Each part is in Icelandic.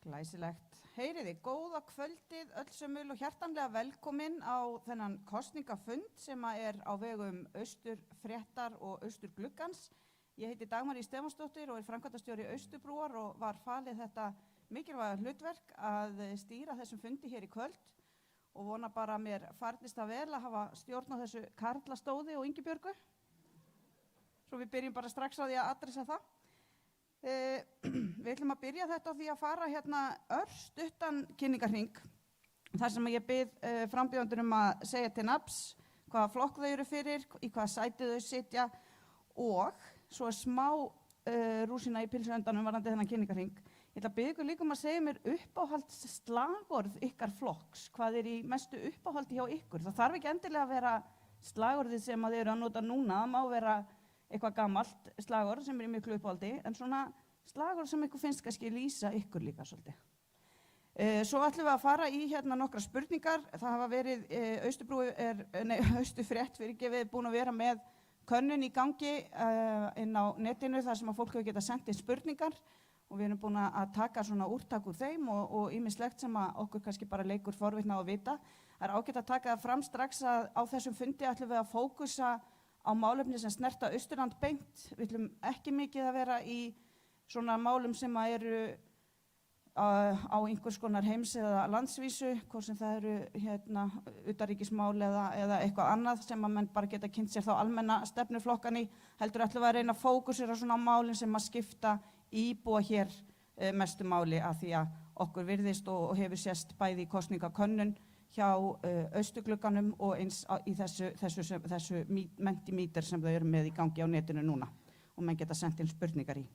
Glæsilegt. Heyriði, góða kvöldið öll sömul og hjartanlega velkomin á þennan kosningafund sem á vegum Austurfréttar og Austurgluggans. Ég heiti Dagmari Stefánsdóttir og framkvæmdastjóri Austurbrúar og var falið þetta mikilvæga hlutverk að stýra þessum fundi hér í kvöld og vona bara að mér farnist það vel að hafa stjórn á þessu Karlastóði og Ingibjörgu. Svo við byrjum bara strax á því að adressa það. Við ætlum að byrja þetta á því að fara hérna örstuttan kynningarhring þar sem ég bið frambjóðendur að segja til nafns hvaða flokk þau eru fyrir, í hvaða sæti þau sitja og svo smá rúsína í pylsuendanum varðandi þennan kynningarhring. Ég ætla að biðja ykkur líka að segja mér uppáhalds slagorð ykkar flokks, hvað í mestu uppáhaldi hjá ykkur. Það þarf ekki endilega að vera slagorðið sem þið eru að nota núna, það má vera eitthvað gamalt slagorð sem í miklu uppáhaldi, en svona slagorð sem ykkur finnst kannski lýsa ykkur líka svolítið. Svo ætlum við að fara í hérna nokkra spurningar. Það hafa verið, Austurfrétt búin að vera með könnun í gangi inn á netinu þar sem að fólk hefur getað sent inn spurningar og við erum búin að taka svona úrtak úr þeim og ýmislegt sem að okkur kannski bara leikur forvitna á að vita. Það er ágætt að taka það fram strax að á þessum fundi ætlum við að fókusa á málefni sem snerta Austurland beint. Við ætlum ekki mikið að vera í svona málum sem eru á einhvers konar heims- eða landsvísu, hvort sem það eru hérna utanríkismál eða eitthvað annað sem að menn bara geta kynnt sér þá almenna stefnuflokkan í. Heldur ætlum við að reyna að fókusera svona á málin sem að skipta íbúa hér mestu máli af því að okkur virðist og hefur sést bæði í kosningakönnun hjá Austurglugganum og eins í þessu Mentimeter sem þau eru með í gangi á netinu núna og menn geta sendt inn spurningar í.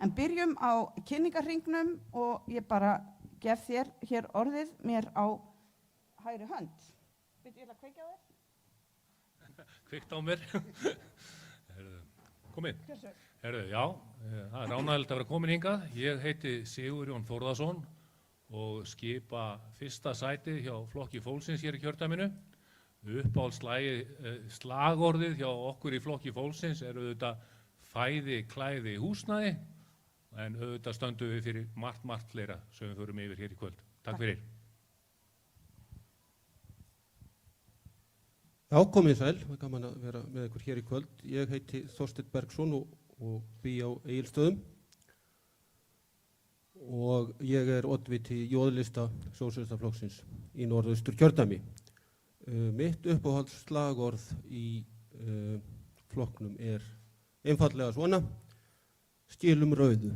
En byrjum á kynningarhringnum og ég bara gef þér hér orðið mér á hægri hönd. Byrju ég að kveikja á þér? Kveikt á mér. Komið. Herðu, já, það er ánægilegt að vera komin hingað. Ég heiti Sigurjón Þórðarson og skipa fyrsta sætið hjá flokki fólksins hér í kjördæminu. Slagorðið hjá okkur í flokki fólksins auðvitað fæði, klæði, húsnæði, en auðvitað stöndum við fyrir margt fleira sem við förum yfir hér í kvöld. Takk fyrir. Já, komið sæl, það er gaman að vera með ykkur hér í kvöld. Ég heiti Þorsteinn Bergsson og bý á Egilsstöðum. Og ég er oddviti jóðlista Sósíalistaflokksins í Norðausturkjördæmi. Mitt uppáhaldsslagorð í flokknum er einfaldlega svona: skilum rauðu.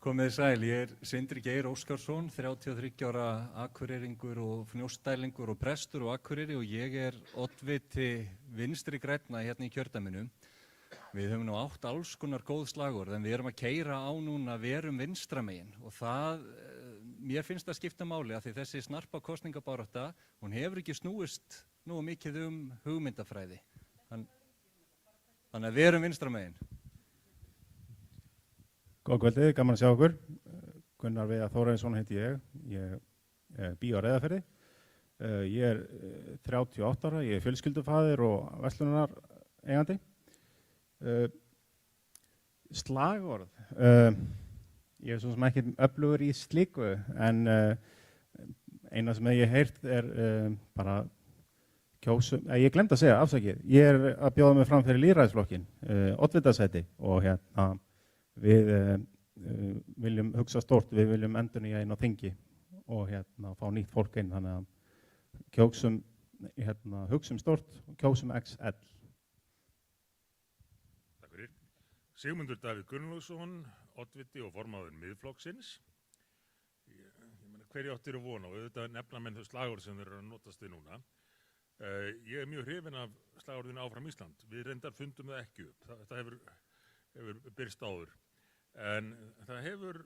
Komið sæl, ég er Sindri Geir Óskarsson, 33 ára akureyringur og fnjósdælingur og prestur á Akureyri og ég er oddviti Vinstri grænna hérna í kjördæminu. Við höfum nú átt alls konar góð slagorð en við erum að keyra á núna verum vinstramegin og það, mér finnst það skipta máli af því þessi snarpa kosningabarátta, hún hefur ekki snúist nú mikið hugmyndafræði. Þannig að verum vinstramegin. Góð kvöldið, gaman að sjá okkur. Gunnar Viðar Þórarinsson heiti ég bý á Reyðarfirði. Ég er 38 ára, ég er fjölskyldufaðir og verslunareigandi. Slagorð, ég er svo sem ekki öflugur í slíku en eina sem ég heyrt bara kjósum, ég glemdi að segja, afsakið, ég er að bjóða mig fram fyrir lýðræðisflokkin, oddvitasæti og hérna við viljum hugsa stórt, við viljum endurnýja inn á þingi og hérna fá nýtt fólk inn, þannig að hugsum stórt og kjósum XL. Sigmundur Davíð Gunnlaugsson, oddviti og formaður Miðflokksins. Ég meina, hverju áttir von á? Auðvitað nefna menn þau slagorð sem þeir eru að notast við núna. Ég er mjög hrifinn af slagorðinu Áfram Ísland. Við reyndar fundum það ekki upp. Það hefur birst áður. En það hefur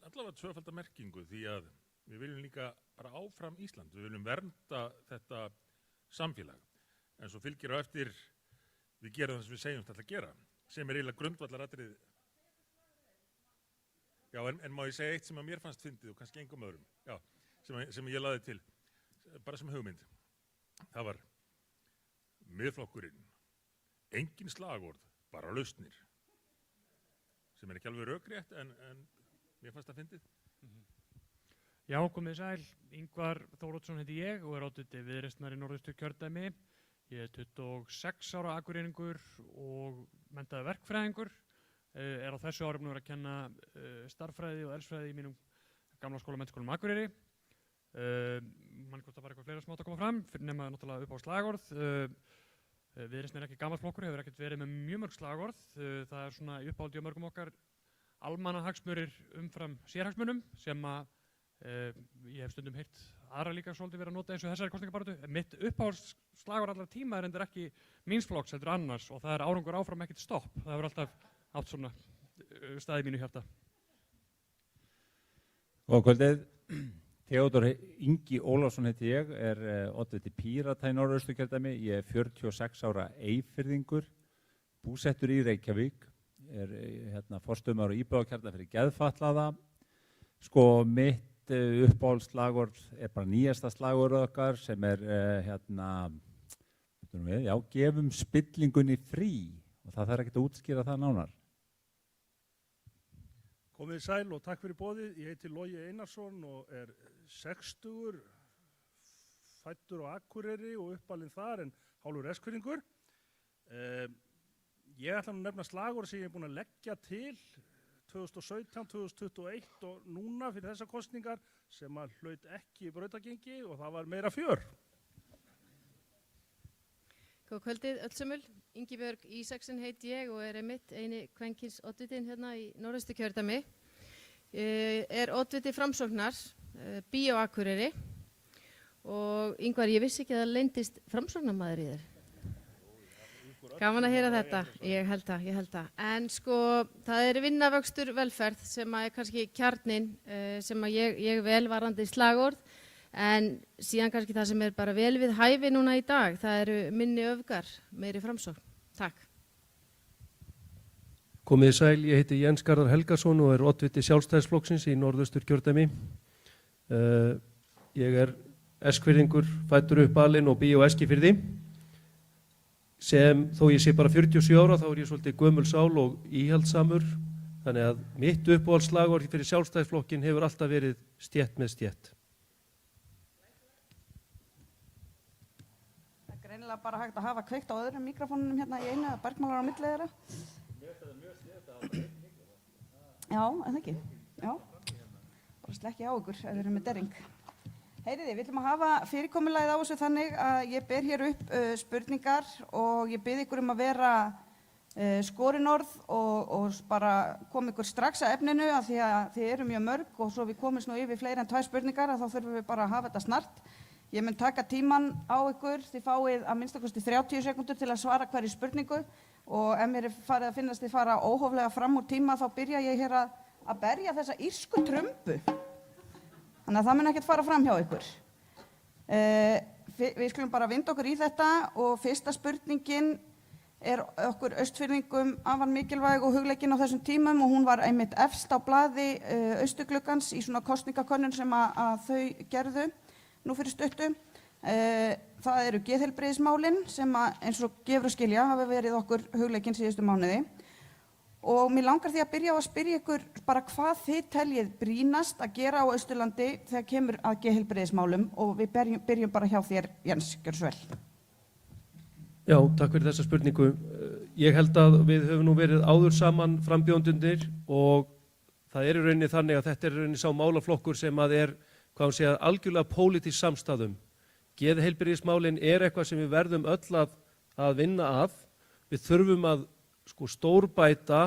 allavega tvöfalda merkingu því að við viljum líka bara áfram Ísland. Við viljum vernda þetta samfélag. En svo fylgir á eftir, við gerum það sem við segjum þetta að gera, sem er eiginlega grundvallaratriði. Já, en má ég segja eitt sem að mér fannst fyndið og kannski engum öðrum, já, sem ég laði til, bara sem hugmynd. Það var Miðflokkurinn, engin slagorð, bara lausnir. sem er ekki alveg rökrétt en mér fannst það fyndið. Já, komið sæl. Ingvar Þóroddsson heiti ég og er oddviti Viðreisnar í Norðausturkjördæmi. Ég er 26 ára akureyringur og menntaður verkfræðingur. Er á þessu ári búinn að vera að kenna stærðfræði og eldfræði í mínum gamla skóla menntaskólanum Akureyri. Man hvort það var eitthvað fleira smátt að koma fram, nema náttúrulega upp á slagorð. Viðreisn er ekki gamall flokkur, hefur ekkert verið með mjög mörg slagorð. Það er svona í uppáhaldi á mörgum okkar almannahagsmunir umfram sérhagsmunum sem að ég hef stundum heyrt aðra líka svolítið verið að nota eins og þessari kosningabaráttu. Mitt uppáhaldsslagur allar tíma er endur ekki míns flokks heldur annars og það er árangur áfram ekkert stopp. Það hefur alltaf átt svona staði mínu hjarta. Góða kvöldið. Theodor Ingi Ólafsson heiti ég, er oddviti Pírata í Norðausturkjördæmi. Ég er 46 ára Eyfirðingur, búsettur í Reykjavík, er forstöðumaður og íbúðarkjarna fyrir geðfatlaða. Sko mitt uppáhaldsslagorð er bara nýjasta slagorð okkar sem er gefum spillingunni frí og það þarf ekkert að útskýra það nánar. Komið sæl og takk fyrir boðið. Ég heiti Logi Einarsson og er 60, fæddur á Akureyri og uppalinn þar en hálfur Eskfirðingur. Ég ætla að nefna slagorð sem ég er búinn að leggja til 2017, 2021 og núna fyrir þessar kosningar sem að hlaut ekki brautagengi og það var meira fjör. Góða kvöldið öllsömmul. Ingibjörg Ísaksen heiti ég og er einmitt eini kvenkins oddvitin hérna í Norðausturkjördæmi. Er oddviti Framsóknar, bý á Akureyri og Ingvar, ég vissi ekki að það leyndist Framsóknarmaður í þér. Gaman að heyra þetta, ég held það. En sko, það er vinnavöxtur velferð sem er kannski kjarninn sem að ég vel varandi slagorð, en síðan kannski það sem er bara vel við hæfi núna í dag, það eru minni öfgar, meiri framsókn. Takk. Komið sæl, ég heiti Jens Garðar Helgason og er oddviti Sjálfstæðisflokksins í Norðausturkjördæmi. Ég er Eskfirðingur, fæddur upp alinn og bý á Eskifirði. Sem þó ég sé bara 47 ára, þá er ég svolítið gömul sál og íhaldsamur. Þannig að mitt uppáhaldsslagorð fyrir Sjálfstæðisflokkin hefur alltaf verið stétt með stétt. Það er greinilega bara hægt að hafa kveikt á öðrum mikrofónunum hérna í einu eða bergmálar á milli þeirra. Mér finnst það mjög stétt að hafa einn mikrofón. Já, en það ekki. Já, bara slekki á ykkur ef þið eru með derring. Heyriði, við ætlum að hafa fyrirkomulagið á þessu þannig að ég ber hér upp spurningar og ég bið ykkur að vera skorinorð og bara koma ykkur strax að efninu af því að þið eru mjög mörg og svo við komumst nú yfir fleiri en 2 spurningar að þá þurfum við bara að hafa þetta snart. Ég mun taka tíman á ykkur, þið fáið að minnstakosti 30 sekúndur til að svara hverju spurningu og ef mér er farið að finnast þið fara óhóflega fram úr tíma þá byrja ég hér að berja þessa írsku trumbu. Þannig að það mun ekkert fara fram hjá ykkur. Við skulum bara vinda okkur í þetta og fyrsta spurningin er okkur Austfirðingum afar mikilvæg og hugleikin á þessum tímum og hún var einmitt efst á blaði Austurgluggans í svona kosningakönnun sem að þau gerðu nú fyrir stuttu. Það eru geðheilbrigðismálin sem að eins og gefur að skilja hafa verið okkur hugleikin síðustu mánuði. Og mér langar því að byrja á að spyrja ykkur bara hvað þið teljið brýnast að gera á Austurlandi þegar kemur að geðheilbrigðismálum og við byrjum bara hjá þér, Jens, gjörðu svo vel. Já, takk fyrir þessa spurningu. Ég held að við höfum nú verið áður saman frambjóðendurnir og það er í rauninni þannig að þetta er í rauninni sá málaflokkur sem að er, hvað hún segja, algjörlega pólitísk samstaðum. Geðheilbrigðismálin er eitthvað sem við verðum öll að vinna að. Við þurfum að stórbæta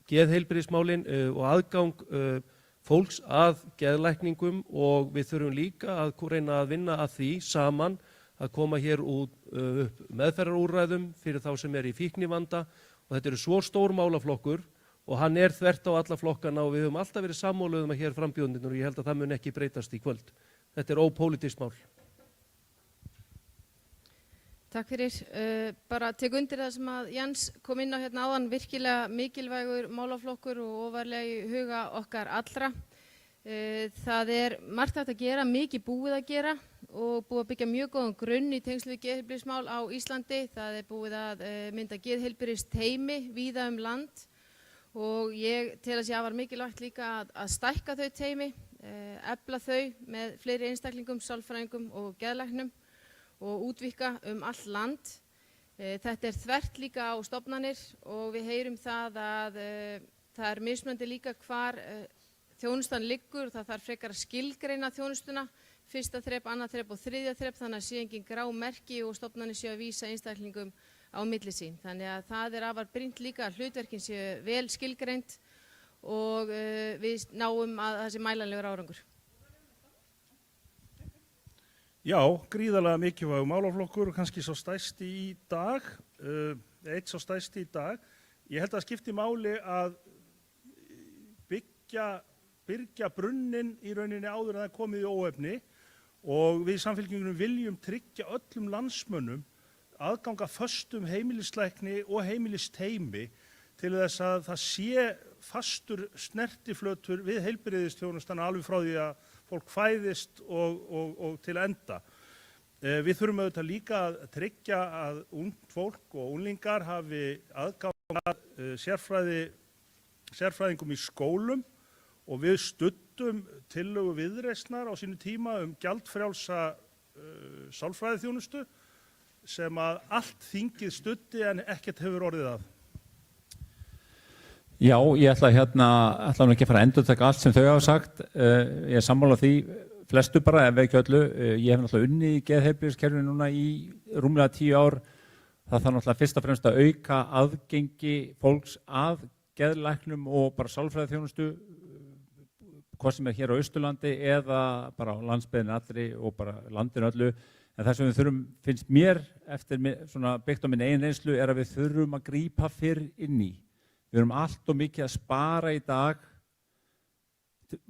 geðheilbrigðismálin og aðgang fólks að geðlækningum og við þurfum líka að reyna að vinna að því saman að koma hér upp meðferðarúrræðum fyrir þá sem er í fíknivanda og þetta eru svo stór málaflokkur og hann er þvert á alla flokkana og við höfum alltaf verið sammáluð að hér frambjóðendurnir og ég held að það mun ekki breytast í kvöld. Þetta er ópólitískt mál. Takk fyrir. Bara tek undir það sem að Jens kom inn á hérna áðan, virkilega mikilvægur málaflokkur og ofarlega í huga okkar allra. Það er margt hægt að gera, mikið búið að gera og búið að byggja mjög góðan grunn í tengslu við geðheilbrigðismál á Íslandi. Það er búið að mynda geðheilbrigðisteymi víða land og ég tel að sé afar mikilvægt líka að stækka þau teymi, efla þau með fleiri einstaklingum, sálfræðingum og geðlæknum og útvíkka all land. Þetta þvert líka á stofnanir og við heyrum það að það mismunandi líka hvar þjónustan liggur, það þarf frekar að skilgreina þjónustuna, fyrsta þrep, annað þrep og þriðja þrep, þannig að sé engin grá merki og stofnanir séu að vísa einstaklingum á milli sín. Þannig að það afar brýnt líka að hlutverkin séu vel skilgreind og við náum að það sé mælanlegur árangur. Já, gríðarlega mikilvægur málaflokkur og kannski svo stærsti í dag, eitt svo stærsti í dag. Ég held að það skipti máli að byrgja brunnin í rauninni áður en það komið í óefni og við í Samfylkingunum viljum tryggja öllum landsmönnum aðganga föstum heimilislækni og heimilisteymi til þess að það sé fastur snertiflötur við heilbrigðisþjónustuna alveg frá því að fólk fæðist og til enda. Við þurfum auðvitað líka að tryggja að ungt fólk og unglingar hafi aðgang að sérfræðingum í skólum og við studdum tillögu Viðreisnar á sínu tíma gjaldfrjálsa sálfræðiþjónustu sem að allt þingið studdi en ekkert hefur orðið af. Já, ég ætla nú ekki að fara að endurtaka allt sem þau hafa sagt. Ég sammála því flestu bara, ef ekki öllu. Ég hef náttúrulega unnið í geðheilbrigðiskerfinu núna í rúmlega 10 ár. Það þarf náttúrulega fyrst og fremst að auka aðgengi fólks að geðlæknum og bara sálfræðiþjónustu, hvað sem hér á Austurlandi eða bara á landsbyggðinni allri og bara landinu öllu. En það sem við þurfum, finnst mér, eftir svona byggt á minni eigin reynslu, er að við þurfum að grípa fyrr inn í. Við erum allt og mikið að spara í dag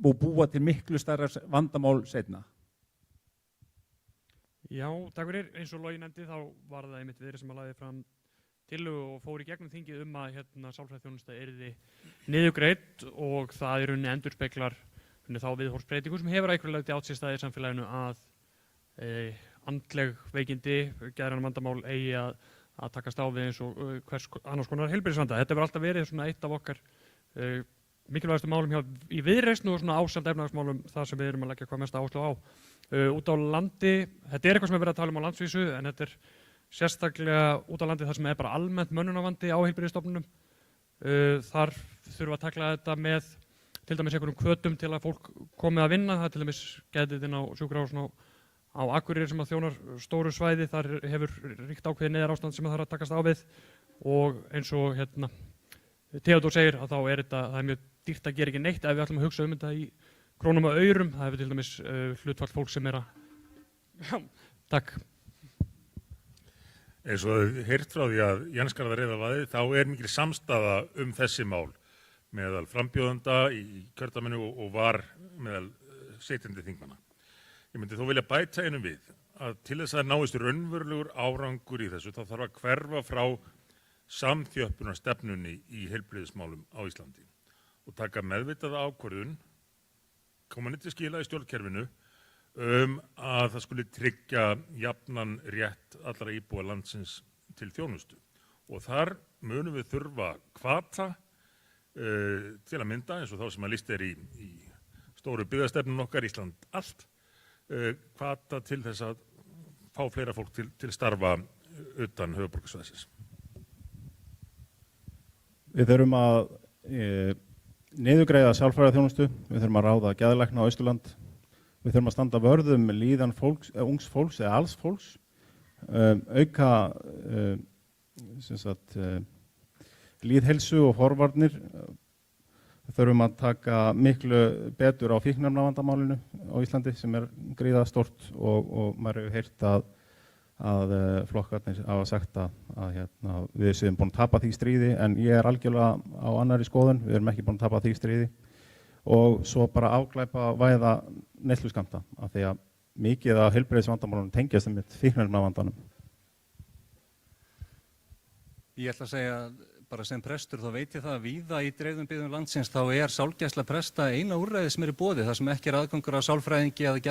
og búa til miklu stærra vandamál seinna. Já, takk fyrir. Eins og Logi nefndi þá var það einmitt Viðreisn sem að lagði fram tillögu og fór í gegnum þingið að sálfræðiþjónusta yrði niðurgreidd og það í rauninni endurspeglar þá viðhorfsbreytingu sem hefur einhverju leyti átt sér stað í samfélaginu að andleg veikindi, geðræn vandamál eigi að takast á við eins og hvers annars konar heilbrigðisvanda. Þetta hefur alltaf verið svona eitt af okkar mikilvægastu málum í Viðreisn og svona ásamt efnahagsmálum það sem við erum að leggja hvað mest áherslu á. Út á landi, þetta eitthvað sem við verðum að tala um á landsvísu en þetta sérstaklega út á landi þar sem bara almennt mönnunarvandi á heilbrigðisstofnunum. Þar þurfum að takla þetta með til dæmis einhverjum hvötum til að fólk komi að vinna. Það til dæmis geðdeildin á sjúkrahúsinu á Akureyri sem að þjónar stóru svæði. Þar hefur ríkt ákveðið neyðarástand sem það þarf að takast á við og eins og Theodór segir að þá það er mjög dýrt að gera ekki neitt ef við ætlum að hugsa þetta í krónum og aurum. Það hefur til dæmis hlutfall fólk sem takk. Eins og heyrt frá því að Jens Garðar Eðavaði þá er mikil samstaða þessi mál meðal frambjóðenda í kjördæminu og var meðal sitjandi þingmanna. Ég myndi þó vilja bæta einum við að til þess að náist raunverulegur árangur í þessu þá þarf að hverfa frá samþjöppunarstefnunni í heilbrigðismálum á Íslandi og taka meðvitaða ákvörðun komin til skila í stjórnkerfinu að það skuli tryggja jafnan rétt allra íbúa landsins til þjónustu og þar munum við þurfa hvata til að mynda eins og þá sem að lýst í stóru byggðastefnun okkar Ísland allt hvata til þess að fá fleira fólk til starfa utan höfuðborgarsvæðisins. Við þurfum að niðurgreiða sálfræðiþjónustu, við þurfum að ráða geðlækna á Austurland. Við þurfum að standa vörðum með líðan ungs fólks eða alls fólks, auka lýðheilsu og forvarnir. Við þurfum að taka miklu betur á fíkniefnavandamálinu á Íslandi sem gríðarlega stórt og maður hefur heyrt að flokkarnir hafa sagt að við séum búin að tapa því stríði en ég algjörlega á annarri skoðun, við erum ekki búin að tapa því stríði. Og svo bara afglæpa væða neysluskammta af því að mikið af heilbrigðisvandamálunum tengjast einmitt fíkniefnavandanum. Ég ætla að segja bara sem prestur þá veit ég það að víða í dreifðum byggðum landsins þá sálgæsla presta eina úrræði sem í boði þar sem ekki aðgangur að sálfræðingi eða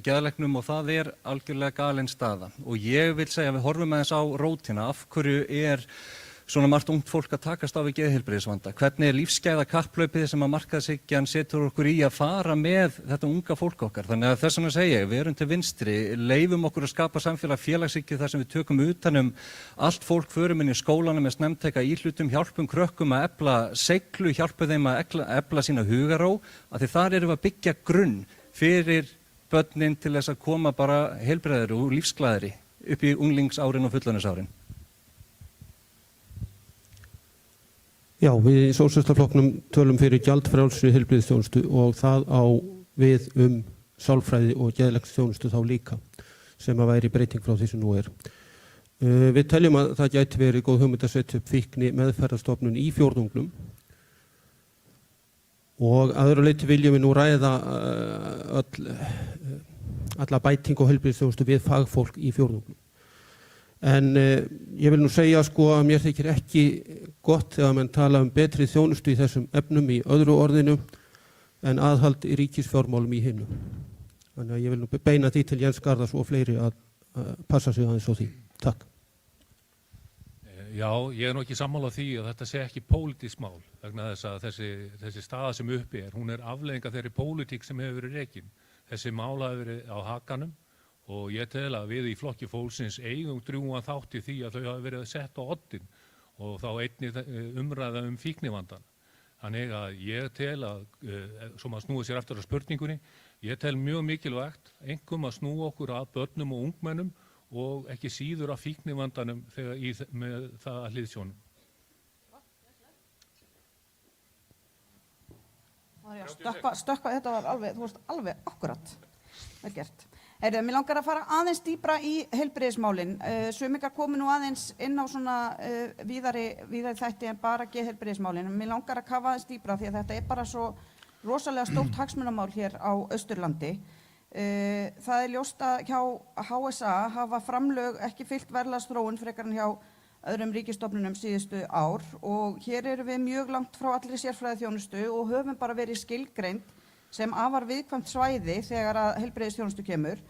geðlæknum og það algjörlega galin staða. Og ég vil segja að við horfum aðeins á rótina af hverju svona margt ungt fólk að takast á við geðheilbrigðisvanda? Hvernig er lífsgæða kapplaupið sem að markaðshyggjan setur okkur í að fara með þetta unga fólk okkar? Þannig að þess vegna segja ég, við erum til vinstri, leifum okkur að skapa samfélag félagshyggju þar sem við tökum utanum allt fólk, förum inn í skólana með snemtæka íhlutum, hjálpum krökkum að efla seiglu, hjálpum þeim að efla sína hugaró, af því þar erum við að byggja grunn fyrir börnin til þess að koma bara heilbrigðari og lífsglæðari upp í unglingsárin og fullorðinsárin. Já, við í Sósíalistaflokknum tölum fyrir gjaldfrjálsri heilbrigðisþjónustu og það á við sálfræði og geðlæknisþjónustu þá líka, sem að væri breyting frá því sem nú er. Við teljum að það gæti verið góð hugmynd að setja upp fíkni meðferðarstofnun í fjórðunglum og að öðru leyti viljum við nú ræða alla bæting og heilbrigðisþjónustu við fagfólk í fjórðunglum. En ég vil nú segja sko að mér þykir ekki gott þegar menn tala betri þjónustu í þessum efnum í öðru orðinu en aðhald í ríkisfjármálum í hinu. Þannig að ég vil nú beina því til Jens Garðars og fleiri að passa sig aðeins á því. Takk. Já, ég nú ekki sammála því að þetta sé ekki pólitískt mál vegna þess að þessi staða sem uppi hún afleiðing af þeirri pólitík sem hefur verið rekin. Þessi mál hafi verið á hakanum og ég tel að við í Flokki fólksins eigum drjúgan þátt í því að þau hafi verið sett á oddinn og þá einnig umræða fíknivandann. Þannig að ég tel að, svo maður snúið sér aftur á spurningunni, ég tel mjög mikilvægt einkum að snúa okkur að börnum og ungmennum og ekki síður af fíknivandanum með það að hliðsjónum. Stökkva, þetta var alveg, þú veist, alveg akkurat, vel gert. Mér langar að fara aðeins dýpra í heilbrigðismálin. Sumikar komu nú aðeins inn á svona víðari þætti en bara geðheilbrigðismálin. Mér langar að kafa aðeins dýpra því að þetta er bara svo rosalega stórt hagsmunamál hér á Austurlandi. Það er ljóst að hjá HSA hafa framlög ekki fylgt verðlagsþróun frekar en hjá öðrum ríkisstofnunum síðustu ár og hér erum við mjög langt frá allri sérfræðiþjónustu og höfum bara verið skilgreind sem afar viðkvæmt svæði þegar að heilbrigðisþjónustu kemur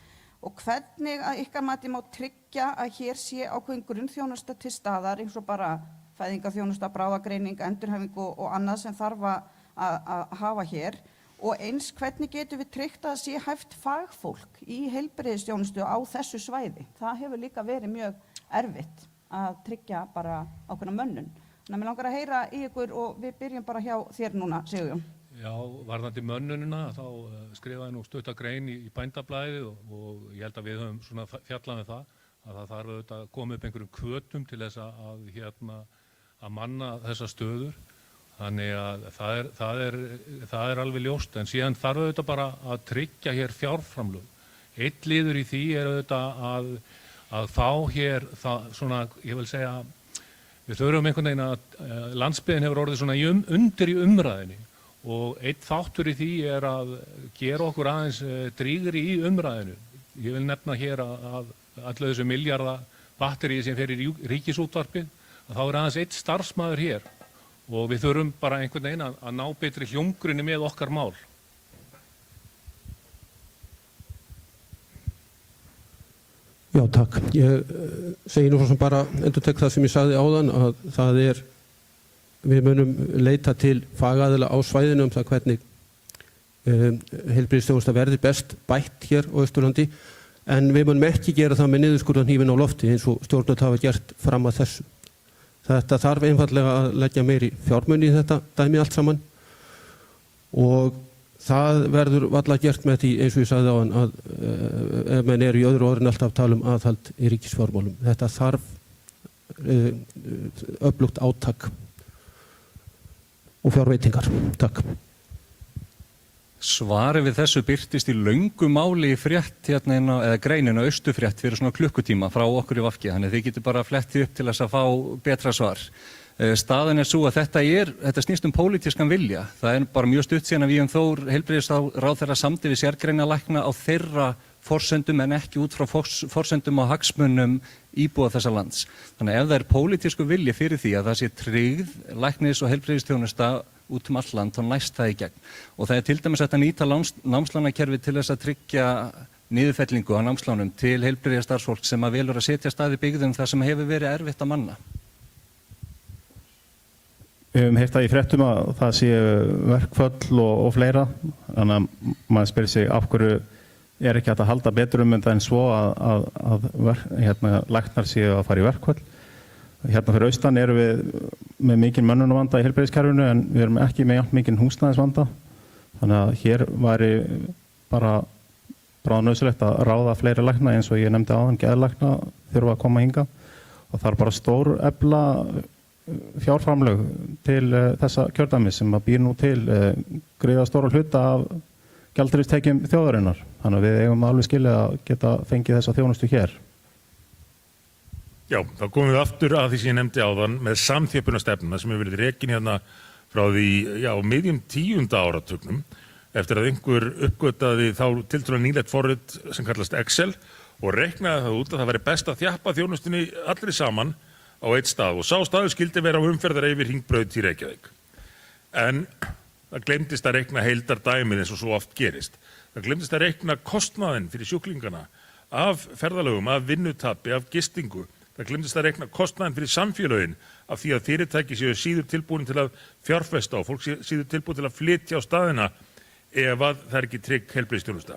og hvernig að ykkar mati má tryggja að hér sé ákveðin grunnþjónusta til staðar eins og bara fæðingarþjónusta, bráðagreining, endurhæfingu og annað sem þarf að hafa hér og eins hvernig getum við tryggt að sé hæft fagfólk í heilbrigðisþjónustu á þessu svæði. Það hefur líka verið mjög erfitt að tryggja bara ákveðna mönnun. Þannig að mér langar að heyra í ykkur og við byrjum bara hjá þér núna, Sigurjón. Já, varðandi mönnunina þá skrifaði nú stutta grein í Bændablaðið og ég held að við höfum svona fjallað það að það þarf auðvitað að koma upp einhverjum hvötum til þess að manna þessar stöður. Þannig að það er alveg ljóst en síðan þarf auðvitað bara að tryggja hér fjárframlög. Eitt liður í því er auðvitað að fá hér það svona, ég vil segja, við þurfum einhvern veginn að landsbyggðin hefur orðið svona undir í umræðinni og eitt þáttur í því er að gera okkur aðeins drýgri í umræðinu. Ég vil nefna hér að allir þessu milljarða batteríi sem fer í ríkisútvarpið, að þá er aðeins eitt starfsmaður hér og við þurfum bara einhvern veginn að ná betri hljómgrunni með okkar mál. Já, takk. Ég segi nú svo sem bara endurtek það sem ég sagði áðan að það er við munum leita til fagaðila á svæðinu það hvernig heilbrigðisþjónusta verði best bætt hér á Austurlandi en við munum ekki gera það með niðurskurðarhnífinn á lofti eins og stjórnvöld hafa gert fram að þessu. Þetta þarf einfaldlega að leggja meiri fjármuni í þetta dæmi allt saman og það verður varla gert með því eins og ég sagði áðan að ef menn eru í öðru orðin alltaf tala aðhald í ríkisfjármálum. Þetta þarf öflugt átak og fjárveitingar. Takk. Svarið við þessu birtist í löngu máli í frétt hérna eða greinina Austurfrétt fyrir svona klukkutíma frá okkur í VG, þannig þið getur bara flettið upp til þess að fá betra svar. Staðan er svo að þetta snýst pólitískan vilja. Það er bara mjög stutt síðan að Víum Þór heilbrigðisráðherra samdi við sérgreinalækna á þeirra forsendum en ekki út frá forsendum og hagsmunum íbúa þessa lands. Þannig ef það er pólitísku vilji fyrir því að það sé tryggð læknis- og heilbrigðisþjónusta út all land, þá næst það í gegn. Og það er til dæmis hægt að nýta námslánakerfi til þess að tryggja niðurfellingu á námslánum til heilbrigðisstarfsfólks sem að velur að setja stað í byggðum þar sem hefur verið erfitt að manna. Við höfum heyrt það í fréttum að það sé verkföll og fleira, þannig að maður spyrir sig af hverju ekki hægt að halda betur þetta en svo að læknar séu að fara í verkföll. Hérna fyrir austan erum við með mikinn mönnunarvanda í heilbrigðiskerfinu en við erum ekki með jafn mikinn húsnæðisvanda. Þannig að hér væri bara bráðnauðsynlegt að ráða fleiri lækna eins og ég nefndi áðan, geðlækna þurfa að koma hingað og það er bara stór efla fjárframlög til þessa kjördæmis sem að býr nú til gríða stóra hluta af gjaldeyristekjum þjóðarinnar. Þannig að við eigum alveg skilið að geta fengið þessa þjónustu hér. Já, þá komum við aftur að því sem ég nefndi áðan með samþjöppunarstefnuna sem hefur verið rekin hérna frá því, miðjum 10. áratugnum eftir að einhver uppgötaði þá tiltölulega nýlegt forrit sem kallast Excel og reiknaði það út að það væri best að þjappa þjónustunni allri saman á eitt stað og sá staður skildi vera á umferðar yfir Hringbraut í Reykjavík. En það glemdist að reikna heildardæmið eins og svo oft gerist. Það glemdist að reikna kostnaðinn fyrir sjúklingana af ferðalögum, af vinnutapi, af gistingu. Það glemdist að reikna kostnaðinn fyrir samfélögin af því að fyrirtæki séu síður tilbúin til að fjárfesta og fólk síður tilbúin til að flytja á staðina ef að það ekki trygg heilbrigðisþjónusta.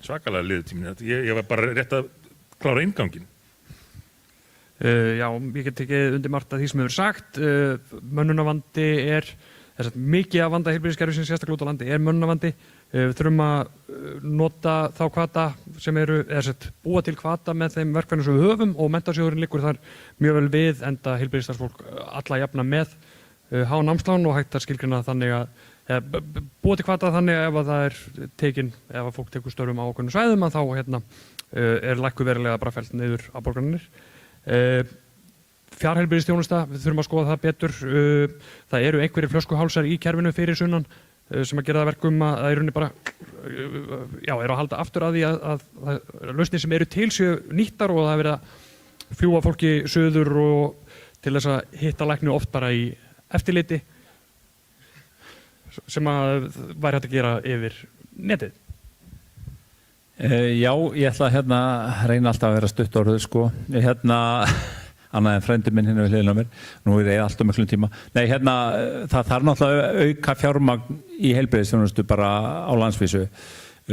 Svakalega liður tíminn þetta. Ég var bara rétt að klára innganginn. Já, ég get tekið undir margt að því sem hefur sagt. Mönnunarvandi er mikið að vanda heilbrigðiskerfisins sérstaklega út á landi er mönnunarvandi. Við þurfum að nota þá hvata sem eru, búa til hvata með þeim verkefnum sem við höfum og Menntasjóðurinn liggur þar mjög vel við enda heilbrigðisstarfsfólk alla jafna með há námslán og hægt að skilgreina þannig að búa til hvata þannig að ef að það er tekin, ef að fólk tekur störfum á ákveðnum svæðum að þá er lækkuð verulega bara fellt niður afborganir. Fjarheilbrigðisþjónusta, við þurfum að skoða það betur. Það eru einhverjir flöskuhálsar í kerfinu fyrir sunnan sem að gera það verkum að það í rauninni bara eru að halda aftur að því að lausnir sem eru til séu nýttar og það er verið að fljúga fólki suður og til þess að hitta lækni oft bara í eftirliti sem að væri hægt að gera yfir netið. Já, ég ætla að reyna alltaf að vera stutt orðið sko. Annað en frændi minn hérna við hliðina á mér. Nú er ég alltaf miklum tíma. Nei, það þarf náttúrulega að auka fjármagn í heilbrigðisþjónustu bara á landsvísu.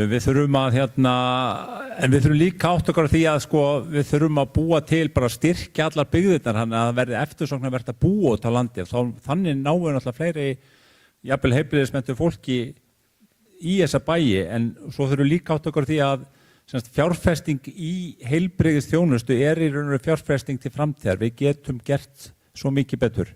Við þurfum að en við þurfum líka átt okkar því að sko við þurfum að búa til bara styrkja allar byggðirnar þannig að það verði eftirsóknarvert að búa út á landi. Þannig náum við náttúrulega fleiri jafnvel heilbrigðismenntu fólki í þessa bæi en svo þurfum við líka átt okkar því að fjárfesting í heilbrigðisþjónustu er í raun og veru fjárfesting til framtíðar. Við getum gert svo mikið betur.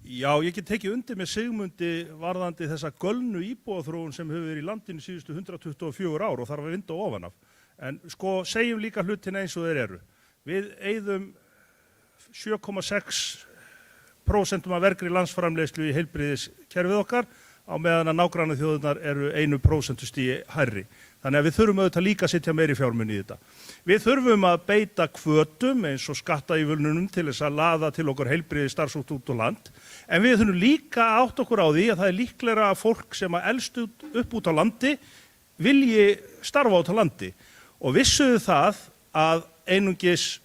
Já, ég get tekið undir með Sigmundi varðandi þessa gölnu íbúaþróun sem hefur verið í landinu síðustu 124 ár og þarf að vinda ofan af. En sko, segjum líka hlutina eins og þeir eru. Við eyðum 7,6% af vergri landsframleiðslu í heilbrigðiskerfið okkar á meðan að nágrannaþjóðirnar eru 1% stigi hærri. Þannig að við þurfum auðvitað líka að setja meiri fjármuni í þetta. Við þurfum að beita hvötum eins og skattaívilnunum til þess að laða til okkur heilbrigðisstarfsfólk út á land. En við þurfum líka að átta okkur á því að það er líklega að fólk sem að elst upp út á landi vilji starfa út á landi. Og vissuðu það að einungis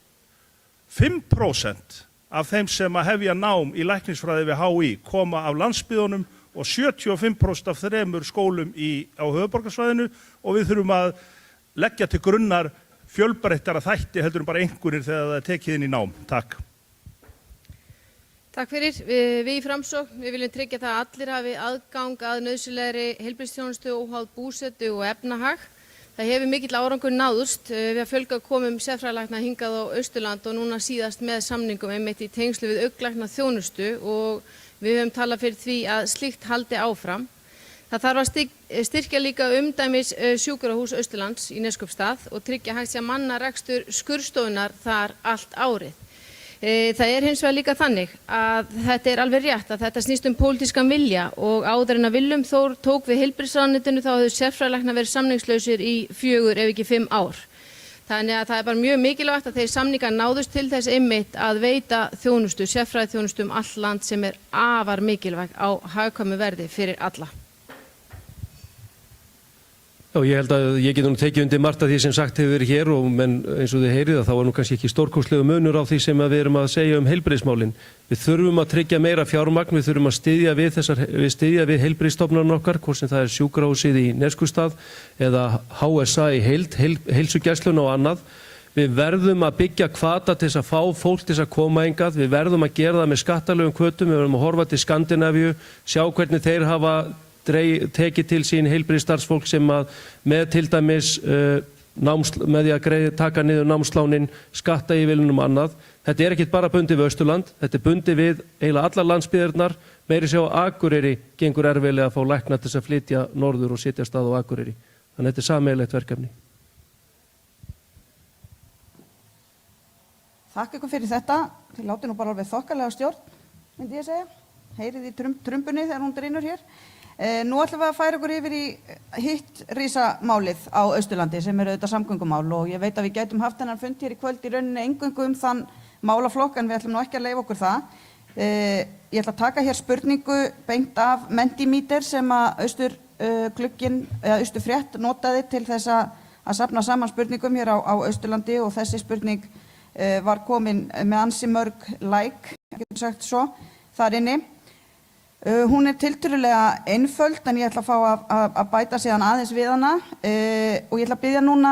5% af þeim sem að hefja nám í læknisfræði við HÍ koma af landsbyggðunum og 75% af þremur skólum á höfuðborgarsvæðinu og við þurfum að leggja til grunnar fjölbreyttara þætti heldur en bara einhverjir þegar það er tekið inn í nám. Takk. Takk fyrir. Við í Framsókn, við viljum tryggja það að allir hafi aðgang að nauðsynlegri heilbrigðisþjónustu óháð búsetu og efnahag. Það hefur mikill árangur náðust við að fjölga komum sérfræðilækna hingað á Austurland og núna síðast með samningum einmitt í tengslu við aukalækna þjónustu og við höfum talað fyrir því að slíkt haldi áfram. Það þarf að styrkja líka umdæmis sjúkrahús Austurlands í Neskaupstað og tryggja hægt að manna rekstur skurðstofunnar þar allt árið. Það er hins vegar líka þannig að þetta er alveg rétt að þetta snýst pólitískan vilja og áður en að Willum Þór tók við heilbrigðisráðuneytinu þá hefðu sérfræðilæknar verið samningslausir í 4 ef ekki 5 ár. Þannig að það er bara mjög mikilvægt að þeir samningar náðust til þess einmitt að veita þjónustu, sérfræðiþjónustu all land sem er afar mikilvægt á hagkvæmu verði fyrir alla. Já, ég held að ég get nú tekið undir margt af því sem sagt hefur verið hér og menn eins og þið heyrið að þá er nú kannski ekki stórkostlegu munur á því sem við erum að segja heilbrigðismálin. Við þurfum að tryggja meira fjármagn, við þurfum að styðja við heilbrigðisstofnanirnar okkar, hvort sem það er sjúkrahúsið í Neskustað eða HSA í heild, heilsugæsluna og annað. Við verðum að byggja hvata til þess að fá fólk til þess að koma hingað, við verðum að gera það með skattalegum hvötum, við verðum að horfa til Skandinavíu, sjá hvernig þeir hafa tekið til sín heilbrigðisstarfsfólk sem að með til dæmis með því að taka niður námslánin, skattaívilnunum og annað. Þetta er ekkit bara bundið við Austurland, þetta er bundið við eiginlega allar landsbyggðirnar, meiri sjá á Akureyri gengur erfiðlega að fá lækna til þess að flytja norður og sitja stað á Akureyri. Þannig þetta er sameiginlegt verkefni. Þakka ykkur fyrir þetta. Þið látið nú bara alveg þokkalega stjórn, myndi ég segja. Heyrið í trumbunni þegar hún drínur hér. Nú ætlum við að færa ykkur yfir í hitt risamálið á Austurlandi sem eru auðvitað samgöngumál og ég veit að við gætum haft þennan fund hér í kvöld í rauninni eingöngu þann málaflokk en við ætlum nú ekki að leyfa okkur það. Ég ætla að taka hér spurningu beint af Mentimeter sem að Austurfrétt notaði til þess að safna saman spurningum hér á Austurlandi og þessi spurning var komin með ansi mörg getur sagt svo, þar inni. Hún er tiltölulega einföld en ég ætla að fá að bæta síðan aðeins við hana og ég ætla að biðja núna,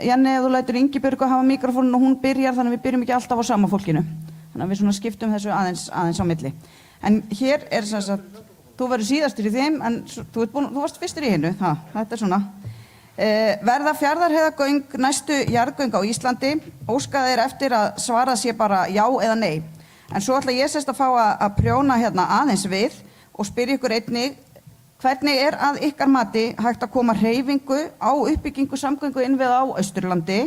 Janni, ef þú lætur Ingibjörgu að hafa mikrofónun og hún byrjar þannig að við byrjum ekki alltaf á sama fólkinu. Þannig að við svona skiptum þessu aðeins á milli. En hér er sem sagt, þú verður síðastur í þeim en þú varst fyrstur í hinnu, þetta er svona. Verða Fjarðarheiðargöng næstu jarðgöng á Íslandi? Óskað er eftir að svarað sé bara já eða nei. En svo ætla ég sérst að fá að prjóna hérna aðeins við og spyrja ykkur einnig, hvernig er að ykkar mati hægt að koma hreyfingu á uppbyggingu samgönguinnviða á Austurlandi,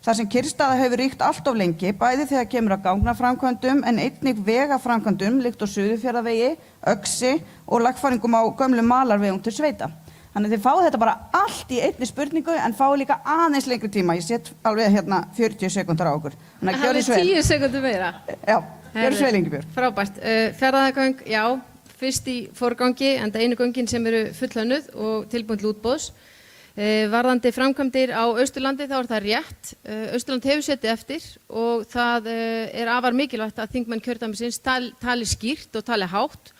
þar sem kyrrstaða hefur ríkt allt of lengi, bæði þegar kemur að gangnaframkvæmdum en einnig vegaframkvæmdum líkt á Suðurfjarðavegi, Öxi og lagfæringum á gömlum malarvegum til sveita. Þannig þið fáið þetta bara allt í einni spurningu en fáið líka aðeins lengri tíma. Ég set alveg hérna 40 sekúndar á okkur. Það er 10 sekúndur meira. Já, gjörðu svo vel Ingibjörg. Frábært. Fjarðarheiðargöng, já, fyrst í forgangi, enda einu göngin sem eru fullhönnuð og tilbúin til útboðs. Varðandi framkvæmdir á Austurlandi þá er það rétt. Austurland hefur setið eftir og það er afar mikilvægt að þingmenn kjördæmisins tali skýrt og tali hátt.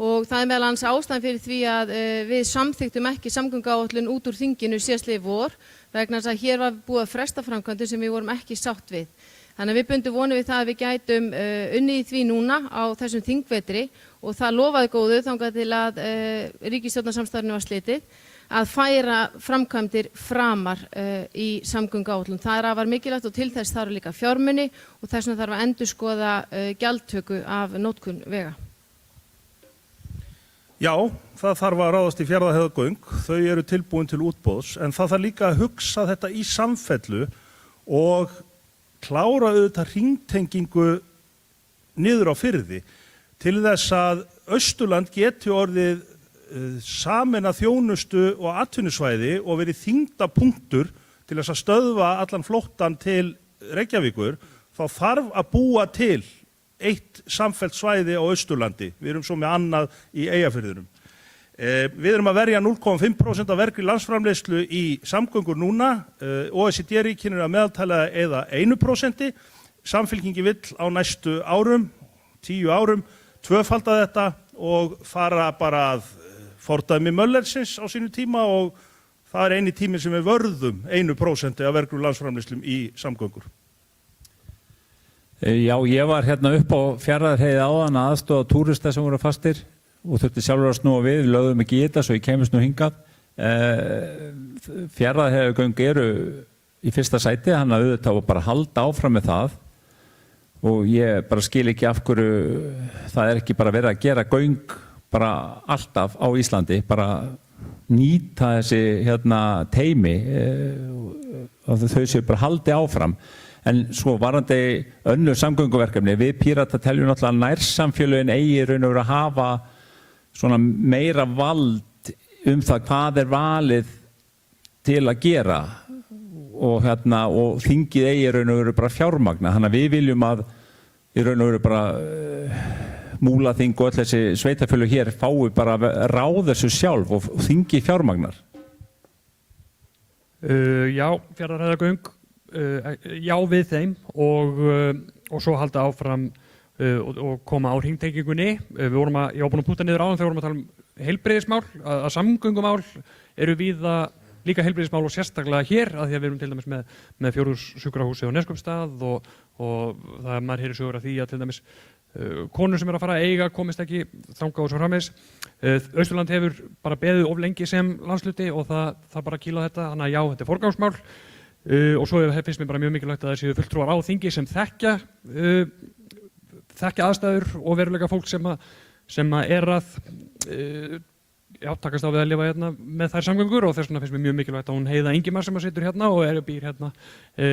Og það er meðal annars ástæðan fyrir því að við samþykktum ekki samgönguáætlun út úr þinginu síðastliðið vor vegna þess að hér var búið að fresta framkvæmdum sem við vorum ekki sátt við. Þannig að við bundum vonir við það að við gætum unnið í því núna á þessum þingvetri og það lofaði góðu þangað til að ríkisstjórnarsamstarfinu var slitið að færa framkvæmdir framar í samgönguáætlun. Það er afar mikilvægt og til þess þarf líka fjármuni og þess vegna þarf að endurskoða gjaldtöku af notkun vega. Já, það þarf að ráðast í Fjarðarheiðargöng, þau eru tilbúin til útboðs, en það þarf líka að hugsa þetta í samfellu og klára auðvitað hringtengingu niður á firði til þess að Austurland geti orðið sameina þjónustu og atvinnusvæði og verið þyngdapunktur til þess að stöðva allan flóttann til Reykjavíkur, þá þarf að búa til eitt samfellt svæði á Austurlandi. Við erum svo með annað í Eyjafirðinum. Við erum að verja 0,5% af vergri landsframleiðslu í samgöngur núna. OECD-ríkin eru að meðaltala eða 1%. Samfylkingi vill á næstu árum, 10 árum, tvöfalda þetta og fara bara að fordæmi Möllersins á sínu tíma og það er eini tími sem við vörðum 1% af vergri landsframleiðslum í samgöngur. Já, ég var hérna upp á Fjarðarheiði áðan að aðstoða túrista sem voru fastir og þurfti sjálfur að snúa við, lögðum ekki í þetta svo ég kemist nú hingað. Fjarðarheiðargöng eru í fyrsta sæti, hann að auðvitað og bara halda áfram með það og ég bara skil ekki af hverju það er ekki bara verið að gera göng bara alltaf á Íslandi, bara nýta þessi hérna teymi og þau séu bara haldi áfram. En svo varandi önnur samgönguverkefni, við Pírata teljum náttúrulega nærsamfélögin eigi raun og veru að hafa svona meira vald það hvað er valið til að gera og þingið eigi raun og veru bara fjármagna. Þannig að við viljum að í raun og veru bara Múlaþing og öll þessi sveitafélög hér fái bara ráð þessu sjálf og þingið fjármagnar. Já, Fjarðarheiðargöng, já við þeim og svo halda áfram og koma á hringtengingunni. Ég var búin að púta niður áðan þegar við vorum að tala um heilbrigðismál, að samgöngumál eru víða líka heilbrigðismál og sérstaklega hér, að því að við erum til dæmis með Fjórðungssjúkrahúsið á Neskaupstað og það maður heyrir sögur af því að til dæmis konur sem eru að fara að eiga komist ekki þangað og svo framvegis. Austurland hefur bara beðið of lengi sem landshluti og það bara kýla þetta, þannig að já, þetta er forgangsmál. Og svo finnst mér bara mjög mikilvægt að það séu fulltrúar á þingi sem þekkja aðstæður og veruleika fólk sem er að takast á við að lifa hérna með þær samgöngur og þess vegna finnst mér mjög mikilvægt að hún Heiða Ingimar sem situr hérna og býr hérna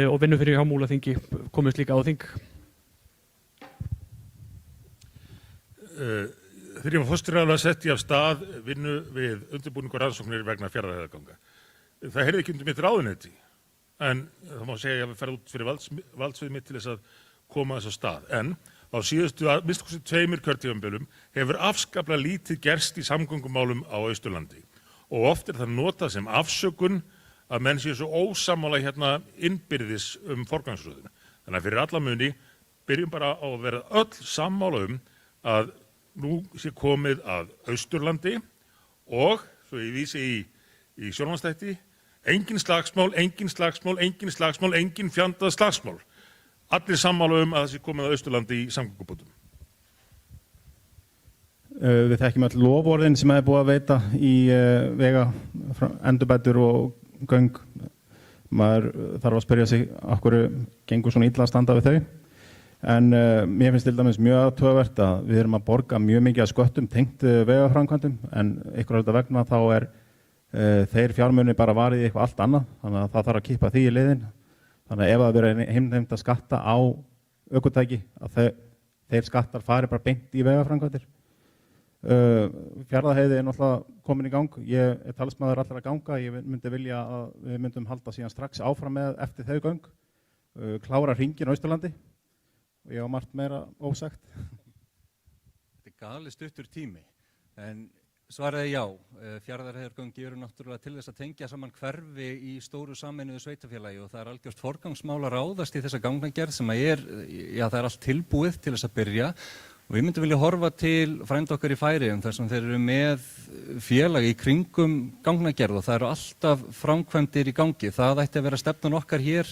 og vinnur fyrir Hámúlaþingi komist líka á þing. Þegar ég var fósturaðilega setti af stað vinnu við undirbúning og rannsóknir vegna Fjarðarheiðarganga. Það heyrði ekki undir mitt ráðuneyti, en það má segja að ég hafi farið út fyrir valdsvið mitt til þess að koma þess á stað. En á síðustu að minnst 2 kjörtímabilim hefur afskaplega lítið gerst í samgöngumálum á Austurlandi og oft er það notað sem afsökun að menn séu svo ósammála hérna innbyrðis forgangsröðun. Þannig að fyrir alla muni byrjum bara á að vera öll sammála að nú sé komið að Austurlandi og, svo ég vísi í sjónvarpsþætti, engin slagsmál, engin slagsmál, engin slagsmál, engin fjandað slagsmál. Allir sammála að það sé komið að Austurlandi í samgöngubótum. Við þekkjum öll loforðin sem er búið að veita í vega endurbætur og göng. Maður þarf að spyrja sig af hverju gengur svona illa að standa við þau. En mér finnst til dæmis mjög athugavert að við erum að borga mjög mikið af sköttum tengt vegaframkvæmdum en einhverja hluta vegna þá er þeir fjármuni bara varið í eitthvað allt annað, þannig að það þarf að kippa því í liðin. Þannig að ef það verður heimnefnd að skatta á ökutæki að þeir skattar fari bara beint í vegaframkvæmdir. Fjarðarheiði er náttúrulega komin í gang. Ég er talsmaður allra ganga. Ég myndi vilja að við myndum halda síðan strax áfram með eftir þau göng, klára hringinn á Austurlandi. Og ég á margt meira ósagt. Þetta er gali stuttur tími, en svaraði já. Fjarðarheiðargöng eru náttúrulega til þess að tengja saman hverfi í stóru sameinuðu sveitarfélagi og það er algjört forgangsmál að ráðast í þessa gangnagerð sem það er allt tilbúið til þess að byrja. Og við myndum vilja horfa til frænda okkar í Færeyjum þar sem þeir eru með félag í kringum gangnagerð og það eru alltaf framkvæmdir í gangi. Það ætti að vera stefnan okkar hér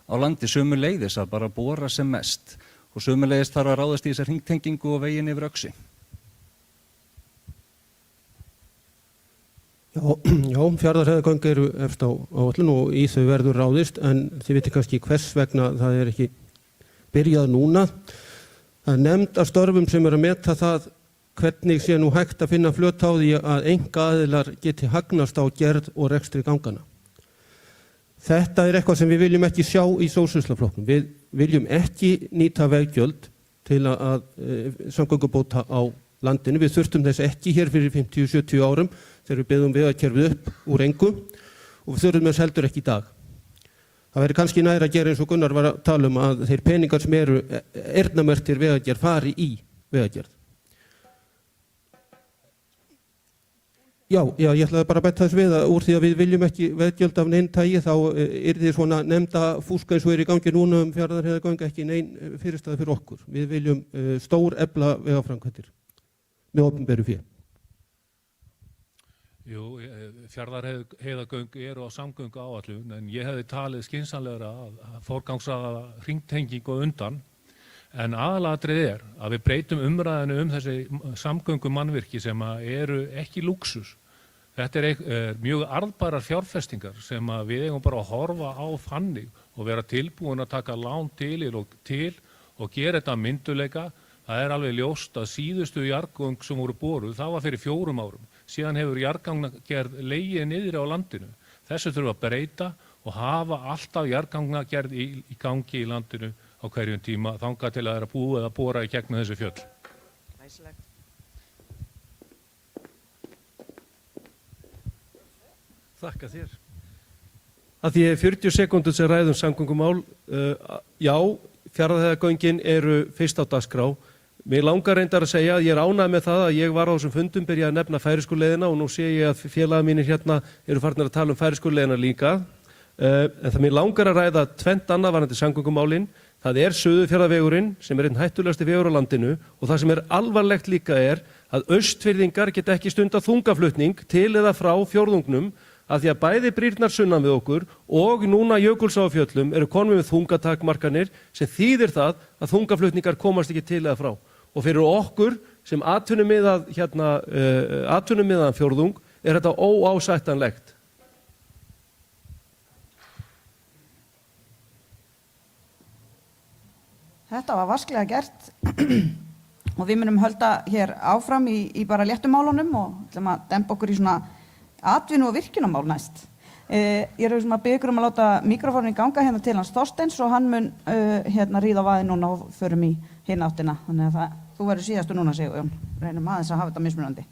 á landi sömuleiðis að bara bora sem mest. Og sömuleiðis þarf að ráðast í þessa hringtengingu og veginn yfir Öxi. Já, Fjarðarheiðargöng eru efst á áætlun og í þau verður ráðist en þið viti kannski hvers vegna það er ekki byrjað núna. Það er nefnd af störfum sem eru að meta það hvernig sé nú hægt að finna flöt á því að einkaaðilar geti hagnast á gerð og rekstri gangana. Þetta er eitthvað sem við viljum ekki sjá í sósíalistaflokknum. Við viljum ekki nýta veggjöld til að samgöngubóta á landinu. Við þurftum þess ekki hér fyrir 50-70 árum þegar við byggðum vegakerfið upp úr engu og við þurfum þess heldur ekki í dag. Það væri kannski nær að gera eins og Gunnar var að tala að þeir peningar sem eru eyrnamerktir vegagerð fari í vegagerð. Já, ég ætlaði bara að bæta þess við að úr því að við viljum ekki veggjöld af neinn tagi þá yrði svona nefnda fúska eins og í gangi núna Fjarðarheiðargöng ekki neinn fyrirstaða fyrir okkur. Við viljum stór efla vegaframkvæmdir með opinberu fé. Jú, Fjarðarheiðargöng eru á samgönguáætlun en ég hefði talið skynsamlegra að forgangsraða hringtengingu undan en aðalatriðið að við breytum umræðinu þessi samgöngumannvirki sem eru ekki lúxus. Þetta er mjög arðbærar fjárfestingar sem við eigum bara að horfa á þannig og vera tilbúin að taka lán til og gera þetta mynduleika. Það er alveg ljóst að síðustu jarðgöng sem voru boruð, það var fyrir 4 árum. Síðan hefur jarðgangagerð legið niðri á landinu. Þessu þurfum að breyta og hafa alltaf jarðgangagerð í gangi í landinu á hverjum tíma þangað til að það er að búið að bora í gegnum þessi fjöll. Æsilegt. Þakka þér. Að því 40 sekúndur sem ræðum samgöngumál, já, Fjarðarheiðargöngin eru fyrst á dagskrá. Mig langar reyndar að segja að ég er ánægð með það að ég var á þessum fundum byrjað að nefna færeyskuleiðina og nú sé ég að félagar mínir hérna eru farnir að tala færeyskuleiðina líka. En það mér langar að ræða tvennt annað varðandi samgöngumálin. Það Suðurfjarðavegurinn sem einn hættulegasti vegur á landinu og það sem alvarlegt líka að Austfirðingar geta ekki stundað þungaflutning til eða frá fjórðungnum af því að bæði brýrnar sunnan við okkur og núna Jökulsárfjöllum eru konum við þungatakmarkanir sem þýðir það að þungaflutningar komast ekki til eða frá. Og fyrir okkur sem atvinnumiðaðan fjórðung þetta óásættanlegt. Þetta var vasklega gert og við munum hölda hér áfram í bara léttumálunum og ætlum að dempa okkur í svona atvinnu- og virkjunarmál næst. Ég er að biðja ykkur að láta mikrofónin ganga hérna til hans Þorsteins og hann mun ríða á vaðið núna og förum í hina áttina. Þannig að þú verður síðastu núna, Sigurjón. Reynum aðeins að hafa þetta mismunandi.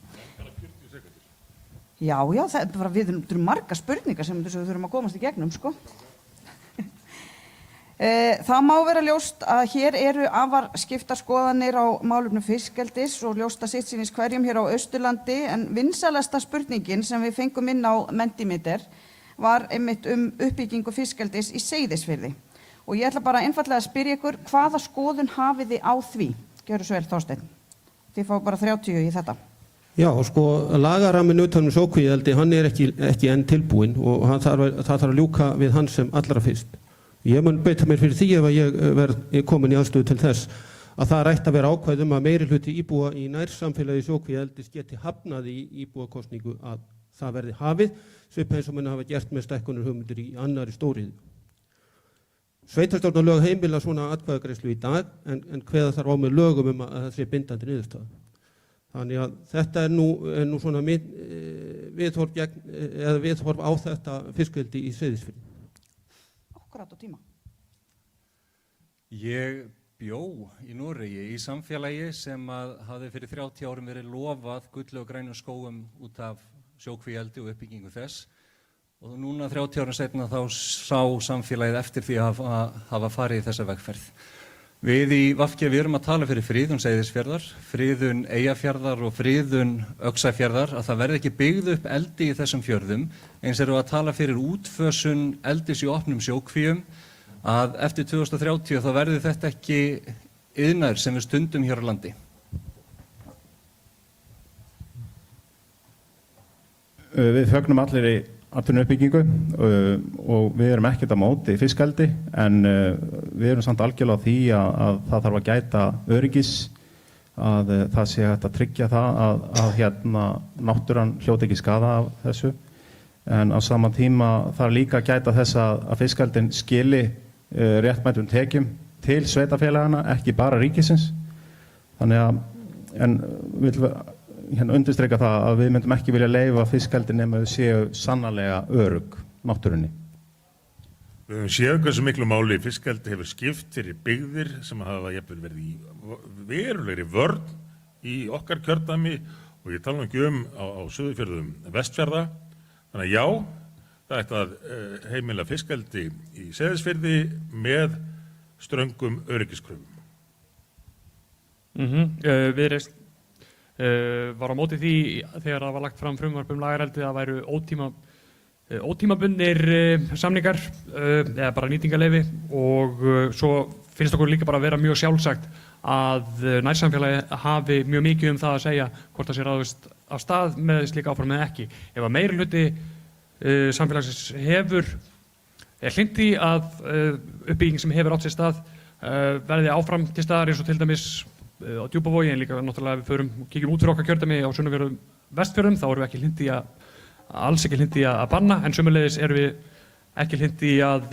Já, við þurfum margar spurningar sem við þurfum að komast í gegnum, sko. Það má vera ljóst að hér eru afar skiptar skoðanir á málefnum fiskeldis og ljóst að sitt sýnist hverjum hér á Austurlandi en vinsælasta spurningin sem við fengum inn á Mentimeter var einmitt uppbyggingu fiskeldis í Seyðisfirði. Og ég ætla bara einfaldlega að spyrja ykkur hvaða skoðun hafið þið á því? Gjörðu svo vel, Þorsteinn. Þið fá bara 30 í þetta. Já, sko, lagaraminn utan sjókvíaeldi, hann ekki enn tilbúinn og það þarf að ljúka við hann sem allra fyrst. Ég mun beita mér fyrir því ef ég verð komin í aðstöðu til þess að það ætti að vera ákvæðum að meiri hluti íbúa í nærsamfélagi sjókvíaeldis geti hafnað í íbúakosningu að það verði hafið, svipað eins og menn hafa gert með stækkunarhugmyndir í annarri stóriðju. Sveitarstjórnarlög heimila svona atkvæðagreiðslu í dag en kveða þarf á með lögum að það sé bindandi niðurstaða. Þannig að þetta nú svona viðhorf á þetta fiskeldi í Seyðisfirði. Akkurat á tíma. Ég bjó í Noregi í samfélagi sem hafði fyrir 30 árum verið lofað gulli og grænum skógum út af sjókvíaeldi og uppbyggingu þess og núna 30 árum seinna þá sá samfélagið eftir því að hafa farið í þessa vegferð. Við í VG erum að tala fyrir friðun Seyðisfjarðar, friðun Eyjafjarðar og friðun Öxarfjarðar að það verði ekki byggð upp eldi í þessum fjörðum eins erum við að tala fyrir útfösun eldis í opnum sjókvíum að eftir 2030 þá verði þetta ekki iðnaður sem við stundum hér á landi. Við fögnum allir í atvinnuuppbyggingu og við erum ekkert á móti fiskeldi en við erum samt algjörlega á því að það þarf að gæta öryggis, að það sé hægt að tryggja það að náttúran hljóti ekki skaða af þessu en á sama tíma þarf líka að gæta þess að fiskeldin skili réttmætum tekjum til sveitarfélagana, ekki bara ríkisins. Þannig að við viljum undirstrika það að við myndum ekki vilja leyfa fiskeldi nema þau séu sannarlega örugg náttúrunni. Við höfum séð hversu miklu máli fiskeldi hefur skipt fyrir byggðir sem hafa jafnvel verið í verulegri vörn í okkar kjördæmi og ég tala ekki á Suðurfjörðum Vestfjarða. Þannig að já, það ætti að heimila fiskeldi í Seyðisfirði með ströngum öryggiskröfum. Viðreisn var á móti því þegar það var lagt fram frumvarp lagareldi að það væru ótímabundnir samningar eða bara nýtingarleyfi og svo finnst okkur líka bara að vera mjög sjálfsagt að nærsamfélagi hafi mjög mikið það að segja hvort það sé ráðist af stað með slíka áform eða ekki. Ef að meiri hluti samfélagsins hlynnt því að uppbygging sem hefur átt sér stað verði áfram til staðar eins og til dæmis á Djúpavogi en líka náttúrulega við kíkjum út fyrir okkar kjördæmi á Sunnanverðum Vestfjörðum þá erum við alls ekki hlynnt því að banna en sömuleiðis erum við ekki hlynnt því að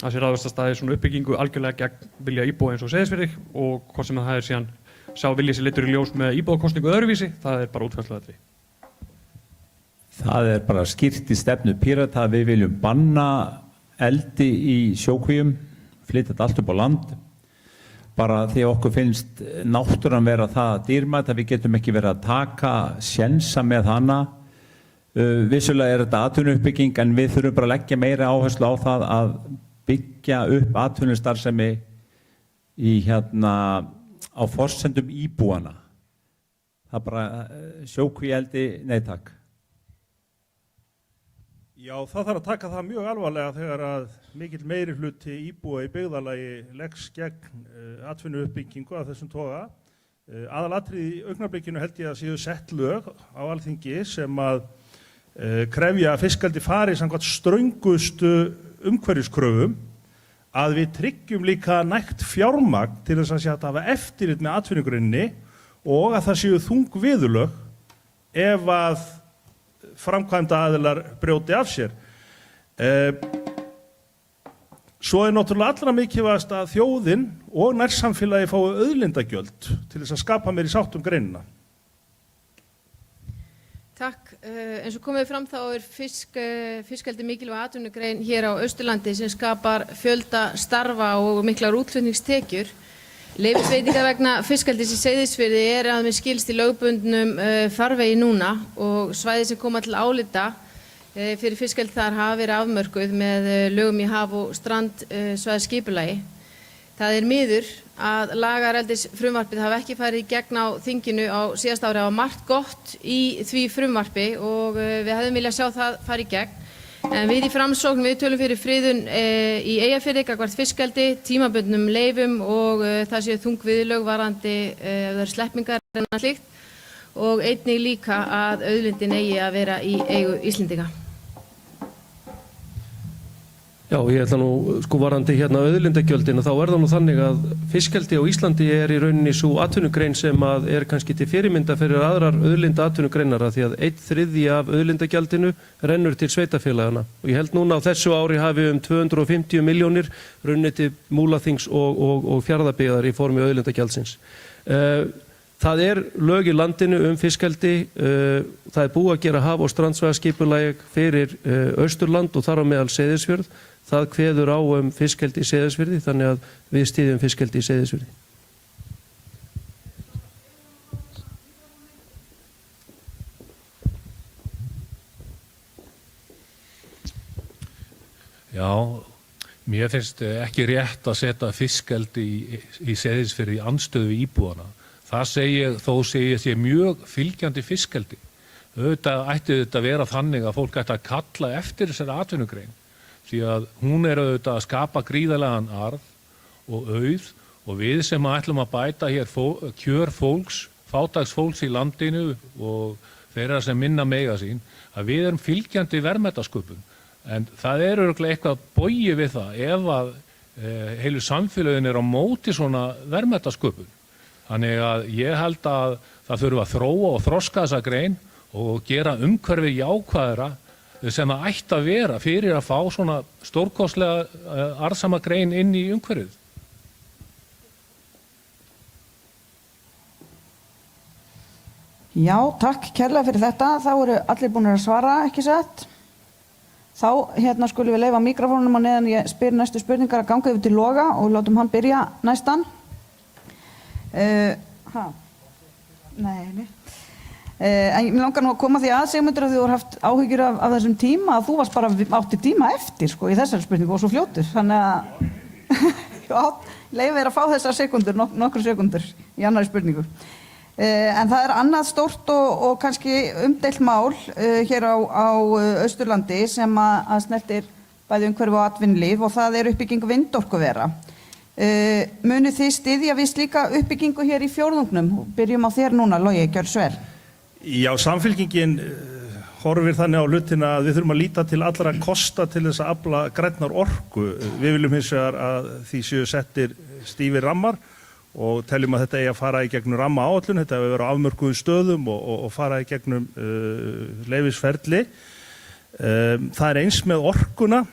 sé ráðast af stað í svona uppbyggingu algjörlega gegn vilja íbúa eins og Seyðisfirði og hvort sem það síðan sá vilji sér leiddur í ljós með íbúakosningu öðruvísi, það bara útfærsluatriði. Það bara skýrt í stefnu Pírata að við viljum banna eldi í sjókvíum, flytja þetta allt upp á land. Bara því að okkur finnst náttúran vera það dýrmætt að við getum ekki verið að taka sénsa með hana. Vissulega þetta atvinnuuppbygging en við þurfum bara að leggja meira áherslu á það að byggja upp atvinnustarfsemi í á forsendum íbúana. Það bara sjókvíeldi, nei takk. Já, það þarf að taka það mjög alvarlega þegar að mikill meiri hluti íbúa í byggðarlagi leggst gegn atvinnuuppbyggingu af þessum toga. Aðalatriði í augnablikinu held ég að séu sett lög á Alþingi sem að krefja að fiskeldi fari samkvæmt ströngustu umhverfiskröfum, að við tryggjum líka nægt fjármagn til þess að sé að hafa eftirlit með atvinnugreininni og að það séu þung viðurlög ef að framkvæmda aðilar brjóti af sér. Svo náttúrulega allra mikilvægast að þjóðin og nærsamfélagi fái auðlindagjöld til þess að skapa meiri sátt greinina. Takk. Eins og komið fram þá fiskeldi mikilvæg atvinnugrein hér á Austurlandi sem skapar fjölda starfa og miklar útflutningstekjur. Leyfisveitingar vegna fiskeldis í Seyðisfirði að með skilst í lögbundnum farvegi núna og svæði sem koma til álita fyrir fiskeldi þar hafa verið afmörkuð með lögum í haf- og strandsvæðisskipulagi. Það miður að lagareldis frumvarpið hafa ekki farið í gegn á þinginu á síðasta ári. Það var margt gott í því frumvarpi og við hefðum viljað sjá það fara í gegn. En við í Framsókn við tölum fyrir friðun í Eyjafirði gagnvart fiskeldi, tímabundnum leyfum og það séu þung viðurlög varðandi ef það eru sleppingar en annað slíkt og einnig líka að auðlindin eigi að vera í eigu Íslendinga. Já, ég ætla varðandi auðlindagjöldin og þá það nú þannig að fiskeldi á Íslandi í rauninni svo atvinnugrein sem að kannski til fyrirmynda fyrir aðrar auðlinda atvinnugreinara því að 1/3 af auðlindagjaldinu rennur til sveitarfélagana og ég held núna á þessu ári hafi 250 milljónir runnið til Múlaþings og Fjarðabyggðar í formi auðlindagjaldsins. Það lög í landinu fiskeldi, það búið að gera haf- og strandsvæðaskipulag fyrir Austurland og þar á meðal Seyðisfjörð. Það kveður á fiskeldi í Seyðisfirði þannig að við styðjum fiskeldi í Seyðisfirði. Já, mér finnst ekki rétt að setja fiskeldi í Seyðisfirði í andstöðu við íbúana. Það segi ég mjög fylgjandi fiskeldi. Auðvitað ætti þetta að vera þannig að fólk ætti að kalla eftir þessari atvinnugrein. Því að hún auðvitað að skapa gríðarlegan arð og auð og við sem ætlum að bæta hér kjör fólks, fátæks fólks í landinu og þeirra sem minna mega sín, að við erum fylgjandi verðmætasköpun. En það örugglega eitthvað bogi við það ef að heilu samfélögin á móti svona verðmætasköpun. Þannig að ég held að það þurfa að þróa og þroska þessa grein og gera umhverfi jákvæðara sem það ætti að vera fyrir að fá svona stórkostlega arðsama grein inn í umhverfið. Já, takk kærlega fyrir þetta. Þá eru allir búin að svara, ekki satt? Þá skulum við leyfa mikrofónum á neðan ég spyr næstu spurningar að ganga yfir til Loga og látum hann byrja næstan. Nei. En ég langar nú að koma því að Sigmundur að þú hefur haft áhyggjur af þessum tíma að þú varst bara átti tíma eftir í þessari spurningu og svo fljótur. Þannig að leyfi þér að fá þessar sekundur, nokkru sekundur í annari spurningu. En það annað stórt og kannski umdeilt mál hér á Austurlandi sem að snertir bæði umhverfi og atvinnulíf og það uppbygging vindorkuvera. Munið þið styðja við slíka uppbyggingu hér í fjórðungnum? Byrjum á þér núna, Logi, gjörðu svo vel. Já, Samfylkingin horfir þannig á hlutina að við þurfum að líta til allra kosta til þess að afla grænnar orku. Við viljum hins vegar að því séu settir stífir rammar og teljum að þetta eigi að fara í gegnum rammaáætlun, þetta hefur verið á afmörkuðum stöðum og fara í gegnum leyfisferli. Það eins með orkuna,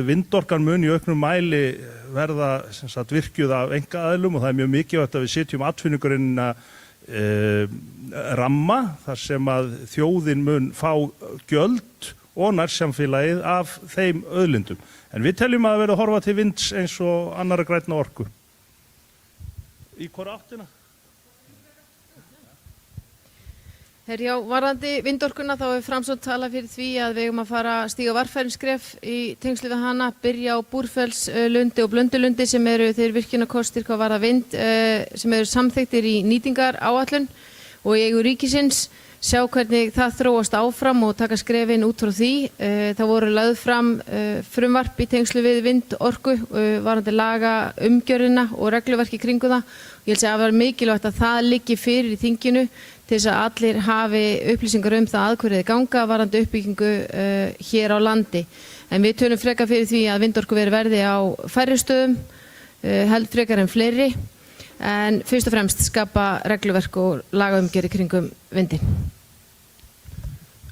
vindorkan mun í auknum mæli verða virkjuð af einkaaðilum og það mjög mikilvægt að við setjum atvinnugreinina ramma þar sem að þjóðin mun fá gjöld og nærsamfélagið af þeim auðlindum. En við teljum að verða að horfa til vinds eins og annarra grænna orku. Í hvora áttina? Já, varðandi vindorkuna þá Framsókn talað fyrir því að við eigum að fara að stíga varfærniskref í tengslu við hana, byrja á Búrfellslundi og Blöndulundi sem eru þeir virkjunarkostir hvað varða vind sem eru samþykktir í nýtingaráætlun og í eigu ríkisins. sjá hvernig það þróast áfram og taka skrefin út frá því. Það voru lögð fram frumvarp í tengslu við vindorku, varðandi laga umgjörðina og regluverki kringu það. Ég vil segja að það var mikilvægt að það liggi fyrir í þinginu til þess að allir hafi upplýsingar það að hverju þið ganga varðandi uppbyggingu hér á landi. En við tölum frekar fyrir því að vindorkuver verði á færri stöðum, held frekar en fleiri, en fyrst og fremst skapa regluverk og lagaumgjörð kringum vindin.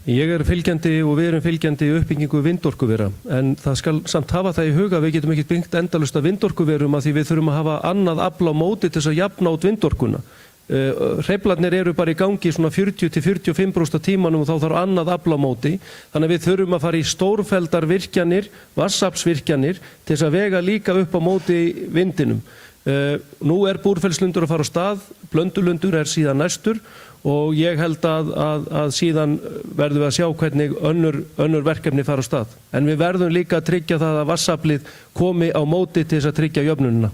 Ég fylgjandi og við erum fylgjandi uppbyggingu vindorkuvera, en það skal samt hafa það í huga að við getum ekki byggt endalaust af vindorkuverum að því við þurfum að hafa annað afl á móti til þess að jafna út vindorkuna. Hreyflarnir eru bara í gangi svona 40–45% af tímanum og þá þarf annað afl á móti, þannig að við þurfum að fara í stórfelldar virkjanir, vatnsaflsvirkjanir til þess að vega líka upp á móti vindinum. Nú Búrfellslundur að fara á stað, Blöndulundur síðan næstur og ég held að síðan verðum við að sjá hvernig önnur verkefni fara á stað. En við verðum líka að tryggja það að vatnsaflið komi á móti til þess að tryggja jöfnunina.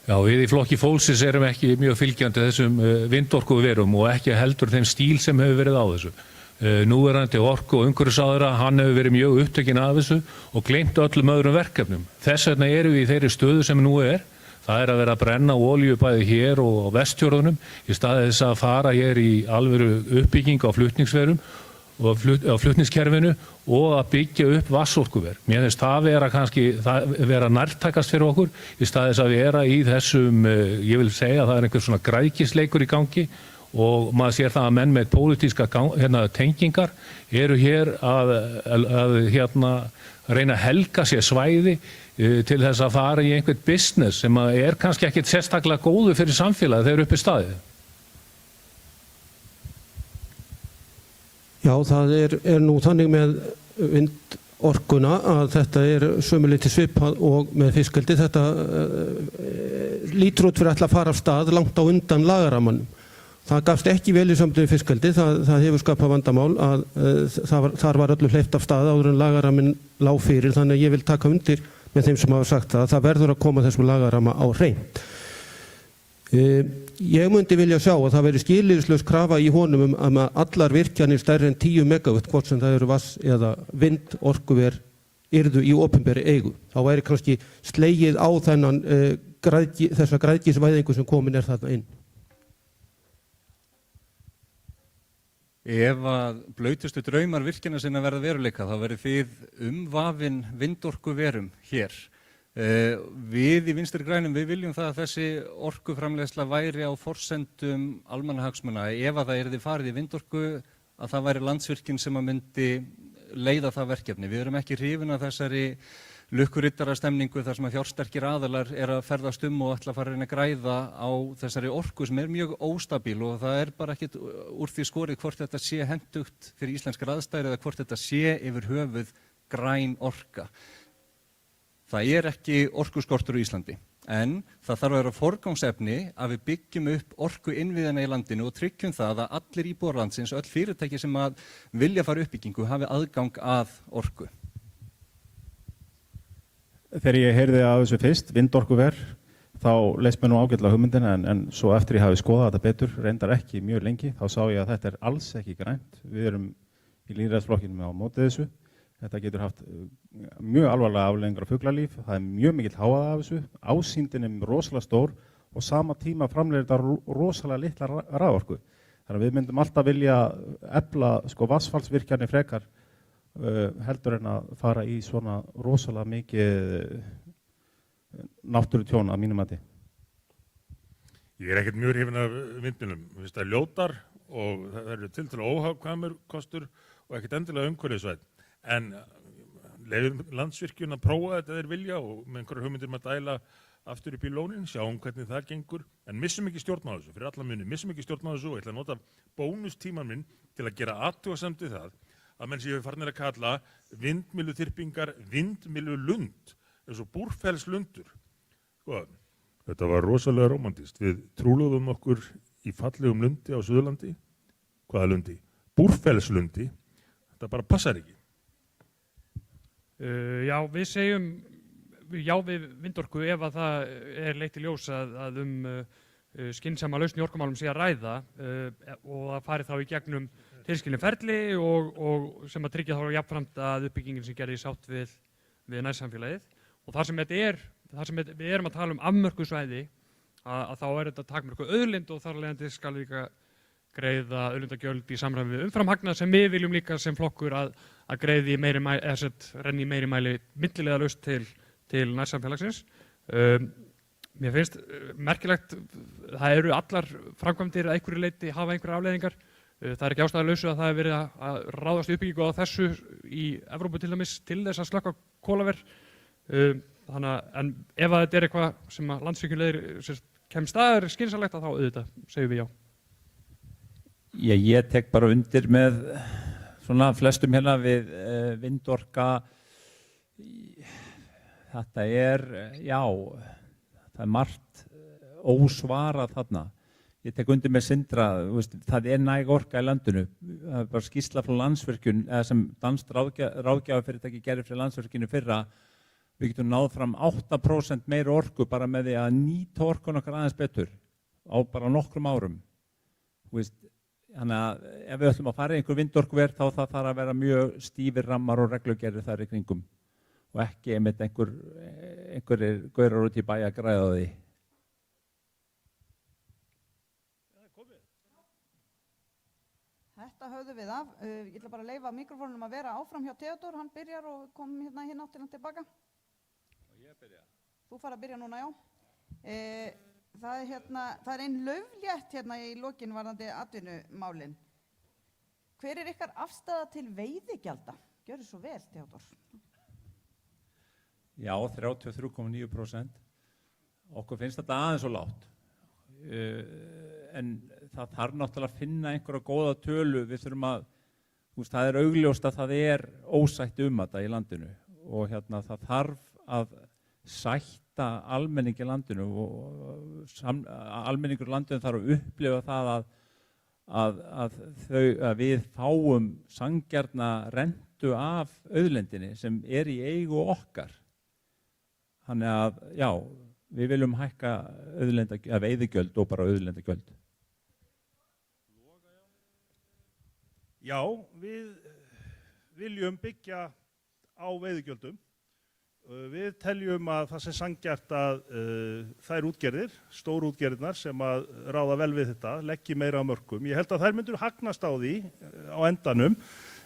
Já, við í flokki fólksins erum ekki mjög fylgjandi þessum vindorkuverum og ekki heldur þeim stíl sem hefur verið á þessu. Núverandi orku- og umhverfisráðherra, hann hefur verið mjög upptekinn af þessu og gleymt öllum öðrum verkefnum. Þess vegna erum við í þeirri stöðu sem nú er. Það að vera að brenna olíu bæði hér og á Vestfjörðunum í staði þess að fara hér í alvöru uppbygging á flutningsverum og á flutningskerfinu og að byggja upp vatnsorkuver. Mér finnst það vera nærtækast fyrir okkur í staði þess að vera í þessum, ég vil segja að það einhver svona græðgisleikur í gangi og maður sér það að menn með pólitíska tengingar eru hér að reyna að helga sér svæði til þess að fara í einhvern business sem er kannski ekkert sérstaklega góðu fyrir samfélagið þegar uppi staðið. Já, það er nú þannig með vindorkuna að þetta sömuleyti svipað og með fiskeldi. Þetta lítur út fyrir að fara af stað langt á undan lagaramanum. Það gafst ekki vel í sambandi við fiskeldi, það hefur skapað vandamál að þar var öllu hleypt af stað áður en lagaraminn lá fyrir, þannig að ég vil taka undir með þeim sem hafa sagt að það verður að koma þessum lagarama á hreint. Ég myndi vilja sjá að það veri skilyrðislaus krafa í honum að allar virkjanir stærri en 10 megawatt, hvort sem það eru vatns- eða vindorkuver, yrðu í opinberri eigu. Þá væri kannski slegið á þessa græðgisvæðingu sem komin þarna inn. Ef að blautustu draumar virkjana sinna verða veruleika þá verður þið umvafin vindorkuverum hér. Við í Vinstri grænum við viljum það að þessi orkuframleiðsla væri á forsendum almannahagsmuna. Ef að það yrði farið í vindorku að það væri Landsvirkjun sem að myndi leiða það verkefni. Við erum ekki hrifin af þessari lukkuriddarastemningu þar sem að fjársterkir aðilar að ferðast og ætla að fara að reyna að græða á þessari orku sem mjög óstabíl og það bara ekkert úr því skorið hvort þetta sé hentugt fyrir íslenskar aðstæður eða hvort þetta sé yfir höfuð græn orka. Það ekki orkuskortur í Íslandi, en það þarf að vera forgangsefni að við byggjum upp orkuinnviðina í landinu og tryggjum það að allir íbúar landsins, öll fyrirtæki sem að vilja fara uppbyggingu hafi aðgang að orku. Þegar ég heyrði að þessu fyrst, vindorkuver, þá leist mér nú ágætlega hugmyndina en svo eftir ég hafi skoðað þetta betur, reyndar ekki mjög lengi, þá sá ég að þetta alls ekki grænt. Við erum í lýðræðisflokknum á móti þessu. Þetta getur haft mjög alvarlega afleiðingar á fuglalíf, það mjög mikill hávaði af þessu, ásýndin rosalega stór og sama tíma framleiðir þetta rosalega litla raforku. Þannig að við myndum alltaf vilja efla vatnsfallsvirkjanir frekar heldur en að fara í svona rosalega mikið náttúrutjón að mínum mati. Ég ekkert mjög hrifinn af vindmyllum. Það ljótar og það eru tiltölulega óhagkvæmur kostur og ekkert endilega umhverfisvænn. En leyfum Landsvirkjun að prófa þetta þeir vilja og með einhverjar hugmyndir að dæla aftur upp í lónin, sjáum hvernig það gengur, en missum ekki stjórn á þessu, fyrir alla muni, missum ekki stjórn á þessu og ég ætla að nota bónustíman minn til að gera athugasemd við það að menn séu farnir að kalla vindmylluþyrpingar vindmyllulund, eins og Búrfellslundur. Sko, þetta var rosalega rómantískt. Við trúluðum okkur í fallegum lundi á Suðurlandi. Hvaða lundi? Búrfellslundi. Þetta bara passar ekki. Já, við já við vindorku ef að það leitt í ljós að skynsama lausn í orkumálum sé að ræða og það fari þá í gegnum tilskilin ferli og sem að tryggja þá jafnframt að uppbyggingin sem gerði í sátt við nærsamfélagið. Og þar sem við erum að tala afmörkuð svæði að þá þetta takmörkuð auðlind og þar af leiðandi skal líka greiða auðlindagjöld í samræmi við umframhagnað sem við viljum líka sem flokkur að greiði renni í meiri mæli millilega laust til nærsamfélagsins. Mér finnst merkilegt, það eru allar framkvæmdir að einhverju leyti hafa einhverjar afleiðingar. Það er ekki ástæðulausu að það hefur verið að ráðast í uppbyggingu á þessu í Evrópu til dæmis til þess að slökkva kolaver. En ef að þetta er eitthvað sem að Landsvirkjun kemst að er skynsamlegt að þá auðvitað segjum við já. Ég tek bara undir með svona flestum hérna við vindorka. Þetta það er margt ósvarað þarna. Ég tek undir með Sindra, það er næg orka í landinu. Það er bara skýrsla frá Landsvirkjun, eða sem danskt ráðgjafafyrirtæki gerði fyrir Landsvirkjunu fyrra. Við getum náð fram 8% meiri orku bara með því að nýta orkun okkar aðeins betur á bara nokkrum árum. Þannig að ef við ætlum að fara í einhver vindorkuver þá það þarf að vera mjög stífir rammar og reglugerðir þar í kringum og ekki einmitt einhverjir gaurar út í bæ að græða því. Þetta höfðum við af. Ég ætla bara að leyfa mikrofónum að vera áfram hjá Theodór. Hann byrjar og kom hérna áttina tilbaka. Og ég byrja. Þú fara að byrja núna, já. Það er ein lauflétt hérna í lokin varðandi atvinnumálin. Hver er ykkar afstaða til veiðigjalda? Gjörðu svo vel, Theodór. Já, 33,9%. Okkur finnst þetta aðeins og lágt. En það þarf náttúrulega að finna einhverja góða tölu. Við þurfum að, það er augljóst að það er ósætt þetta í landinu og það þarf að sætta almenningi landinu og almenningur landinu þarf að upplifa það að við fáum sanngjarna rentu af auðlindinni sem er í eigu okkar. Þannig að, já, við viljum hækka veiðigjöld og bara auðlindagjöld. Já, við viljum byggja á veiðigjöldum. Við teljum að það sé sanngjarnt að þær útgerðir, stóru útgerðirnar sem að ráða vel við þetta, leggi meira á mörkum. Ég held að þær myndur hagnast á því á endanum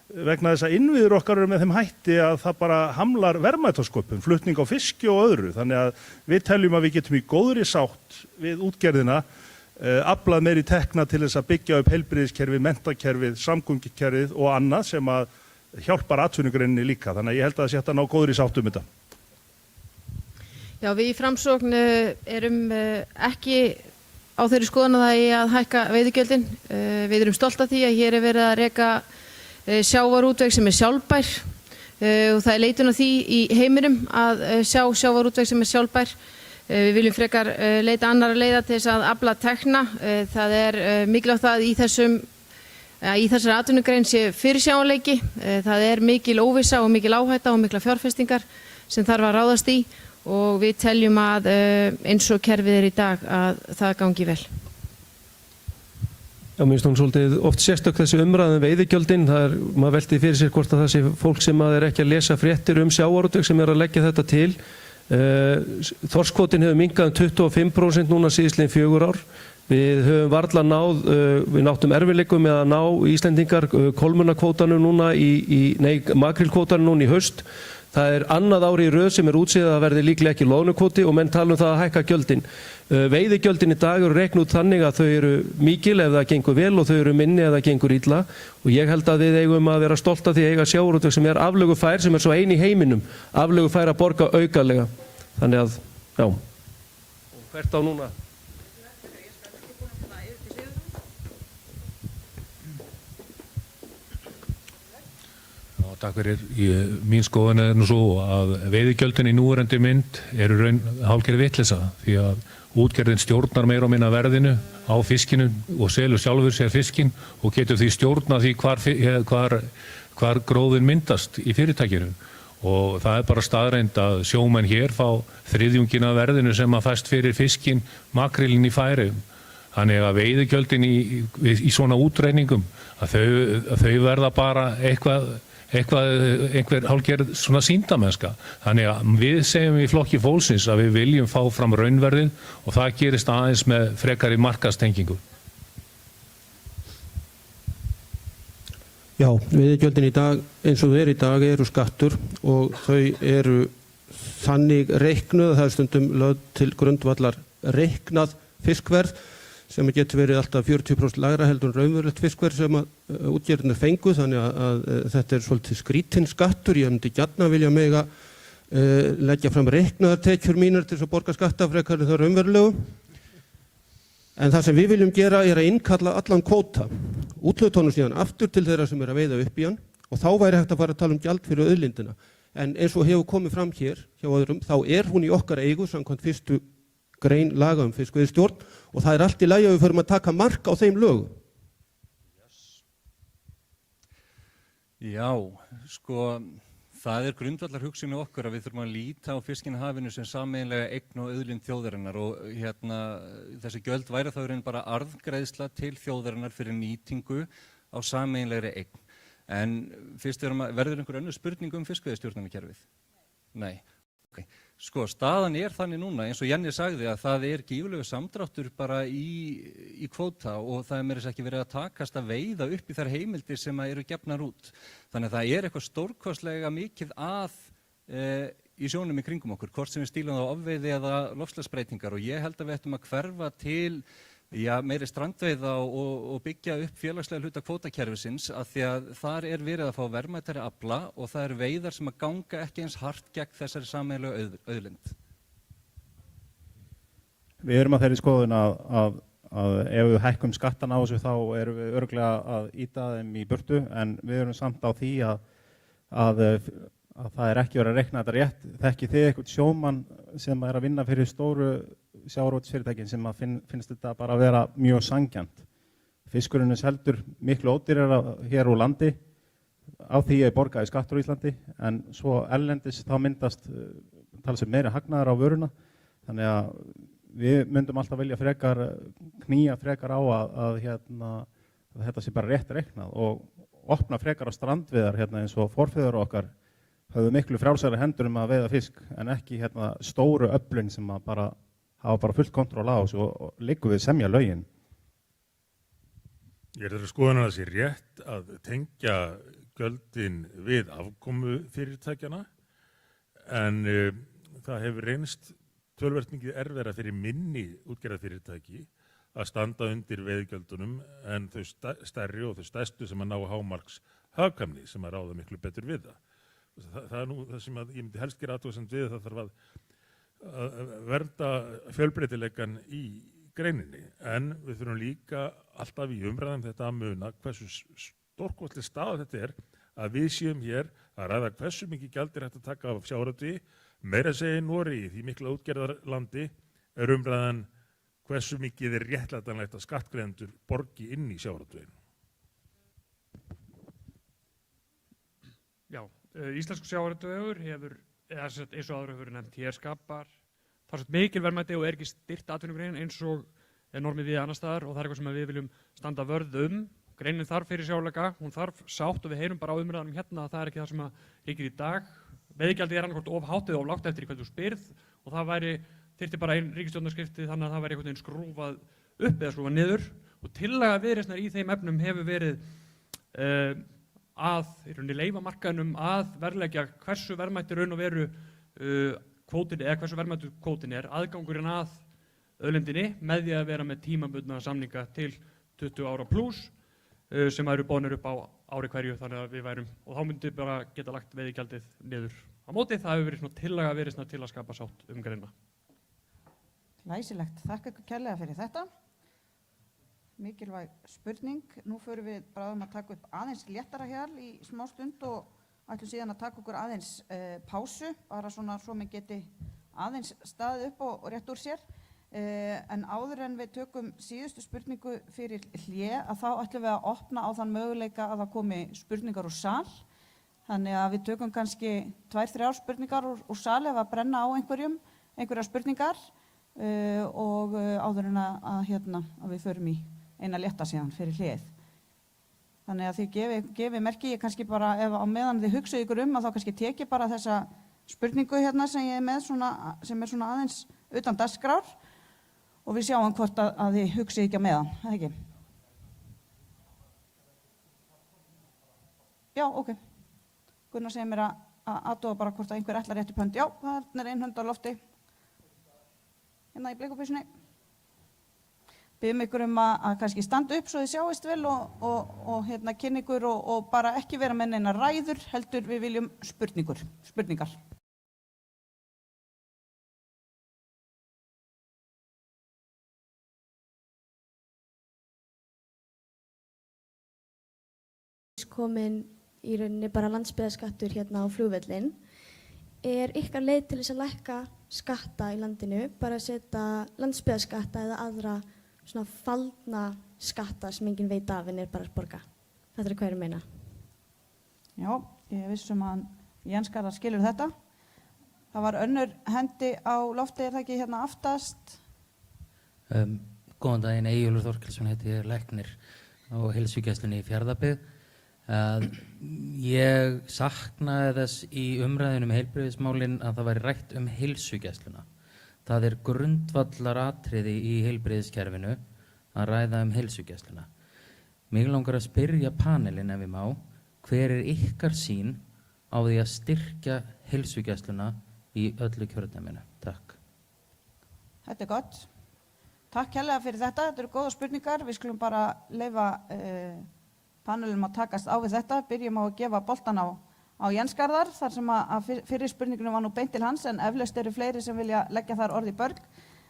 vegna þess að innviður okkar eru með þeim hætti að það bara hamlar verðmætasköpun, flutning á fiski og öðru. Þannig að við teljum að við getum í góðri sátt við útgerðina aflað meiri tekna til þess að byggja upp heilbrigðiskerfið, menntakerfið, samgöngukerfið og annað sem að hjálpar atvinnugreininni líka. Þannig að ég held að það sé hægt að ná góðri sátt þetta. Já, við í Framsókn erum ekki á þeirri skoðun að hækka veiðigjöldin. Við erum stolt af því að hér er verið að reka sjávarútveg sem er sjálfbær og það er leitun á því í heiminum að sjá sjávarútveg sem er sjálfbær. Við viljum frekar leita annarra leiða til þess að afla tekna. Það er mikilvægt að í þessari atvinnugrein sé fyrirsjáanleiki. Það er mikil óvissa og mikil áhætta og mikla fjárfestingar sem þarf að ráðast í og við teljum að eins og kerfið er í dag að það gangi vel. Já, mér finnst hún svolítið oft sérstök þessi umræðan veiðigjöldin. Maður velti fyrir sér hvort að það sé fólk sem er ekki að lesa fréttir sjávarútveg sem er að leggja þetta til. Þorskkvótinn hefur minnkað 25% núna síðastliðin 4 ár. Við höfum varla náð, við náttum erfiðleikum með að ná Íslendingar kolmunnakvótanum núna makrílkvótanum núna í haust. Það er annað ári í röð sem er útséð að verði líklega ekki loðnukvóti og menn tala það að hækka gjöldin. Veiðigjöldin í dag eru reiknuð út þannig að þau eru mikil ef það gengur vel og þau eru minni ef það gengur illa og ég held að við eigum að vera stolt af því að eiga sjávarútveg sem er aflögufær, sem er svo ein í heiminum, aflögufær að borga aukalega. Þannig að, já. Og hvert á núna? Takk fyrir. Mín skoðun er nú svo að veiðigjöldin í núverandi mynd eru raun hálfgerð vitleysa því að útgerðin stjórnar meira og minna verðinu á fiskinu og selur sjálfur sér fiskin og getur því stjórna því hvar gróðin myndast í fyrirtækinu og það bara staðreind að sjómenn hér fá þriðjunginn af verðinu sem að fæst fyrir fiskinn, makrílinn í Færeyjum. Þannig að veiðigjöldin í svona útreiningum, að þau verða bara einhver hálfgerð svona sýndamennska. Þannig að við segjum í Flokki fólksins að við viljum fá fram raunverðið og það gerist aðeins með frekari markaðstengingu. Já, veiðigjöldin í dag, eins og þau eru í dag, eru skattur og þau eru þannig reiknuð, það er stundum lögð til grundvallar reiknað fiskverð sem getur verið alltaf 40% lægra heldur en raunverulegt fiskverð sem útgerðirnir fengu, þannig að þetta er svolítið skrítinn skattur. Ég myndi gjarna vilja mega leggja fram reiknaðartekjur mínar til þess að borga skatta frekar en það raunverulegu. En það sem við viljum gera er að innkalla allan kvóta, úthlutunum síðan aftur til þeirra sem er að veiða upp í hann og þá væri hægt að fara að tala gjald fyrir auðlindina. En eins og hefur komið fram hér hjá öðrum, þá er hún í okkar eigu samkvæmt 1. grein laga fiskveiðistjórn og það er allt í lagi að við förum að taka mark á þeim lögum. Já, sko, það er grundvallar hugsun okkur að við þurfum að líta á fiskinn í hafinu sem sameiginlega eign og auðlind þjóðarinnar og þessi gjöld væri þá bara arðgreiðsla til þjóðarinnar fyrir nýtingu á sameiginlegri eign. En fyrst verður einhver önnur spurning fiskveiðistjórnarkerfið? Nei. Okay. Sko, staðan er þannig núna, eins og Jenni sagði, að það er gífurlegur samdráttur bara í kvóta og það er meira þess ekki verið að takast að veiða upp í þær heimildir sem eru gefnar út. Þannig að það er eitthvað stórkostlega mikið í sjónum í kringum okkur, hvort sem við stílum á ofveiði eða loftslagsbreytingar og ég held að við ættum að hverfa til meiri strandveiða og byggja upp félagslega hluta kvótakerfisins af því að þar er verið að fá verðmætari afla og það eru veiðar sem að ganga ekki eins hart gegn þessari sameiginlegu auðlind. Við erum að þeirri skoðun að ef við hækkum skattan á þessu þá erum við örugglega að ýta þeim í burtu en við erum samt á því að það er ekki verið að reikna þetta rétt. Þekkið þið eitthvað sjómann sem er að vinna fyrir stóru sjávarútvegsfyrirtækin sem finnst þetta bara að vera mjög sanngjarnt. Fiskurinn er seldur miklu ódýrara hér úr landi á því að borgaði skattur á Íslandi en svo erlendis þá myndast talsvert meiri hagnaður á vöruna. Þannig að við myndum alltaf vilja knýja frekar á að þetta sé bara rétt reiknað og opna frekar á strandveiðar eins og forfeður okkar höfðu miklu frjálsari hendur að veiða fisk en ekki stóru öflin sem hafa bara fullt kontról á þessu og liggur við semja lögin. Ég er þeirra skoðun að það sé rétt að tengja gjöldin við afkomu fyrirtækjana en það hefur reynst töluvert mikið erfiðara fyrir minni útgerðarfyrirtæki að standa undir veiðigjöldunum en þau stærri og þau stærstu sem að ná hámarks hagkvæmni sem að ráða miklu betur við það. Það er nú það sem ég myndi helst gera athugasemd við, það þarf að vernda fjölbreytileikann í greininni en við þurfum líka alltaf í umræðum þetta að muna hversu stórkostleg staða þetta er að við séum hér að ræða hversu mikið gjald er hægt að taka af sjávarútvegi, meira að segja í Noregi því mikla útgerðarlandi er umræðan hversu mikið er réttlætanlegt að skattgreiðendur borgi inn í sjávarútveginu. Já, íslensku sjávarútvegur hefur eins og aðra hefur nefnt hér skapar talsvert mikil verðmæti og er ekki styrkt atvinnugrein eins og er normið við annars staðar og það er eitthvað sem við viljum standa vörð Greinin þarf fyrir sjáleika, hún þarf sátt og við heyrum bara á umræðanum hérna að það er ekki það sem ríkir í dag. Veiðigjaldið er annarkvort of hátt eða of lágt eftir í hvernig þú spyrð og það þyrfti bara ein ríkisstjórnarskipti þannig að það væri einhvern veginn skrúfað upp eða skrúfað niður og tillaga Viðreisnar í þeim efnum hefur verið að í rauninni leyfa markaðnum að verðleggja hversu verðmætti raun og veru kvótin eða hversu verðmættur kvótin er, aðgangurinn að auðlindinni með því að vera með tímabundna samninga til 20 ára pluss sem eru boðnir upp á ári hverju þannig að við værum og þá myndi bara geta lagt veiðigjaldið niður. Á móti það hefur verið svona tillaga Viðreisnar til að skapa sátt greinina. Glæsilegt. Þakka ykkur kærlega fyrir þetta. Mikilvæg spurning. Nú förum við bráðum að taka upp aðeins léttara hjal í smá stund og ætlum síðan að taka okkur aðeins pásu, bara svona svo við geti aðeins staðið upp og rétt úr sér. En áður en við tökum síðustu spurningu fyrir hlé að þá ætlum við að opna á þann möguleika að það komi spurningar úr sal. Þannig að við tökum kannski 2-3 spurningar úr sal ef að brenna á einhverjar spurningar og áður en að við förum í eina létta síðan fyrir hlið. Þannig að þið gefið merki, ég kannski bara, ef á meðan þið hugsið ykkur að þá kannski tek ég bara þessa spurningu sem ég er með sem er svona aðeins utan dagskrár og við sjáum hvort að þið hugsið ekki á meðan, eða ekki? Já, ok. Gunnar segir mér að athuga bara hvort að einhver ætlar rétt upp hönd. Já, þarna er ein hönd á lofti. Hérna í bleikubyssunni. Biðum ykkur að kannski standa upp svo þið sjáist vel og kynna ykkur og bara ekki vera með neina ræður, heldur við viljum spurningar. Komin í rauninni bara landsbyggðarskattur hérna á flugvöllin. Er ykkar leið til þess að lækka skatta í landinu, bara að setja landsbyggðarskatta eða aðra svona faldna skatta sem enginn veit af en er bara að borga? Þetta er hvað ég meina. Já, ég vissum að Jens Garðar skilur þetta. Það var önnur hendi á lofti, er það ekki hérna aftast? Góðan daginn, Eyjólfur Þorkelsson heiti ég, læknir á heilsugæslunni í Fjarðabyggð. Ég saknaði þess í umræðinu heilbrigðismálin að það væri rætt heilsugæsluna. Það er grundvallaratriði í heilbrigðiskerfinu að ræða heilsugæsluna. Mig langar að spyrja panelin ef ég má, hver er ykkar sýn á því að styrkja heilsugæsluna í öllu kjördæminu? Takk. Þetta er gott. Takk kærlega fyrir þetta. Þetta eru góða spurningar. Við skulum bara leyfa panelum að takast á við þetta. Byrjum á að gefa boltan á Jens Garðar, þar sem að fyrir spurningunum var nú beint til hans, en eflaust eru fleiri sem vilja leggja þar orð í börg.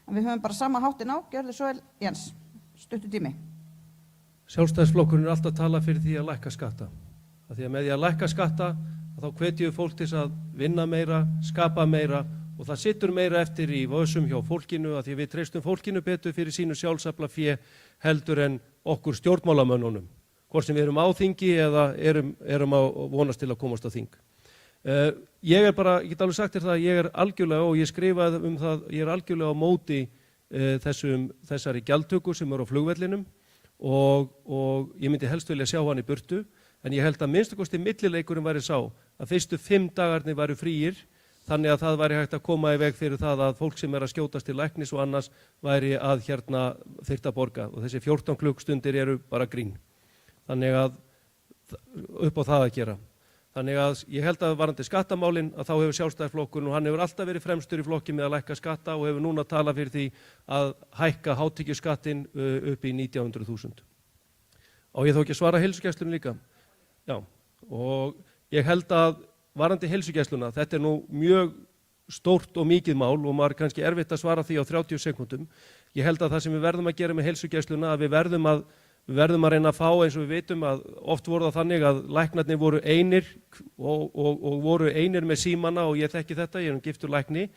En við höfum bara sama háttin á. Gjörðu svo vel, Jens. Stuttu tími. Sjálfstæðisflokkurinn er alltaf að tala fyrir því að lækka skatta. Því að með því að lækka skatta, þá hvetjum við fólk til að vinna meira, skapa meira og það situr meira eftir í vössum hjá fólkinu, að því að við treystum fólkinu betur fyrir sínu sjálfsaflafé heldur en okkur stjórnmálamönnunum, hvort sem við erum á þingi eða erum að vonast til að komast á þing. Ég get alveg sagt þér það að ég er algjörlega, og ég skrifaði það, ég er algjörlega á móti þessari gjaldtöku sem er á flugvellinum og ég myndi helst vilja sjá hann í burtu, en ég held að minnstakosti millileikurinn væri sá að fyrstu 5 dagarnir væru fríir, þannig að það væri hægt að koma í veg fyrir það að fólk sem er að skjótast til læknis og annars væri að þyrfti að borga, og þessi 14 klukkstundir eru bara grín. Þannig að upp á það að gera. Þannig að ég held að varðandi skattamálin að þá hefur Sjálfstæðisflokkurinn, og hann hefur alltaf verið fremstur í flokki með að lækka skatta og hefur núna talað fyrir því að hækka hátekjuskattinn upp í 19.000. Á ég þó ekki að svara heilsugæslunni líka? Já, og ég held að varðandi heilsugæsluna, þetta er nú mjög stórt og mikið mál og maður kannski erfitt að svara því á 30 sekúndum. Ég held að það sem við verðum að gera með heilsugæsluna, að við verðum að reyna að fá, eins og við vitum að oft voru það þannig að læknarnir voru einir og voru einir með símana, og ég þekki þetta, ég er giftur lækni.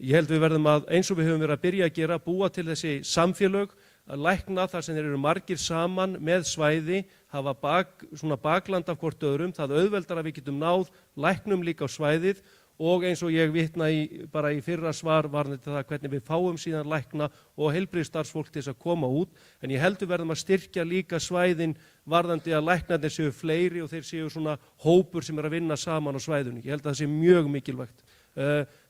Ég held við verðum að, eins og við höfum verið að byrja að gera, búa til þessi samfélög, að lækna þar sem þeir eru margir saman með svæði, hafa svona bakland af hvort öðrum, það auðveldar að við getum náð læknum líka á svæðið, og eins og ég vitna bara í fyrra svar varðandi það hvernig við fáum síðan lækna og heilbrigðisstarfsfólk til þess að koma út, en ég held við verðum að styrkja líka svæðin varðandi að læknarnir séu fleiri og þeir séu svona hópur sem er að vinna saman á svæðinu. Ég held að það sé mjög mikilvægt.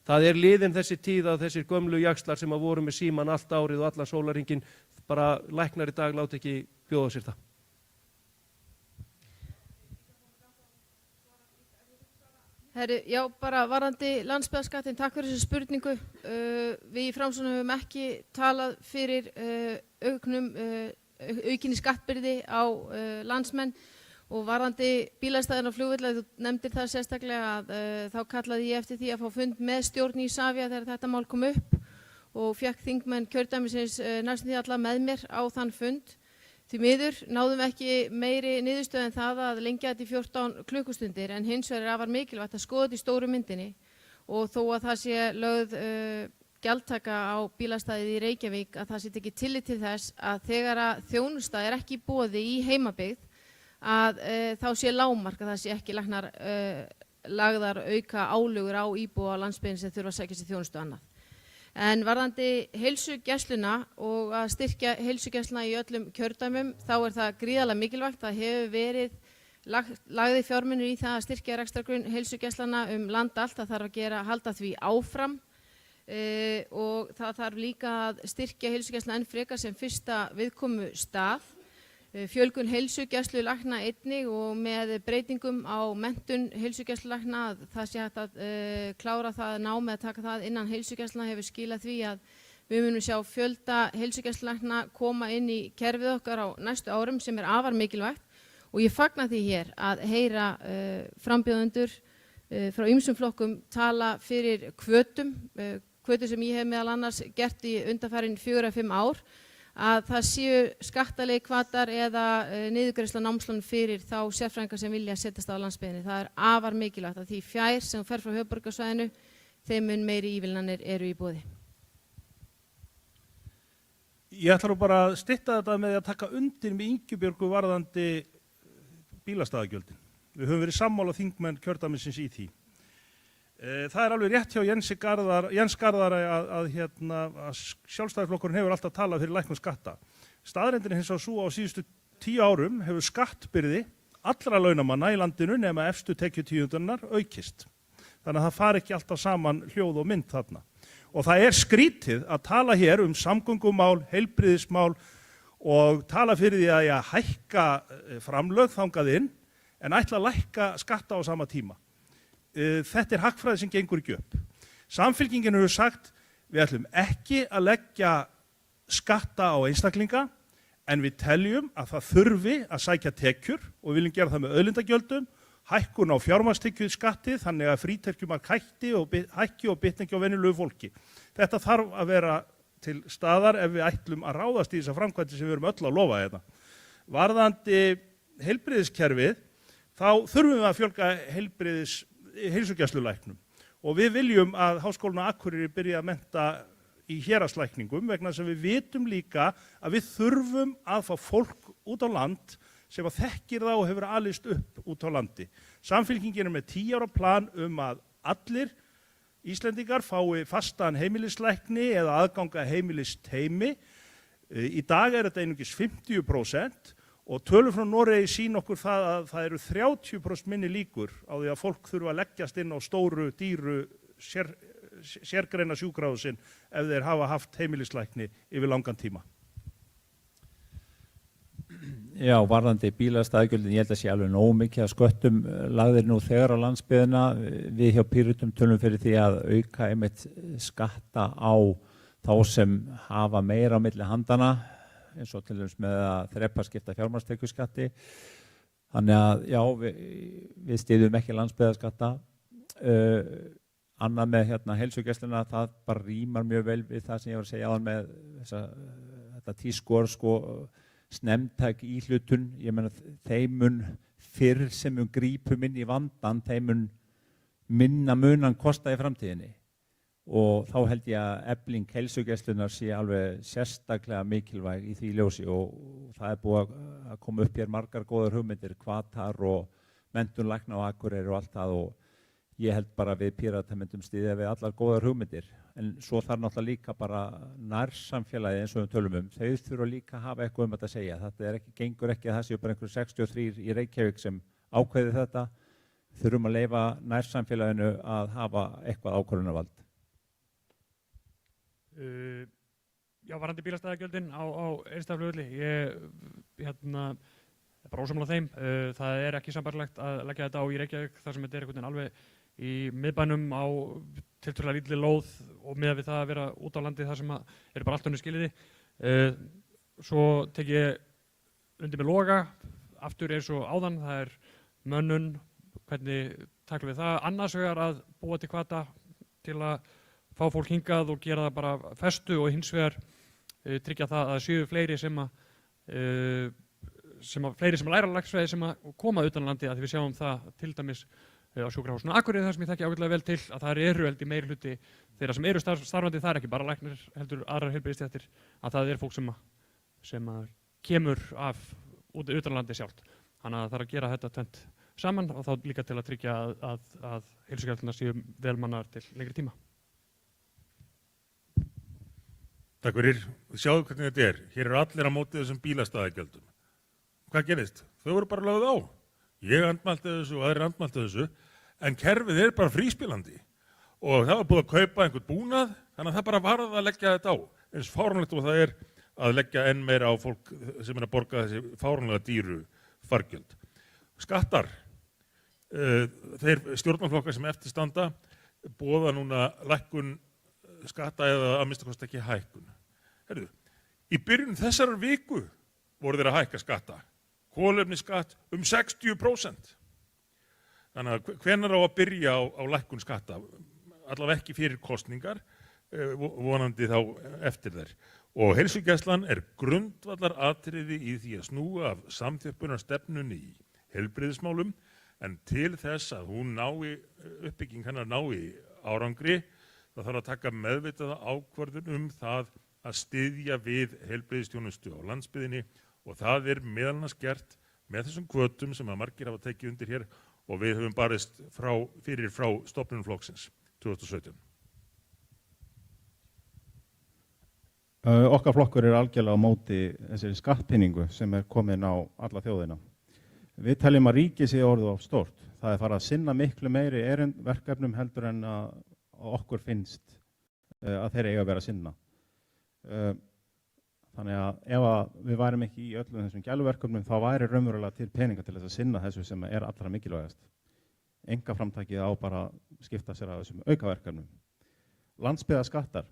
Það er liðin þessi tíð að þessir gömlu jaxlar sem að voru með síman allt árið og allan sólarhringinn, bara læknar í dag láti ekki bjóða sér það. Herri, já, bara varðandi landsbyggðarskattinn, takk fyrir þessu spurningu. Við í Framsókn höfum ekki talað fyrir aukinni skattbyrði á landsmenn, og varðandi bílastæðin á flugvelli, þú nefndir það sérstaklega að þá kallaði ég eftir því að fá fund með stjórn Isavia þegar þetta mál kom upp, og fékk þingmenn kjördæmisins næstum því alla með mér á þann fund. Því miður náðum ekki meiri niðurstöðu en það að lengja þetta í 14 klukkustundir, en hins vegar er afar mikilvægt að skoða þetta í stóru myndinni, og þó að það sé lögð gjaldtaka á bílastæðið í Reykjavík, að það sé tekið tillit til þess að þegar að þjónusta er ekki í boði í heimabyggð, að þá sé lágmark að það sé ekki lagðar auka álögur á íbúa á landsbyggðinni sem þurfa að sækja sér þjónustu annað. En varðandi heilsugæsluna og að styrkja heilsugæsluna í öllum kjördæmum, þá það gríðarlega mikilvægt. Það hefur verið lagði fjármunir í það að styrkja rekstrargrunn heilsugæslana land allt. Það þarf að halda því áfram og það þarf líka að styrkja heilsugæsluna enn frekar sem fyrsta viðkomu stað. Fjölgun heilsugæslulækna einnig og með breytingum á menntun heilsugæslulækna, það sé hægt að klára það námið að taka það innan heilsugæsluna hefur skilað því að við munum sjá fjölda heilsugæslulækna koma inn í kerfið okkar á næstu árum sem afar mikilvægt og ég fagna því hér að heyra frambjóðendur frá ýmsum flokkum tala fyrir hvötum sem ég hef meðal annars gert í undanfarin 4-5 ár að það séu skattalegi hvatar eða niðurgreiðsla námslán fyrir þá sérfræðingar sem vilja setjast á landsbyggðinni. Það afar mikilvægt að því fjær sem fer frá höfuðborgarsvæðinu, þeim mun meiri ívilnanir eru í boði. Ég ætla nú bara að stytta þetta með að taka undir með Ingibjörgu varðandi bílastæðagjöldin. Við höfum verið sammála þingmenn kjördæmisins í því. Það alveg rétt hjá Jens Garðari að Sjálfstæðisflokkurinn hefur alltaf talað fyrir lækkun skatta. Staðreyndin hins vegar sú á síðustu 10 árum hefur skattbyrði allra launamanna í landinu nema efstu tekjutíundarinnar aukist. Þannig að það fari ekki alltaf saman hljóð og mynd þarna. Og það skrítið að tala hér samgöngumál, heilbrigðismál og tala fyrir því að hækka framlög þangað inn en ætla að lækka skatta á sama tíma. Þetta hagfræði sem gengur ekki upp. Samfylkingin hefur sagt við ætlum ekki að leggja skatta á einstaklinga en við teljum að það þurfi að sækja tekjur og við viljum gera það með auðlindagjöldum, hækkun á fjármagnstekjuskattið þannig að frítekjumark hækki og bitni ekki á venjulegu fólki. Þetta þarf að vera til staðar ef við ætlum að ráðast í þessa framkvæmdir sem við erum öll að lofa hérna. Varðandi heilbrigðiskerfið þá þurfum við að fjölga heilsugæslulæknum og við viljum að Háskólinn á Akureyri byrji að mennta í héraðslækningum vegna sem við vitum líka að við þurfum að fá fólk út á land sem að þekkir það og hefur alist upp út á landi. Samfylkingin með 10 ára plan að allir Íslendingar fái fastan heimilislækni eða aðganga heimilisteymi. Í dag þetta einungis 50% og tölur frá Noregi sýna okkur það að það eru 30% minni líkur á því að fólk þurfa að leggjast inn á stóru, dýru, sérgreina sjúkrahúsin ef þeir hafa haft heimilislækni yfir langan tíma. Já, varðandi bílastæðagjöldin, ég held að sé alveg nóg mikið að sköttum lagðir nú þegar á landsbyggðina. Við hjá Pírötum tölum fyrir því að auka einmitt skatta á þá sem hafa meira á milli handana eins og til dæmis með að þrepaskipta fjármagnstekjuskatti. Þannig að já, við styðjum ekki landsbyggðarskatta. Annað með heilsugæsluna, það bara rímar mjög vel við það sem ég var að segja áðan með þetta tískor snemntæk íhlutun. Ég meina þeim mun fyrr sem við grípum inn í vandan, þeim mun minna munan kosta í framtíðinni. Og þá held ég að efling heilsugæslunnar sé alveg sérstaklega mikilvæg í því ljósi og það búið að koma upp hér margar góðar hugmyndir, hvatar og menntun lækna á Akureyri og allt það og ég held bara við Pírata myndum styðja við allar góðar hugmyndir. En svo þarf náttúrulega líka bara nærsamfélagið eins og við tölum þau þurfa líka að hafa eitthvað þetta að segja. Þetta gengur ekki að það séu bara einhver 63 í Reykjavík sem ákveði þetta. Þurfum að leyfa nærsamfélaginu að hafa eitthvað ákvörðunarvald. Já, varðandi bílastæðagjöldin á Egilsstaðaflugvelli, ég bara ósammála þeim. Það ekki sambærilegt að leggja þetta á í Reykjavík þar sem þetta einhvern veginn alveg í miðbænum á tiltölulega lítilli lóð og miðað við það að vera út á landi þar sem eru bara allt önnur skilyrði. Svo tek ég undir með Loga, aftur eins og áðan, það mönnun, hvernig taklum við það, annars vegar að búa til hvata til að fá fólk hingað og gera það bara festu og hins vegar tryggja það að séu fleiri sem að læra læknisfræði sem að koma utan á landi, að við sjáum það til dæmis á sjúkrahúsinu Akureyri þar sem ég þekki ágætlega vel til að það eru held í meiri hluti þeirra sem eru starfandi, það ekki bara læknir heldur aðrar heilbrigðisstéttir, að það fólk sem að kemur af utan á landi sjálft. Þannig að það þarf að gera þetta tvennt saman og þá líka til að tryggja að heilsugæslurnar séu velmannaðar til lengri tíma. Takk fyrir. Sjáðu hvernig þetta er. Hér eru allir á móti þessum bílastæðagjöldum. Hvað gerist? Þau voru bara lögð á. Ég andmælti þessu og aðrir andmælti þessu, en kerfið er bara fríspilandi. Og það var búið að kaupa einhvern búnað, þannig að það bara varð að leggja þetta á. Eins fáránlegt og það er að leggja enn meira á fólk sem er að borga þessi fáránlega dýru fargjöld. Skattar. Þeir stjórnarflokkar sem eftir standa boða núna lækkun skatta eða að minnsta kosti ekki hækkun. Heyrðu, í byrjun þessarar viku voru þeir að hækka skatta. Kolefnisskatt 60%. Þannig að hvenær á að byrja á lækkun skatta? Allavega ekki fyrir kosningar, vonandi þá eftir þær. Og heilsugæslan er grundvallar atriði í því að snúa af samþjöppunarstefnunni í heilbrigðismálum, en til þess að hún uppbygging hennar nái árangri, það þarf að taka meðvitaða ákvörðun það að styðja við heilbrigðisþjónustu á landsbyggðinni og það er meðal annars gert með þessum hvötum sem að margir hafa tekið undir hér og við höfum barist fyrir frá stofnun flokksins 2017. Okkar flokkur er algjörlega á móti þessari skattpinningu sem er komin á alla þjóðina. Við teljum að ríkið sé orðið of stórt. Það er farið að sinna miklu meiri verkefnum heldur en að okkur finnst að þeir eiga að vera að sinna. Þannig að ef við værum ekki í öllum þessum gæluverkefnum þá væri raunverulega til peninga til þess að sinna þessu sem er allra mikilvægast. Einkaframtakið á bara skipta sér að þessum aukaverkefnum. Landsbyggðarskattar.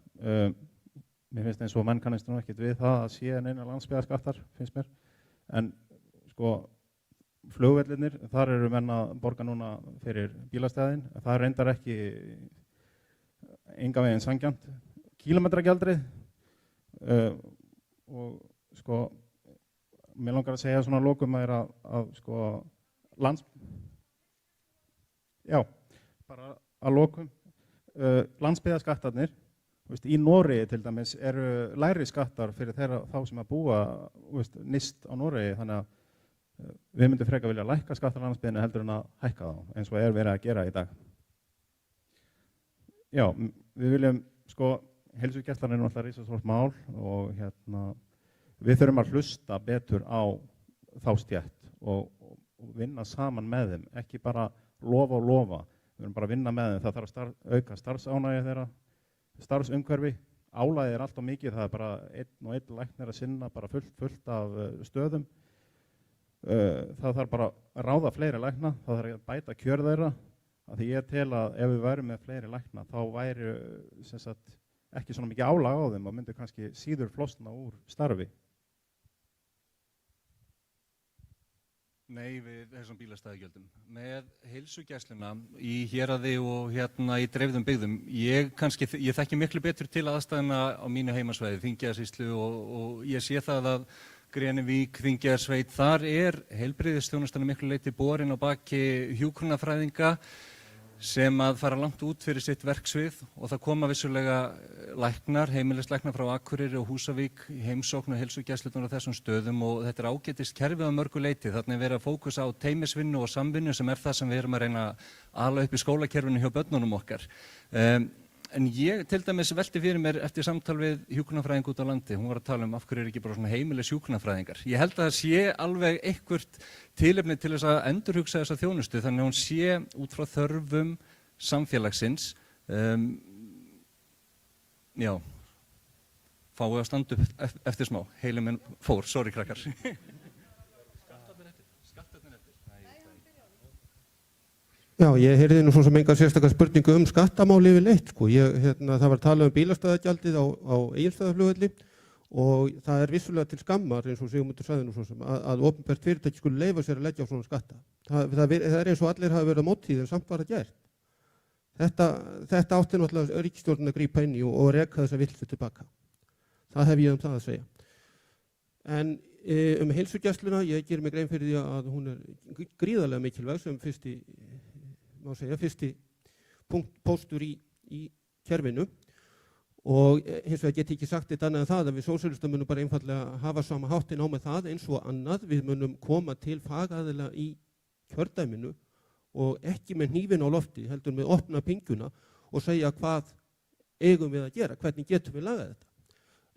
Mér finnst eins og menn kannast nú ekkert við það að sé neina landsbyggðarskattar, finnst mér. En sko, flugvellinir, þar eru menn að borga núna fyrir bílastæðin. Það reyndar ekki engan veginn sanngjarnt. Kílómetragjaldið og sko, mér langar að segja svona lokum að sko bara að lokum landsbyggðarskattarnir. Í Noregi til dæmis eru lægri skattar fyrir þá sem að búa nyrst á Noregi, þannig að við myndum frekar vilja lækka skattar á landsbyggðinni heldur en að hækka þá, eins og er verið að gera í dag. Já, við viljum, sko, heilsugæslan er náttúrulega risastórt mál og við þurfum að hlusta betur á þá stétt og vinna saman með þeim, ekki bara lofa og lofa. Við þurfum bara að vinna með þeim, það þarf að auka starfsánægju þeirra, starfsumhverfi, álagið er allt of mikið, það er bara einn og einn læknir að sinna bara fullt af stöðum. Það þarf bara að ráða fleiri lækna, það þarf að bæta kjör þeirra, af því ég tel að ef við værum með fleiri lækna þá væri ekki svona mikið álag á þeim og myndi kannski síður flosna úr starfi. Nei, við þessum bílastæðagjöldum. Með heilsugæsluna í héraði og í dreifðum byggðum, ég þekki miklu betur til aðstæðuna á mínu heimasvæði, Þingeyjarsýslu og ég sé það að Grenivík, Þingeyjarsveit, þar er heilbrigðisþjónustan miklu leyti borin á baki hjúkrunarfræðinga sem að fara langt út fyrir sitt verksvið og það koma vissulega læknar, heimilislæknar frá Akureyri og Húsavík í heimsókn og heilsugæslurnar á þessum stöðum og þetta er ágætist kerfið á mörgu leyti. Þarna er verið að fókusa á teymisvinnu og samvinnu sem er það sem við erum að reyna að ala upp í skólakerfinu hjá börnunum okkar. En ég til dæmis velti fyrir mér eftir samtal við hjúkrunarfræðing út á landi, hún var að tala af hverju er ekki bara svona heimilis hjúkrunarfræðingar. Ég held að það sé alveg eitthvert tilefni til þess að endurhugsa þessa þjónustu þannig að hún sé út frá þörfum samfélagsins. Já, fáið að standa upp eftir smá, heilin minn fór, sorry krakkar. Já, ég heyrði nú svo sem enga sérstakar spurningu skattamáli yfirleitt, sko. Það var að tala bílastæðagjaldið á Egilsstaðaflugvelli og það er vissulega til skammar, eins og Sigmundur sagði nú svo sem, að opinbert fyrirtæki skulle leyfa sér að leggja á svona skatta. Það er eins og allir hafa verið á móti því en samt var það gert. Þetta átti náttúrulega ríkisstjórnin að grípa inn í og reka þessa vitleysu tilbaka. Það hef ég það að segja. En heilsugæsluna, ég gerir mig grein fyrir því að hún er gríðarlega mikilvæg sem fyrsti póstur í kerfinu Og hins vegar get ég ekki sagt þetta annað en það að við sósíalistar munum bara einfallega hafa sama háttin á með það eins og annað. Við munum koma til fagaðila í kjördæminu og ekki með hnífin á lofti, heldur með opna pinguna og segja hvað eigum við að gera, hvernig getum við lagað þetta.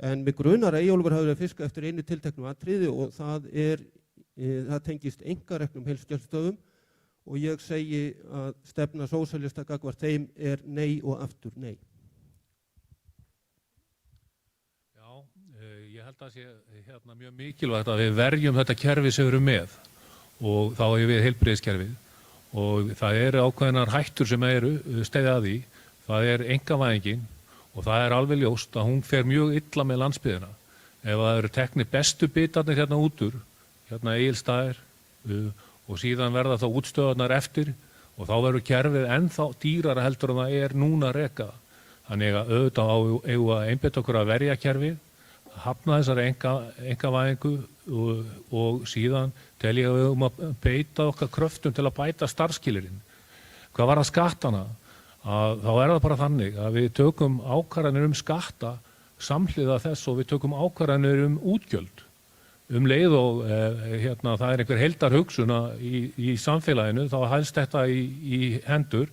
En mig grunar að Eyjólfur hafi verið að fiska eftir einu tilteknu atriði og það tengist einkareknum heilsugæslustöðvum og ég segi að stefna sósíalista gagnvart þeim nei og aftur nei. Ég held að sé mjög mikilvægt að við verjum þetta kerfi sem við erum með og þá er við heilbrigðiskerfið og það eru ákveðnar hættur sem eru steðja að því. Það er einkavæðingin og það er alveg ljóst að hún fer mjög illa með landsbyggðina. Ef það eru teknir bestu bitarnir hérna út úr, hérna Egilsstaðir og síðan verða þá útstöðarnar eftir og þá verður kerfið ennþá dýrara heldur en það er núna að reka. Þannig að auðvitað eigum að einbeita okkur að verja kerfið, hafna þessari einkavæðingu og síðan tel ég að við að beita okkar kröftum til að bæta starfsskilyrðin. Hvað var það skattana? Þá er það bara þannig að við tökum ákvarðanir skatta samhliða þess og við tökum ákvarðanir útgjöld. Leið og það er einhver heildarhugsun í samfélaginu, þá helst þetta í hendur.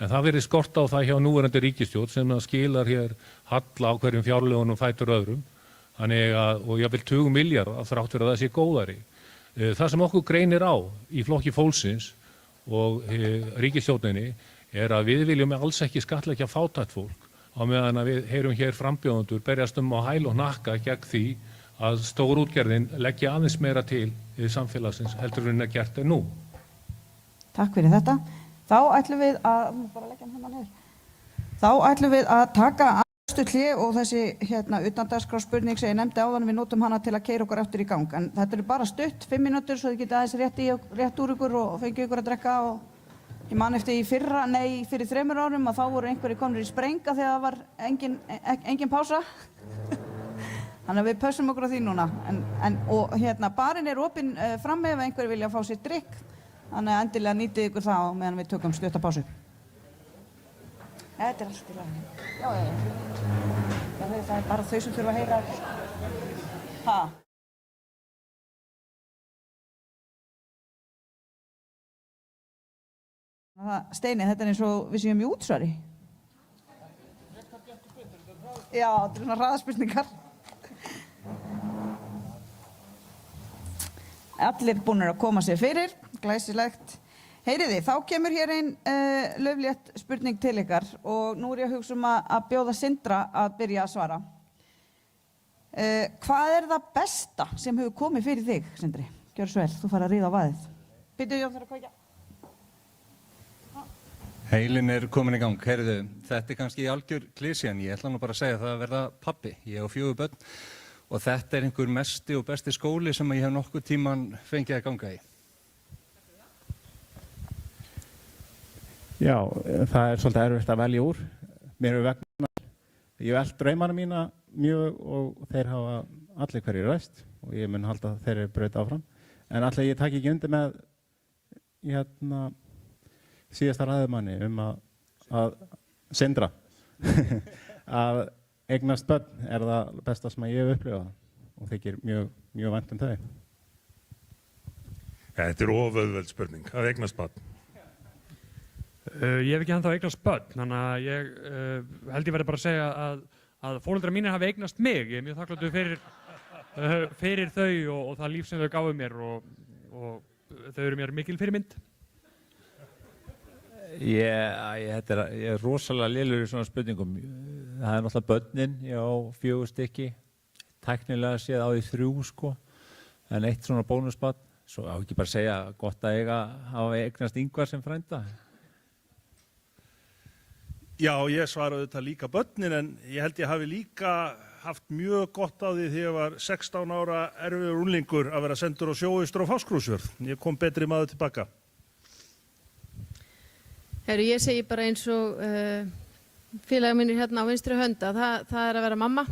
En það verið skort á það hjá núverandi ríkisstjórn sem skilar hér halla á hverjum fjárlögunum fætur öðrum. Þannig að, og ég vil 20 milljarða þrátt fyrir að það sé góðari. Það sem okkur greinir á í flokki fólksins og ríkisstjórninni er að við viljum alls ekki skattleggja fátækt fólk á meðan að við heyrum hér frambjóðendur berjast á hæl og hnakka gegn því að stórútgerðin leggja aðeins meira til í samfélagsins heldur en að gert nú. Takk fyrir þetta. Þá ætlum við að taka hlé og þessi utandagskrárspurning sem ég nefndi áðan, við notum hana til að keyra okkur aftur í gang. En þetta eru bara stutt, 5 mínútur, svo þið getið aðeins rétt úr ykkur og fengið ykkur að drekka. Og ég man eftir fyrir 3 árum að þá voru einhverjir komnir í sprenga þegar það var engin pása. Þannig að við pössum okkur á því núna. Og barinn er opinn frammi ef einhverjir vilja fá sér drykk. Þannig að endilega nýtið ykkur það meðan við tökum stutta pásu. Þetta er allt í lagi. Já. Það er bara þau sem þurfa að heyra. Steini, þetta er eins og við séum í útsvari. Já, þetta er svona hraðaspurningar. Allir búnir að koma sér fyrir, glæsilegt. Heyriði, þá kemur hér ein lauflétt spurning til ykkar og nú er ég að hugsa að bjóða Sindra að byrja að svara. Hvað er það besta sem hefur komið fyrir þig, Sindri? Gjörðu svo vel, þú fara að ríða á vaðið. Býttu, Jón þarf að kveikja. Heilin er komin í gang. Heyrðu, þetta er kannski algjör klísjan. Ég ætla nú bara að segja það að verða pabbi. Ég á 4 börn og þetta er einhver mesti og besti skóli sem ég hef nokkuð tíman fengið að ganga í. Já, það er svolítið erfitt að velja úr. Mér er vegna, ég hef elt draumana mína mjög og þeir hafa allir hverjir ræst og ég mun halda þeirri braut áfram. En allir ég takk ekki undir með síðasta ræðumanni að Sindra. Að eignast börn er það besta sem ég hef upplifað og þykir mjög vænt þau. Þetta er ofauðveld spurning, að eignast börn. Ég hef ekki ennþá eignast börn, þannig að ég held ég verði bara að segja að foreldrar mínir hafi eignast mig. Ég er mjög þakklátur fyrir þau og það líf sem þau gáfu mér og þau eru mér mikil fyrirmynd. Ég er rosalega lélegur í svona spurningum. Það er náttúrulega börnin, ég á 4 stykki, tæknilega séð á því 3 sko, en 1 svona bónusbarn. Svo á ekki bara að segja gott að hafa eignast Ingvar sem frænda. Já, ég svara auðvitað líka börnin en ég held ég hafi líka haft mjög gott á því þegar ég var 16 ára erfiður unglingur að vera sendur á sjóaustur á Fáskrúðsfjörð. Ég kom betri maður tilbaka. Herru, ég segi bara eins og félagar mínir hérna á vinstri hönd að það er að vera mamma.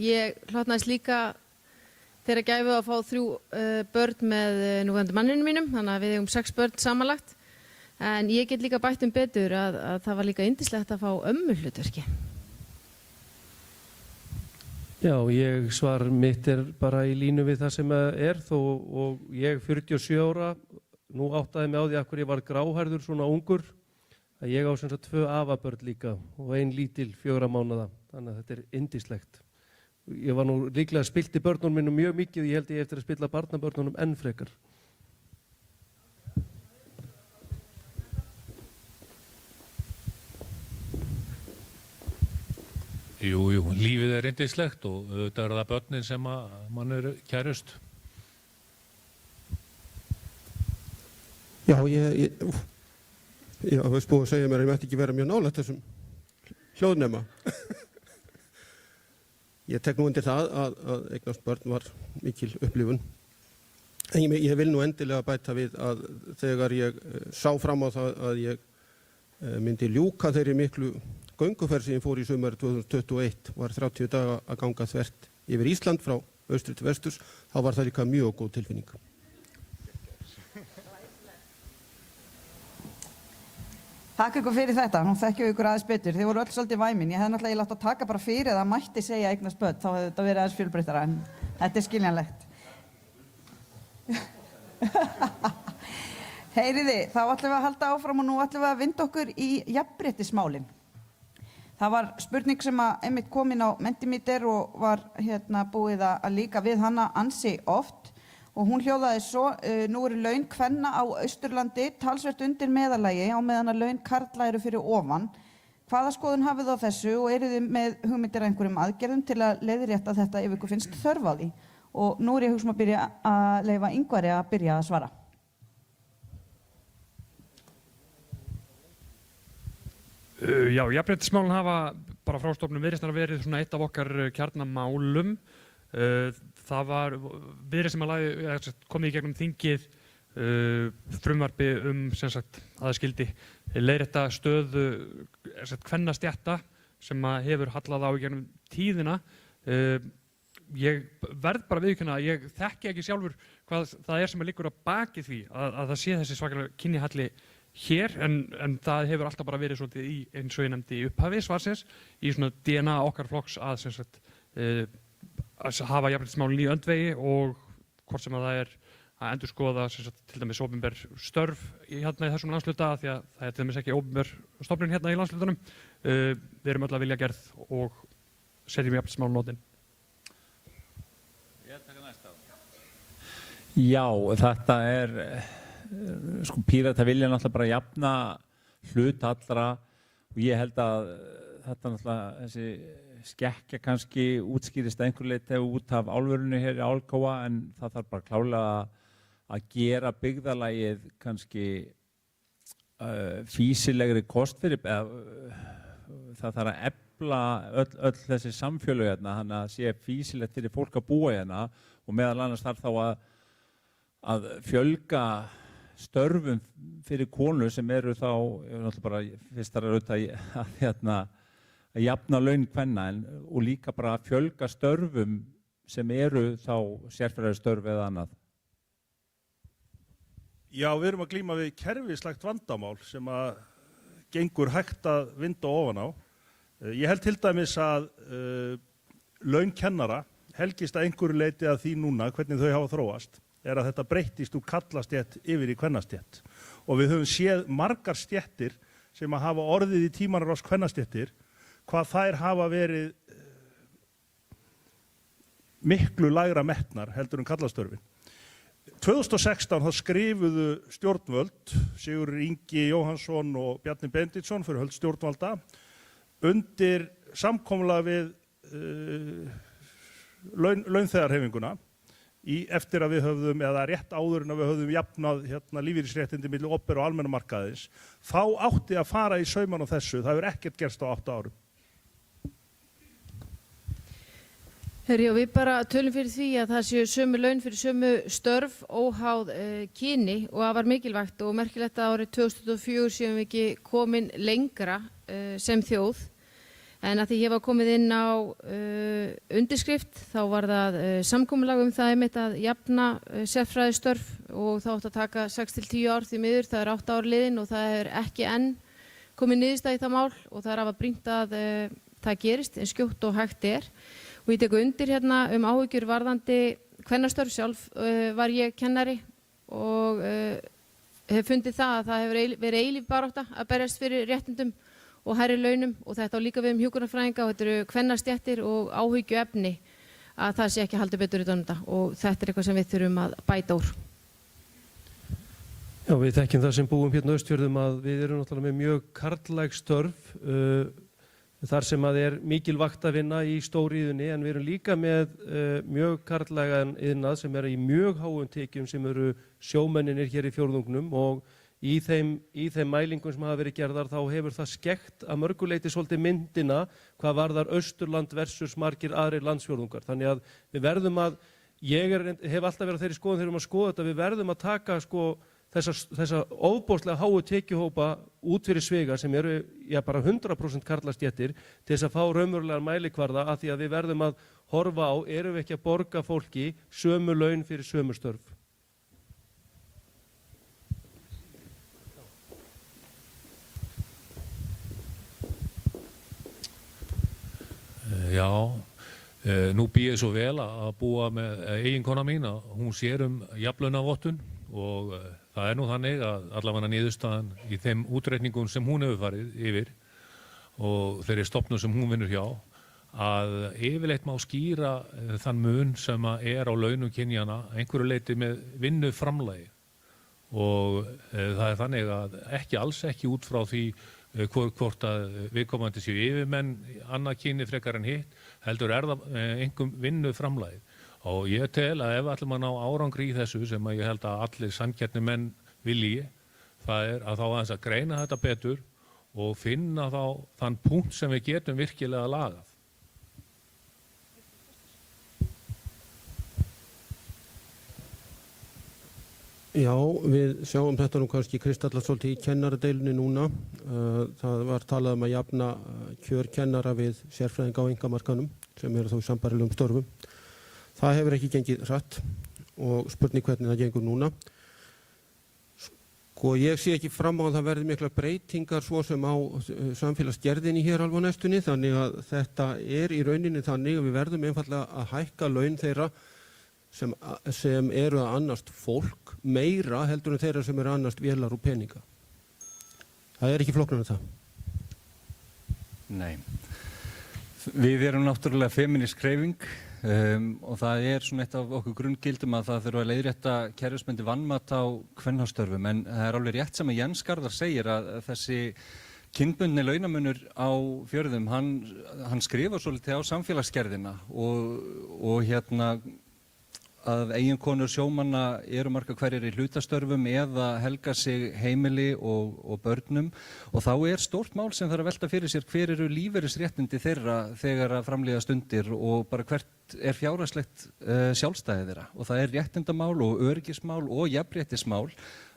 Ég hlotnaðist líka þeirra gæfu að fá 3 börn með núverandi manninu mínum, þannig að við eigum 6 börn samanlagt. En ég get líka bætt betur að það var líka yndislegt að fá ömmuhlutverki. Já, svar mitt bara í línu við það sem þó og ég 47 ára, nú áttaði mig á því að hverju ég var gráhærður svona ungur, að ég á sem sagt 2 afabörn líka og 1 lítil 4 mánaða, þannig að þetta yndislegt. Ég var nú líklega spilti börnunum mínum mjög mikið og ég held ég eftir að spilla barnabörnunum enn frekar. Jú, lífið yndislegt og auðvitað það börnin sem mann kærust. Já, ég veist búið að segja mér að ég mætti ekki vera mjög nálægt þessum hljóðnema. Ég tek nú undir það að eignast börn var mikil upplifun. En ég vil nú endilega bæta við að þegar ég sá fram á það að ég myndi ljúka þeirri miklu gönguferð sem ég fór í sumar 2021, var 30 daga að ganga þvert yfir Ísland frá austri til vesturs, þá var það líka mjög góð tilfinning. Takk ykkur fyrir þetta, nú þekkjum við ykkur aðeins betur. Þið voru öll svolítið væmin. Ég hef náttúrulega látt að taka bara fyrir að það mætti segja eignast börn, þá hefði þetta verið aðeins fjölbreyttara, en þetta skiljanlegt. Heyriði, þá ætlum við að halda áfram og nú ætlum við að vinda okkur í jafnréttismálin. Það var spurning sem einmitt kom inn á Mentimeter og var búið að líka við hana ansi oft. Og hún hljóðaði svo, nú eru laun kvenna á Austurlandi talsvert undir meðallagi á meðan að laun karla eru fyrir ofan. Hvaða skoðun hafið á þessu og eru þið með hugmyndir einhverjum aðgerðum til að leiðrétta þetta ef ykkur finnst þörf á því? Og nú er ég hugsa að byrja að leyfa Ingvari að byrja að svara. Já, jafnréttismálin hafa bara frá stofnun Viðreisnar verið svona eitt af okkar kjarnamálum. Það var Viðreisn sem komið í gegnum þingið frumvarpi sem sagt að það skyldi leiðrétta stöðu kvennastétta sem hefur hallað á í gegnum tíðina. Ég verð bara viðurkenna að ég þekki ekki sjálfur hvað það sem liggur að baki því að það sé þessi svakalega kynjahalli hér, en það hefur alltaf bara verið svolítið í, eins og ég nefndi í upphafi svarsins, í svona DNA okkar flokks að sem sagt hafa jafnréttismálin í öndvegi og hvort sem að það að endurskoða sem sagt til dæmis opinber störf í þessum landshluta, því að það til dæmis ekki opinber stofnun í landshlutunum. Við erum öll að vilja gerð og setjum jafnréttismálin nótin. Já, þetta sko Pírata vilja náttúrulega bara jafna hlut allra og ég held að þetta náttúrulega þessi skekkja kannski útskýrist að einhver leyti út af álverinu hér í Álfkóa, en það þarf bara klárlega að gera byggðarlagið kannski fýsilegri kost fyrir, það þarf að efla öll þessi samfélög hérna, þannig að sé fýsilegt fyrir fólk að búa hérna og meðal annars þarf þá að fjölga störfum fyrir konur sem eru þá náttúrulega bara fyrst þar að jafna laun kvenna og líka bara að fjölga störfum sem eru þá sérfræðistörf eða annað. Já, við erum að glíma við kerfislegt vandamál sem að gengur hægt að vinda ofan á. Ég held til dæmis að laun kennara helgist að einhverju leyti að því núna hvernig þau hafa þróast er að þetta breyttist úr karlastétt yfir í kvennastétt. Og við höfum séð margar stéttir sem að hafa orðið í tímanarás kvennastéttir, hvað þær hafa verið miklu lægra metnar heldur en kallastörfin. 2016 þá skrifuðu stjórnvöld, Sigurður Ingi Jóhannsson og Bjarni Benediktsson fyrir höld stjórnvalda, undir samkomulag við launþegarhreyfinguna eftir að við höfðum, eða rétt áður en að við höfðum jafnað lífeyrisréttindi milli opinbera og almenna markaðarins, þá átti að fara í sauman á þessu. Það hefur ekkert gerst á 8 árum. Herri, og við bara tölum fyrir því að það séu sömu laun fyrir sömu störf óháð kyni og það var mikilvægt og merkilegt að árið 2004 séum við ekki komin lengra sem þjóð. En að því ég var komið inn á undirskrift þá var það samkomulag það einmitt að jafna sérfræðistörf og það átti að taka 6 til 10 ár því miður, það 8 ár liðin og það ekki enn komið niðurstaða í það mál og það að brýnt að það gerist eins skjótt og hægt Og ég tek undir hérna áhyggjur varðandi kvennastörf. Sjálf var ég kennari og hef fundið það að það hefur verið eilíf barátta að berjast fyrir réttindum og hærri launum, og þetta á líka við hjúkrunarfræðinga, og þetta eru kvennastéttir og áhyggjuefni að það sé ekki haldið betur utan um þetta, og þetta er eitthvað sem við þurfum að bæta úr. Já, við þekkjum það sem búum hérna á Austfjörðum að við erum náttúrulega með mjög karllæg störf þar sem að mikil vaktavinna í stóriðunni, en við erum líka með mjög karllægan iðnað sem í mjög háum tekjum, sem eru sjómenninir hér í fjórðungnum, og í þeim mælingum sem hafa verið gerðar þá hefur það skekkt að mörguleiti svolítið myndina hvað varðar Austurland versus margir aðrir landsfjórðungar. Þannig að við verðum að, hef alltaf verið á þeirri skoðun þegar við erum að skoða þetta, við verðum að taka þessa ofboðslega háu tekjuhópa út fyrir sviga sem eru bara 100% karlastéttir til þess að fá raunverulegan mælikvarða, af því að við verðum að horfa á, erum við ekki að borga fólki sömu laun fyrir sömu störf. Já, nú býð ég svo vel að búa með eiginkona mín að hún sér jafnlaunavottun, og það nú þannig að allavega niðurstaðan í þeim útreikningum sem hún hefur farið yfir og þeirri stofnun sem hún vinnur hjá, að yfirleitt má skýra þann mun sem á launum kynjanna einhverju leyti með vinnuframlagi, og það þannig að alls ekki út frá því hvort að viðkomandi séu yfirmenn annað kyni frekar en hitt, heldur það einhver vinnuframlagið. Og ég tel að ef við ætlum að ná árangri í þessu, sem að ég held að allir sanngjarnir menn vilji, það að þá aðeins að greina þetta betur og finna þá þann punkt sem við getum virkilega lagað. Já, við sjáum þetta nú kannski kristalla svolítið í kennaradeilunni núna. Það var talað að jafna kjör kennara við sérfræðinga á einkamarkanum sem eru þá í sambærilegum störfum. Það hefur ekki gengið hratt og spurning hvernig það gengur núna. Ég sé ekki fram á að það verði mikla breytingar svo sem á samfélagsgerðinni hér alveg á næstunni, þannig að þetta í rauninni þannig að við verðum einfaldlega að hækka laun þeirra sem eru að annast fólk meira heldur en þeirra sem eru að annast vélar og peninga. Það ekki flóknar en það. Nei. Við erum náttúrulega femínísk hreyfing og það svona eitt af okkur grunngildum að það þurfa að leiðrétta kerfisbundið vanmat á kvennastörfum, en það alveg rétt sem að Jens Garðar segir að þessi kynbundni launamunur á fjörðum, hann skrifar svolítið á samfélagsgerðina og að eiginkonur sjómanna eru marga hverjir í hlutastörfum eða helga sig heimili og börnum, og þá stórt mál sem þarf að velta fyrir sér hver eru lífeyrisréttindi þeirra þegar að framlíða stundir og bara hvert fjárhagslegt sjálfstæði þeirra, og það réttindamál og öryggismál og jafnréttismál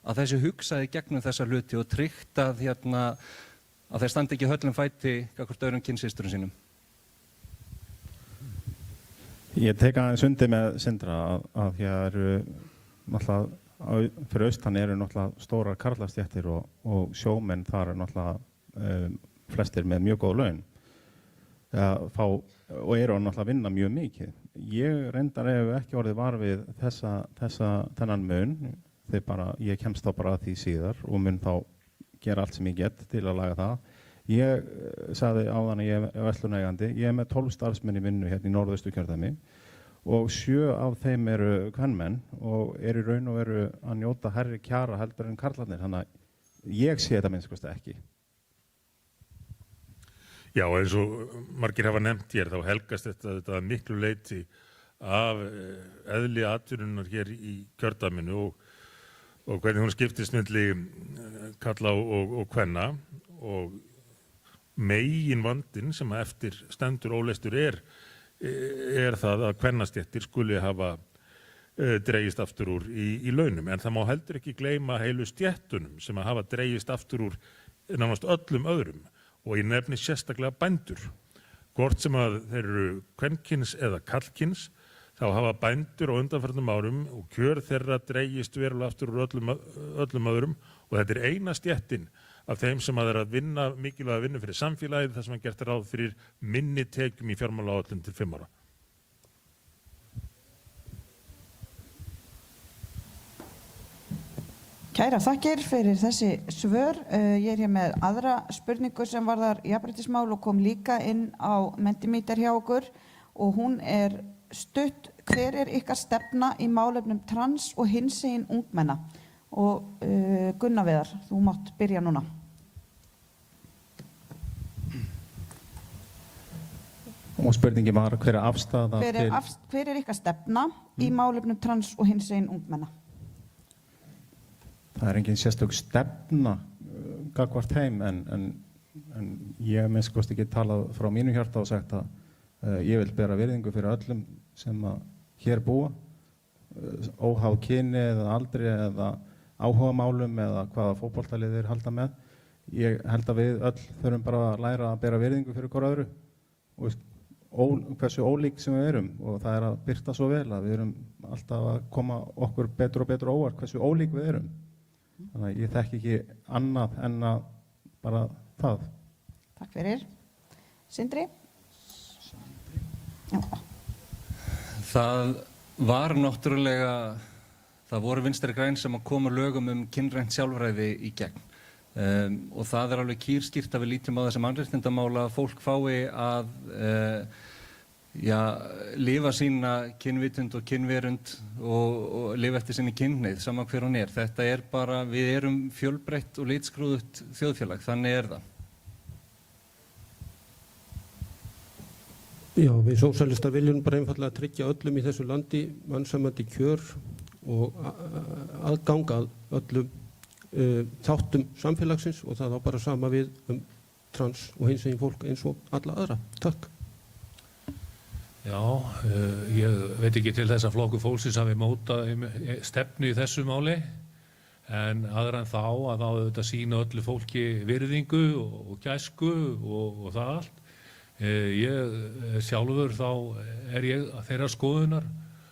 að þessi hugsaði gegnum þessa hluti og tryggt að þeir standi ekki höllum fæti gagnvart öðrum kynsysturum sínum. Ég tek aðeins undir með Sindra að hér náttúrulega fyrir austan eru náttúrulega stórar karlastéttir og sjómenn þar náttúrulega flestir með mjög góð laun og eru náttúrulega að vinna mjög mikið. Ég reyndar ekki orðið var við þennan mun, ég kemst þá bara að því síðar og mun þá gera allt sem ég get til að laga það. Ég sagði áðan að ég verslunareigandi, ég með 12 starfsmenn í vinnu hérna í Norðausturkjördæmi og 7 af þeim eru kvenmenn og eru í raun og veru að njóta hærri kjara heldur en karlarnir, þannig að ég sé þetta minnst ekki. Já, eins og margir hafa nefnt hér, þá helgast þetta miklu leyti af eðli atvinnunar hér í kjördæminu og hvernig hún skiptist milli karla og kvenna, og megin vandinn sem eftir stendur óleystur það að kvennastéttir skuli hafa dregist aftur úr í launum, en það má heldur ekki gleyma heilu stéttunum sem hafa dregist aftur úr nánast öllum öðrum, og ég nefni sérstaklega bændur. Hvort sem að þeir eru kvenkyns eða karlkyns, þá hafa bændur á undanförnum árum og kjör þeirra dregist verulega aftur úr öllum öðrum, og þetta eina stéttin af þeim sem að vinna mikilvæga vinnu fyrir samfélagið, þar sem gert ráð fyrir minni tekjum í fjármálaáætlun til 5 ára. Kæra þakkir fyrir þessi svör. Ég er hér með aðra spurningu sem varðar jafnréttismál og kom líka inn á Mentimeter hjá okkur og hún er stutt. Hver er ykkar stefna í málefnum trans og hinsegin ungmenna? Og Gunnar Viðar, þú mátt byrja núna. Og spurningi var hver er afstaða Hver er ykkar stefna í málefnum trans og hinsegin ungmenna? Það er engin sérstök stefna gagnvart þeim en ég hef minnst kosti ekki talað frá mínu hjarta og sagt að ég vil bera virðingu fyrir öllum sem að hér búa, óháð kyni eða aldri eða áhugamálum eða hvaða fótboltalið þeir halda með. Ég held að við öll þurfum bara að læra að bera virðingu fyrir hver öðru og hversu ólík sem við erum og það er að birta svo vel að við erum alltaf að koma okkur betur og betur óvart hversu ólík við erum. Þannig að ég þekki ekki annað en að bara það. Takk fyrir. Sindri? Já. Það var náttúrulega, það voru Vinstri græn sem að koma lögum kynrænt sjálfræði í gegn. Og það er alveg kýrskýrt að við lítum á þessi mannréttindamál að fólk fái að lifa sína kynvitund og kynverund og lifa eftir sinni kynhneigð, sama hver hún er. Þetta er bara, við erum fjölbreytt og litskrúðugt þjóðfélag, þannig er það. Já, við sósíalistar viljum bara einfallega tryggja öllum í þessu landi mannsæmandi kjör og aðgang að öllum þáttum samfélagsins og það á bara sama við trans og hinsegin fólk eins og alla aðra. Takk. Já, ég veit ekki til þess að Flokkur fólksins hafi mótað stefnu í þessu máli en aðra en þá að þá auðvitað sýna öllu fólki virðingu og gæsku og það allt. Ég sjálfur þá er ég þeirrar skoðunar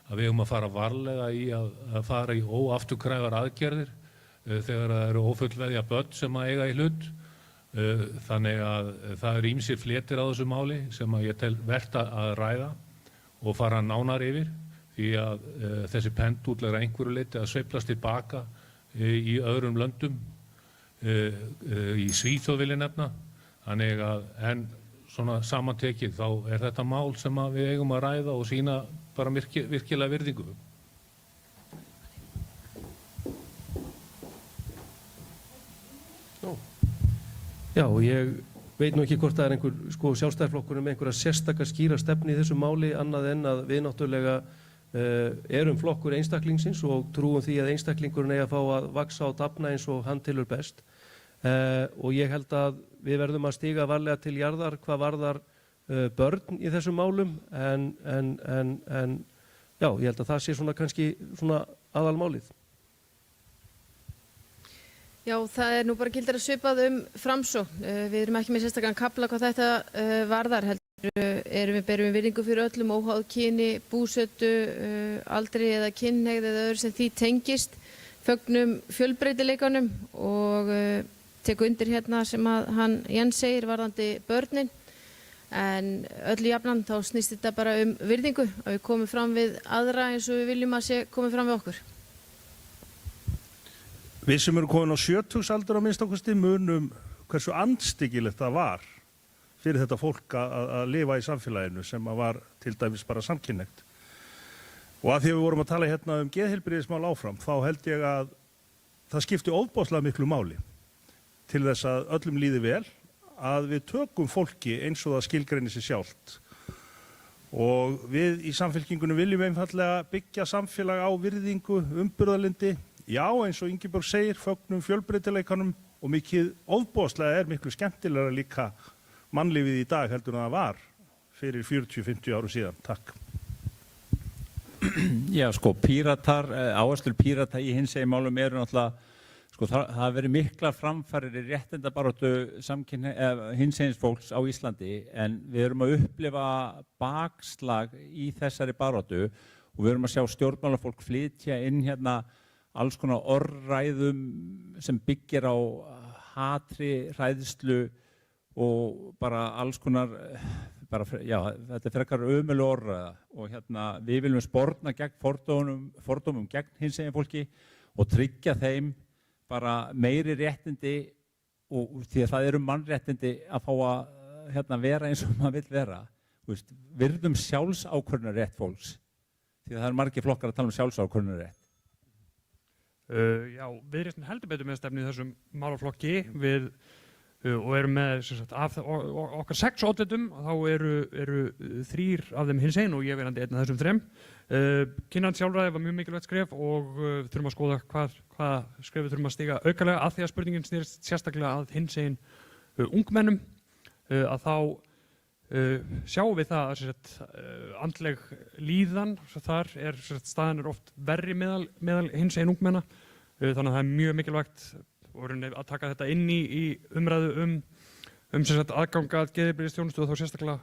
að við höfum að fara varlega í að fara í óafturkræfar aðgerðir þegar það eru ófullveðja börn sem að eiga í hlut. Þannig að það eru ýmsir fléttir á þessu máli sem að ég tel vert að ræða og fara nánar yfir því að þessi pendúll er að einhverju leyti að sveiflast tilbaka í öðrum löndum, í Svíþjóð vil ég nefna. Þannig að en svona samantekið þá er þetta mál sem að við eigum að ræða og sýna bara virkilega virðingu. Já, og ég veit nú ekki hvort það er einhver sjálfstæðisflokkur með einhverja sérstakar skýra stefnu í þessu máli annað en að við náttúrulega erum flokkur einstaklingsins og trúum því að einstaklingurinn eigi að fá að vaxa og dafna eins og hann telur best. Og ég held að við verðum að stíga varlega til jarðar hvað varðar börn í þessum málum en já, ég held að það sé svona kannski svona aðalmálið. Já, það er nú bara gildir að svipað Framsókn. Við erum ekki með sérstakann kafla hvað þetta varðar. Berum við virðingu fyrir öllum óháð kyni, búsetu, aldri eða kynhneigð eða öðru sem því tengist, fögnum fjölbreytileikanum og teku undir hérna sem að hann Jens segir varðandi börnin. En öllu jafnan þá snýst þetta bara virðingu, að við komum fram við aðra eins og við viljum að sé komið fram við okkur. Við sem eru komin á 70-aldur á minnst okkursti munum hversu andstyggilegt það var fyrir þetta fólk að lifa í samfélaginu sem að var til dæmis bara samkynhneigt. Og að því að við vorum að tala hérna geðheilbrigðismál áfram, þá held ég að það skipti ofboðslega miklu máli til þess að öllum líði vel að við tökum fólki eins og það skilgreinir sig sjálft. Og við í Samfylkingunni viljum einfaldlega byggja samfélag á virðingu, umburðarlyndi. Já, eins og Ingibjörg segir, fögnum fjölbreytileikanum og ofboðslega er miklu skemmtilegra líka mannlífið í dag heldur en það var fyrir 40-50 árum síðan. Takk. Já, sko, Píratar, áherslur Pírata í hinsegin málum eru náttúrulega, sko, það hafa verið miklar framfarir í réttindabaráttu hinsegins fólks á Íslandi en við erum að upplifa bakslag í þessari baráttu og við erum að sjá stjórnmálafólk flytja inn hérna alls konar orðræðum sem byggir á hatri, hræðslu og bara alls konar, já, þetta er frekar ömurleg orðræða og hérna við viljum sporna gegn fordómum gegn hinsegin fólki og tryggja þeim bara meiri réttindi og því að það eru mannréttindi að fá að vera eins og maður vill vera. Virðum sjálfsákvörðunarrétt fólks, því að það eru margir flokkar að tala um sjálfsákvörðunarrétt. Já, Viðreisn heldur betur með stefnu í þessum málaflokki og erum með af okkar 6 oddvitum, þá eru 3 af þeim hinsegin og ég verandi einn af þessum 3. Kynrænt sjálfræði var mjög mikilvægt skref og þurfum að skoða hvað skrefið þurfum að stíga aukalega að því að spurningin snýrst sérstaklega að hinsegin ungmennum, að þá sjáum við það að andleg líðan þar staðan er oft verri meðal hinsegin ungmenna, þannig að það er mjög mikilvægt að taka þetta inn í umræðu aðganga að geðheilbrigðisþjónustu og þá sérstaklega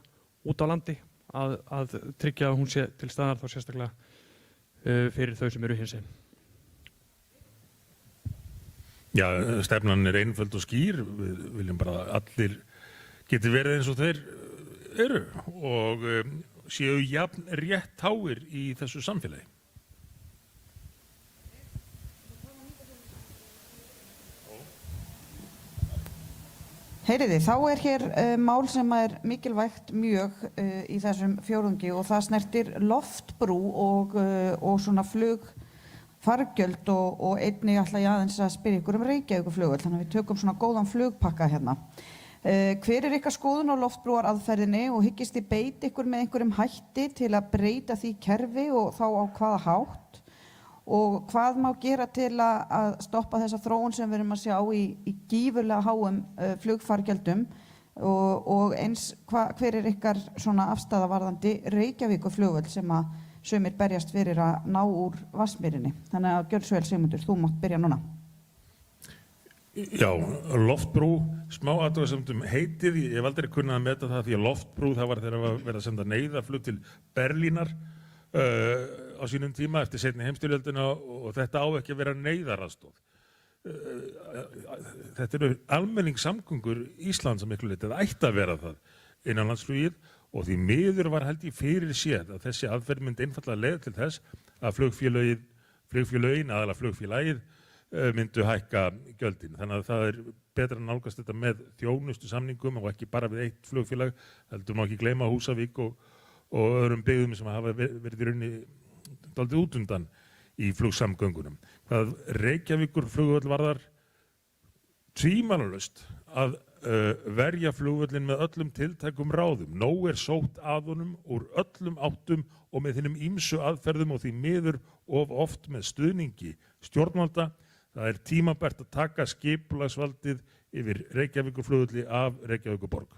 út á landi að tryggja að hún sé til staðar þá sérstaklega fyrir þau sem eru hinsegin. Já, stefnan er einföld og skýr, við viljum bara að allir geti verið eins og þeir eru og séu jafn rétt háir í þessu samfélagi. Heyriði, þá er hér mál sem er mikilvægt mjög í þessum fjórðungi og það snertir loftbrú og svona flugfargjöld og einnig ætla ég aðeins að spyrja ykkur um Reykjavíkurflugvöll, þannig að við tökum svona góðan flugpakka hérna. Hver er ykkar skoðun á loftbrúaraðferðinni og hyggist þið beita ykkur með einhverjum hætti til að breyta því kerfi og þá á hvaða hátt? Og hvað má gera til að stoppa þessa þróun sem við erum að sjá í gífurlega háum flugfargjöldum og eins hver er ykkar svona afstaða varðandi Reykjavíkurflugvöll sem að sumir berjast fyrir að ná úr Vatnsmýrinni. Þannig að gjörðu svo vel Sigmundur, þú mátt byrja núna. Já, loftbrú, smá athugasemdum heitið, ég hef aldrei kunnað að meta það því að loftbrú það var þegar að vera að senda neyðarflug til Berlínar á sínum tíma eftir seinni heimsstyrjöldina og þetta á ekki að vera neyðaraðstoð. Þetta eru almenningssamgöngur Íslands að miklu leyti, það ætti að vera það innanlandsflugið og því miður var held ég fyrir séð að þessi aðferð myndi einfaldlega leiða til þess að flugfélögin, aðalega flugfélagið, myndu hækka gjöldin. Þannig að það er betra að nálgast þetta með þjónustu samningum og ekki bara við eitt flugfélag, heldur má ekki gleyma Húsavík og öðrum byggðum sem hafa verið í rauninni dálítið út undan í flugsamgöngunum. Hvað Reykjavíkurflugvöll varðar tvímælalaust að verja flugvöllin með öllum tiltækum ráðum. Nóg er sótt að honum úr öllum áttum og með þínum ýmsu aðferðum og því miður of oft með stuðningi stjórnvalda. Það er tímabært að taka skipulagsvaldið yfir Reykjavíkurflugvölli af Reykjavíkurborg.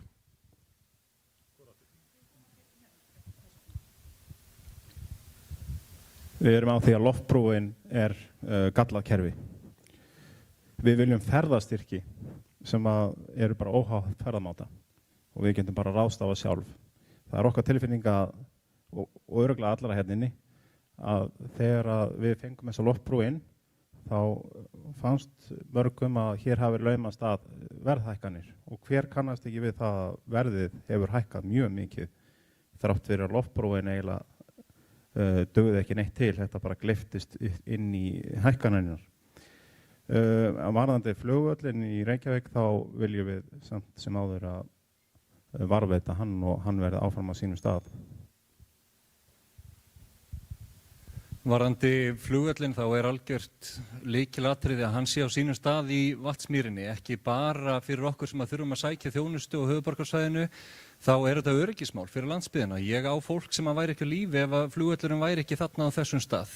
Við erum á því að loftbrúin er gallað kerfi. Við viljum ferðastyrki sem eru bara óháð ferðamáta og við getum bara ráðstafað sjálf. Það er okkar tilfinning og örugglega allra hérna inni að þegar við fengum þessa loftbrú inn þá fannst mörgum að hér hafi laumast að verðhækkanir og hver kannast ekki við það að verðið hefur hækkað mjög mikið þrátt fyrir að loftbrúin eiginlega dugði ekki neitt til, þetta bara glyftist inn í hækkanirnar. Varðandi flugvöllin í Reykjavík þá viljum við samt sem áður að varðveita hann og hann verði áfram á sínum stað. Varðandi flugvöllin þá er algjört lykilatriði að hann sé á sínum stað í Vatnsmýrinni, ekki bara fyrir okkur sem þurfum að sækja þjónustu á höfuðborgarsvæðinu, þá er þetta öryggismál fyrir landsbyggðina. Ég á fólk sem væri ekki á lífi ef að flugvöllurinn væri ekki þarna á þessum stað.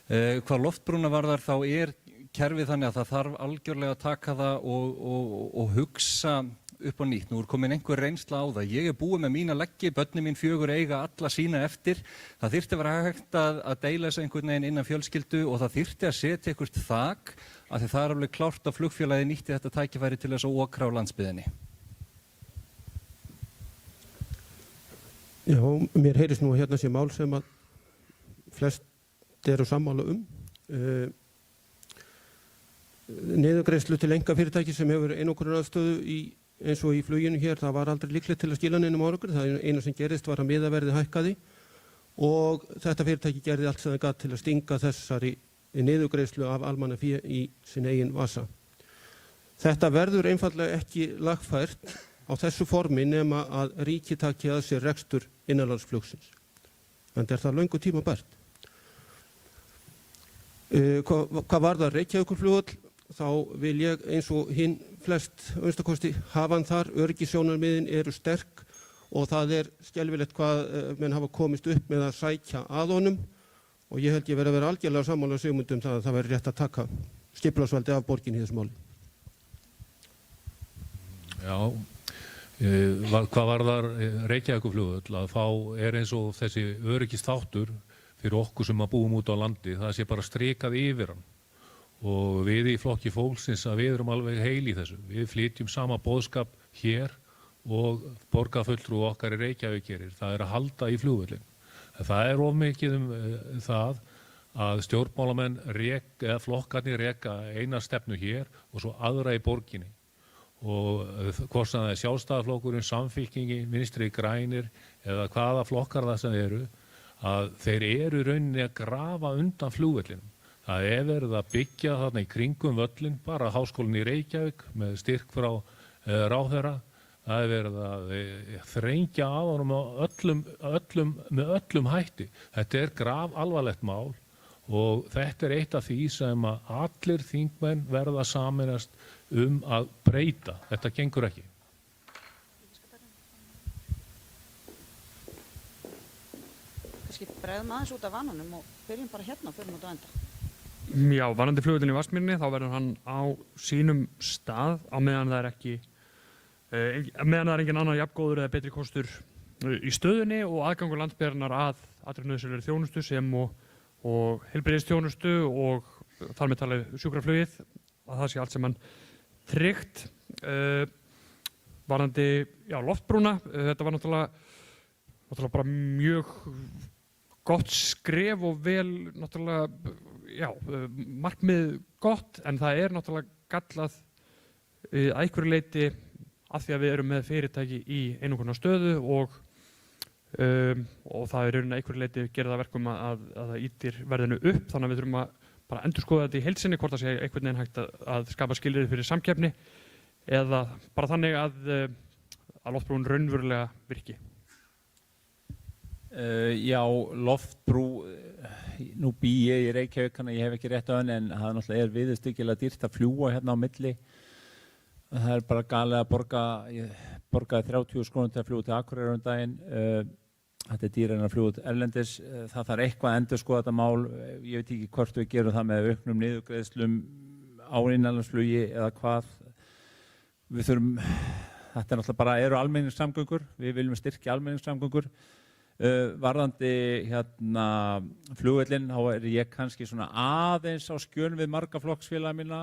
Hvað loftbrúna varðar þá er kerfið þannig að það þarf algjörlega að taka það og hugsa upp á nýtt. Nú er komin einhver reynsla á það. Ég er búið með mína leggi, börnin mín 4 eiga alla sína eftir. Það þyrfti að vera hægt að deila þessu einhvern veginn innan fjölskyldu og það þyrfti að setja eitthvað þak af því það er alveg klárt að flugfélagið nýtti þetta tækifæri til þess að okra á landsbyggðinni. Já, mér heyrist nú hérna sé mál sem að flest eru sammála niðurgreiðslu til einkafyrirtæki sem hefur einangrunaraðstöðu eins og í fluginu hér, það var aldrei líklegt til að skila neinum árangri. Það eina sem gerist var að miðaverðið hækkaði og þetta fyrirtæki gerði allt sem það gat til að stinga þessari niðurgreiðslu af almannafé í sinn eigin vasa. Þetta verður einfaldlega ekki lagfært á þessu formi nema að ríki taki að sér rekstur innanlandsflugsins. En það löngu tíma bært. Hvað varðar Reykjavíkurflugvöll, þá vil ég eins og hinn flest minnstakosti hafa hann þar. Öryggissjónarmiðin eru sterk og það skelfilegt hvað menn hafa komist upp með að sækja að honum og ég held ég verið að vera algjörlega sammála Sigmundum það að það verið rétt að taka skipulagsvaldi af borginni í þessu máli. Já, hvað varðar Reykjavíkurflugvöll að þá eins og þessi öryggisþáttur fyrir okkur sem að búum út á landi, það sé bara strikað yfir hann og við í flokki fólksins að við erum alveg heil í þessu. Við flytjum sama boðskap hér og borgarfulltrúi okkar í Reykjavík gerir. Það að halda í flugvöllin. Það of mikið það að stjórnmálamenn eða flokkarnir reka eina stefnu hér og svo aðra í borginni. Og hvort sem það Sjálfstæðisflokkurinn, Samfylkingi, Vinstri grænir eða hvaða flokkar það sem eru, að þeir eru í rauninni að grafa undan flugvellinum. Það verið að byggja þarna í kringum völlin, bara Háskólinn í Reykjavík með styrk frá ráðherra. Það verið að þrengja að honum með öllum hætti. Þetta grafalvarlegt mál og þetta eitt af því sem að allir þingmenn verða að sameinast að breyta. Þetta gengur ekki. Kannski bregðum aðeins út af vananum og byrjum bara hérna og förum út á enda. Já, varðandi flugvöllinn í Vatnsmýrinni þá verður hann á sínum stað á meðan það engin annar jafngóður eða betri kostur í stöðunni og aðgangur landsbyggðarinnar að allri nauðsynlegri þjónustu sem og heilbrigðisþjónustu og þar með talið sjúkraflugið að það sé allt saman tryggt. Varðandi loftbrúna, þetta var náttúrulega bara mjög gott skref og vel náttúrulega markmið gott en það náttúrulega gallað að einhverju leyti af því að við erum með fyrirtæki í einhverjum stöðu og það rauninni að einhverju leyti gerir það verkum að það ýtir verðinu upp þannig að við þurfum að bara endurskoða þetta í heild sinni hvort það sé einhvern veginn hægt að skapa skilyrði fyrir samkeppni eða bara þannig að loftbrúin raunverulega virki. Já, loftbrú, nú bý ég í Reykjavík þannig að ég hef ekki rétt á henni en það náttúrulega viðurstyggilega dýrt að fljúga hérna á milli. Það bara galið að borgaði 30.000 krónur til að fljúga til Akureyrar daginn. Þetta dýrara en að fljúga til erlendis. Það þarf eitthvað að endurskoða þetta mál. Ég veit ekki hvort við gerum það með auknum niðurgreiðslum á innanlandsflugi eða hvað. Þetta náttúrulega bara eru almenningssamgöngur. Við viljum styrkja almenningssamgöngur. Varðandi flugvöllinn, þá ég kannski svona aðeins á skjön við marga flokksfélaga mína.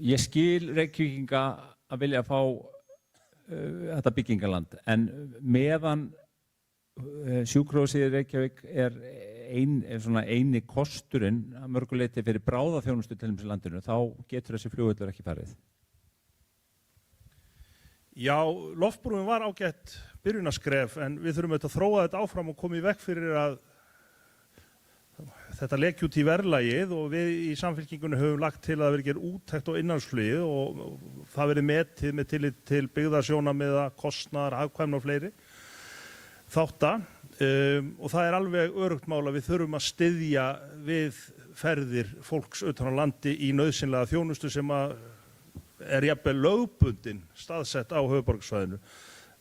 Ég skil Reykvíkinga að vilja fá þetta byggingaland, en meðan sjúkrahúsið í Reykjavík eini kosturinn að mörgu leyti fyrir bráðaþjónustu til þessu landinu, þá getur þessi flugvöllur ekki farið. Já, loftbrúin var ágætt byrjunarskref en við þurfum að þróa þetta áfram og koma í veg fyrir að þetta leki út í verðlagið og við í Samfylkingunni höfum lagt til að það verið gerð úttekt á innanlandsflugið og það verið metið með tillit til byggðasjónarmiða, kostnaðar, hagkvæmni og fleiri þátta og það alveg öruggt mál að við þurfum að styðja við ferðir fólks utan á landi í nauðsynlega þjónustu sem jafnvel lögbundin staðsett á höfuðborgarsvæðinu.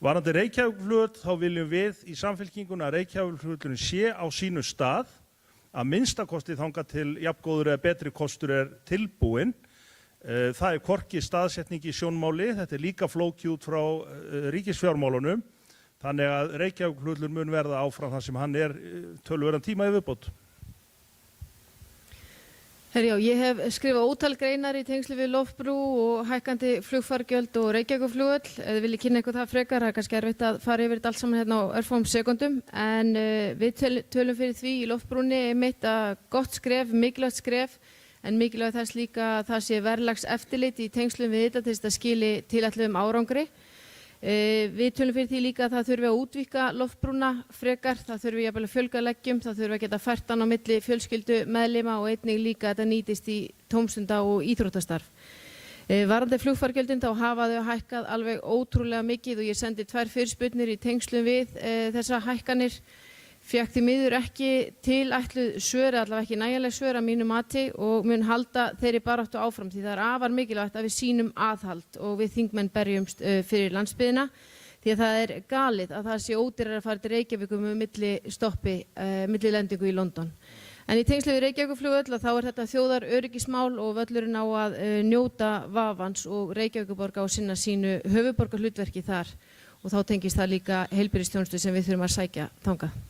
Varðandi Reykjavíkurflugvöll þá viljum við í Samfylkingunni að Reykjavíkurflugvöllurinn sé á sínu stað að minnstakosti þangað til jafngóður eða betri kostur tilbúinn. Það hvorki staðsetning í sjónmáli, þetta líka flókið út frá ríkisfjármálunum, þannig að Reykjavíkurflugvöllur mun verða áfram þar sem hann töluverðan tíma í viðbót. Herjá, ég hef skrifað ótal greinar í tengslu við loftbrú og hækkandi flugfargjöld og Reykjavíkurflugvöll. Ef þið viljið kynna eitthvað það frekar, það kannski erfitt að fara yfir þetta allt saman hérna á örfáum sekúndum. En við tölum fyrir því í loftbrúnni einmitt að gott skref, mikilvægt skref, en mikilvægt þess líka að það sé verðlags eftirlit í tengslum við þetta til þess að skili tilætluðum árangri. Við tölum fyrir því líka að það þurfi að útvíkka loftbrúna frekar, það þurfi jafnvel að fjölga leggjum, það þurfi að geta fært hann á milli fjölskyldu meðlima og einnig líka að þetta nýtist í tómstunda og íþróttastarf. Varðandi flugfargjöldin þá hafa þau hækkað alveg ótrúlega mikið og ég sendi 2 fyrirspurnir í tengslum við þessa hækkanir. Fékk því miður ekki tilætluð svör, allavega ekki nægjanleg svör að mínu mati og mun halda þeirri baráttu áfram því það afar mikilvægt að við sýnum aðhald og við þingmenn berjumst fyrir landsbyggðina því að það er galið að það sé ódýrara að fara til Reykjavíkur með millilendingu í London. En í tengslu við Reykjavíkurflugvöll þá er þetta þjóðaröryggismál og völlurinn á að njóta vafans og Reykjavíkurborg á sinna sínu höfuðborgarhlutverki þar og þá tengist það líka heilbrigðisþjónustu sem við þurfum að sækja þangað.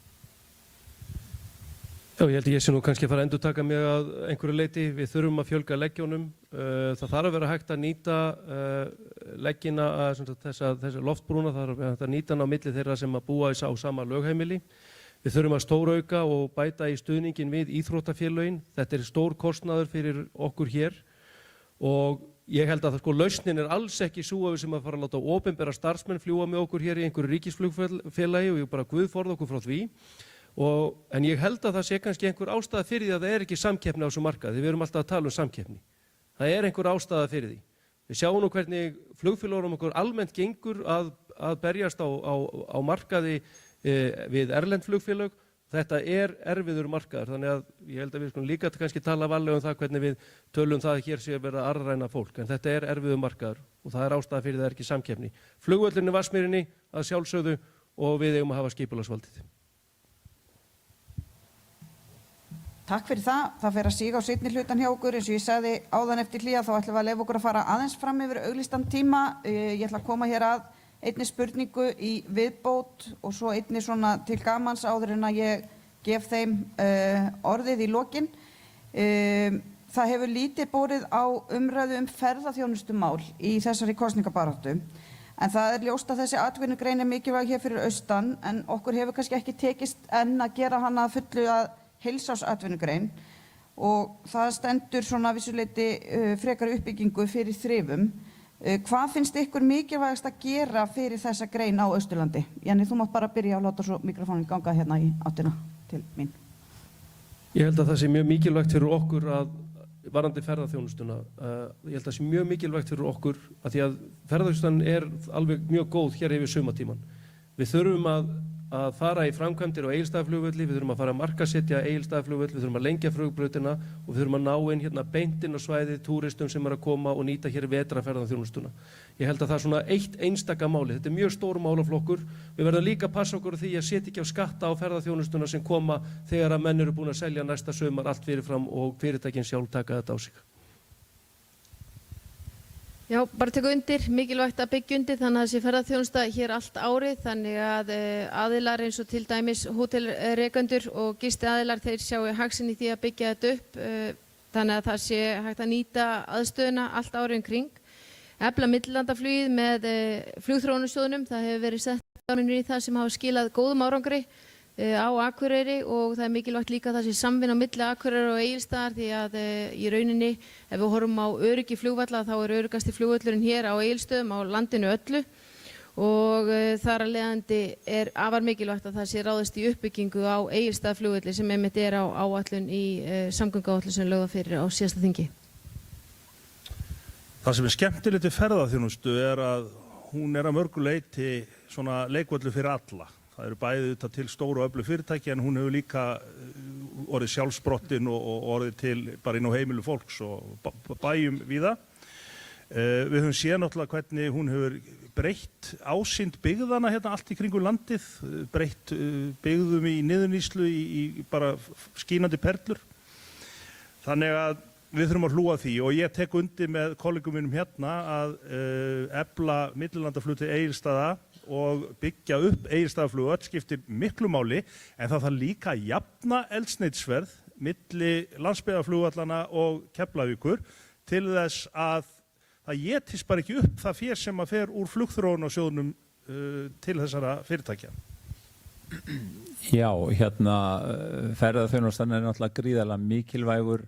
Já, ég held að ég sé nú kannski að fara að endurtaka mig að einhverju leyti. Við þurfum að fjölga leggjónum. Það þarf að vera hægt að nýta leggina, þessa loftbrúna, það þarf að vera hægt að nýta hana á milli þeirra sem að búa á sama lögheimili. Við þurfum að stórauka og bæta í stuðningin við íþróttafélögin. Þetta er stór kostnaður fyrir okkur hér og ég held að lausnin er alls ekki sú að við sem að fara að láta opinbera starfsmenn fljúga með okkur hér í einhverju ríkisflugfélagi og ég bara guðforða okkur frá því. En ég held að það sé kannski einhver ástæða fyrir því að það er ekki samkeppni á þessu markaði. Við erum alltaf að tala um samkeppni. Það er einhver ástæða fyrir því. Við sjáum nú hvernig flugfélögunum okkur almennt gengur að berjast á markaði við erlend flugfélög. Þetta er erfiður markaður, þannig að ég held að við skulum líka kannski tala varlega um það hvernig við tölum það að hér sé að vera að arðræna fólk. En þetta er erfiður markaður og það er ástæða fyrir það er ekki samkeppni. Flugvöllurinn í Vatnsmýrinni að sjálfsögðu og við eigum að hafa skipulagsvaldið. Takk fyrir það. Það fer að síga á seinni hlutan hjá okkur. Eins og ég sagði áðan eftir hlýja þá ætlum við að leyfa okkur að fara aðeins fram yfir auglýstan tíma. Ég ætla að koma hér að einni spurningu í viðbót og svo einni svona til gamans áður en að ég gef þeim orðið í lokin. Það hefur lítið borið á umræðu ferðaþjónustumál í þessari kosningabaráttu. En það er ljóst að þessi atvinnugrein er mikilvæg hér fyrir austan en okkur hefur kannski ekki tekist enn að gera hana að fullu að heilsársatvinnugrein og það stendur svona vissuleyti frekari uppbyggingu fyrir þrifum. Hvað finnst ykkur mikilvægast að gera fyrir þessa grein á Austurlandi? Jenny, þú mátt bara byrja að láta svo mikrofónin ganga hérna í áttina til mín. Ég held að það sé mjög mikilvægt fyrir okkur að varðandi ferðaþjónustuna. Ég held að það sé mjög mikilvægt fyrir okkur að því að ferðaþjónustan er alveg mjög góð hér yfir sumartíman. Við þurfum að fara í framkvæmdir á Egilsstaðaflugvelli, við þurfum að fara að markaðssetja Egilsstaðaflugvelli, við þurfum að lengja flugbrautina og við þurfum að ná inn hérna beint inn á svæðið túristum sem er að koma og nýta hér vetrarferðaþjónustuna. Ég held að það er svona eitt einstaka máli, þetta er mjög stór málaflokkur. Við verðum líka að passa okkur á því að setja ekki á skatta á ferðaþjónustuna sem koma þegar að menn eru búin að selja næsta sumar allt fyrirfram og fyrirtækin sjálf taka þetta á sig. Já, bara taka undir, mikilvægt að byggja undir þannig að þessi ferðaþjónusta hér allt árið þannig að aðilar eins og til dæmis hótelrekendur og gistiaðilar þeir sjáu hagsinn í því að byggja þetta upp þannig að það sé hægt að nýta aðstöðuna allt árið kring. Efla millilandaflugið með flugþróunarsjóðnum, það hefur verið sett árið í það sem hafa skilað góðum árangri á Akureyri og það er mikilvægt líka að það sé samvinna á milli Akureyrar og Egilsstaðar því að í rauninni ef við horfum á öryggi flugvalla þá er öruggasti flugvöllurinn hér á Egilsstöðum á landinu öllu og þar að leiðandi er afar mikilvægt að það sé ráðist í uppbyggingu á Egilsstaðaflugvelli sem einmitt er á áætlun í samgönguáætlun sem lögða fyrir á síðasta þingi. Það sem er skemmtilegt við ferðaþjónustu er að hún er að mörgu leyti svona leikvöllur fyrir alla. Það eru bæðið þetta til stóru og öflug fyrirtæki en hún hefur líka orðið sjálfsprottin og orðið til bara inn á heimilu fólks og bæjum víða. Við höfum séð náttúrulega hvernig hún hefur breytt ásýnd byggðana hérna allt í kringum landið, breytt byggðum í niðurnýslu í bara skínandi perlur. Þannig að við þurfum að hlúa því og ég tek undir með kollegum mínum hérna að efla millilandaflug til Egilsstaða og byggja upp Egilsstaðaflugvöll skiptir miklu máli en það þarf líka að jafna eldsneytisverð milli landsbyggðarflugvallana og Keflavíkur til þess að það étist bara ekki upp það fér sem að fer úr flugþróunarsjóðnum til þessara fyrirtækja. Já, hérna ferðaþjónustan er náttúrulega gríðarlega mikilvægur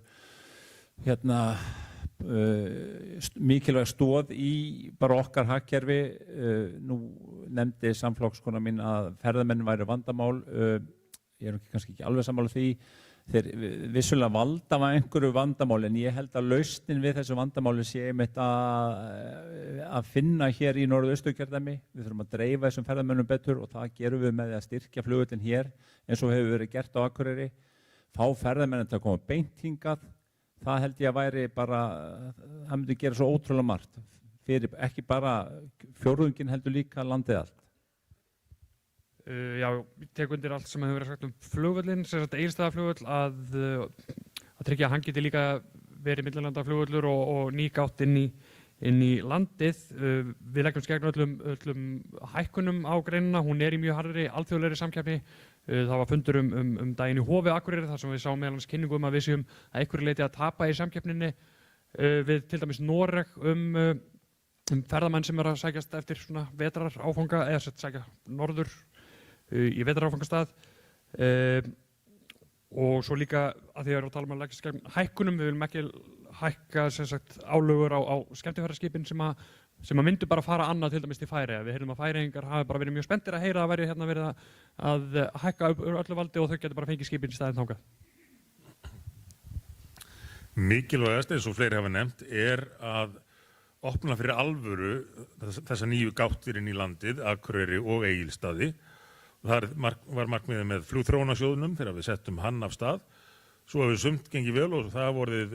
mikilvæg stoð í bara okkar hagkerfi. Nú nefndi samflokkskona mín að ferðamenn væru vandamál. Ég er kannski ekki alveg sammála því. Þeir vissulega valda einhverju vandamáli, en ég held að lausnin við þessu vandamáli sé einmitt að finna hér í Norðausturkjördæmi. Við þurfum að dreifa þessum ferðamönnum betur og það gerum við með því að styrkja flugvöllinn hér eins og hefur verið gert á Akureyri. Fá ferðamenn til að koma beint hingað. Það held ég að væri bara, það myndi gera svo ótrúlega margt. Fyrir ekki bara fjórðunginn heldur líka landið allt. Já, ég tek undir allt sem hefur verið sagt flugvöllinn, sem sagt Egilsstaðaflugvöll, að tryggja að hann geti líka verið millilandaflugvöllur og ný gátt inn í landið. Við leggjumst gegn öllum hækkunum á greinina, hún er í mjög harðri alþjóðlegri samkeppni. Það var fundur daginn í Hofi Akureyri þar sem við sáum meðal annars kynningu að við séum að einhverju leyti að tapa í samkeppninni við til dæmis Noreg ferðamenn sem að sækjast eftir svona vetrar áfanga eða sækja norður í vetraráfangastað og svo líka að því að við erum að tala um að leggja gegn hækkunum, við viljum ekki hækka álögur á skemmtiferðaskipin sem að myndu bara fara annað til dæmis til Færeyja. Við heyrðum að Færeyingar hafi bara verið mjög spenntir að heyra að væri hérna verið að hækka upp öllu valdi og þau getur bara fengið skipin í staðinn þangað. Mikilvægast, eins og fleiri hafa nefnt, að opna fyrir alvöru þessa nýju gáttir inn í landið, Akureyri og Egilsstaði. Það var markmiðið með flugþróunarsjóðnum þegar við settum hann af stað. Svo hefur sumt gengið vel og það vorið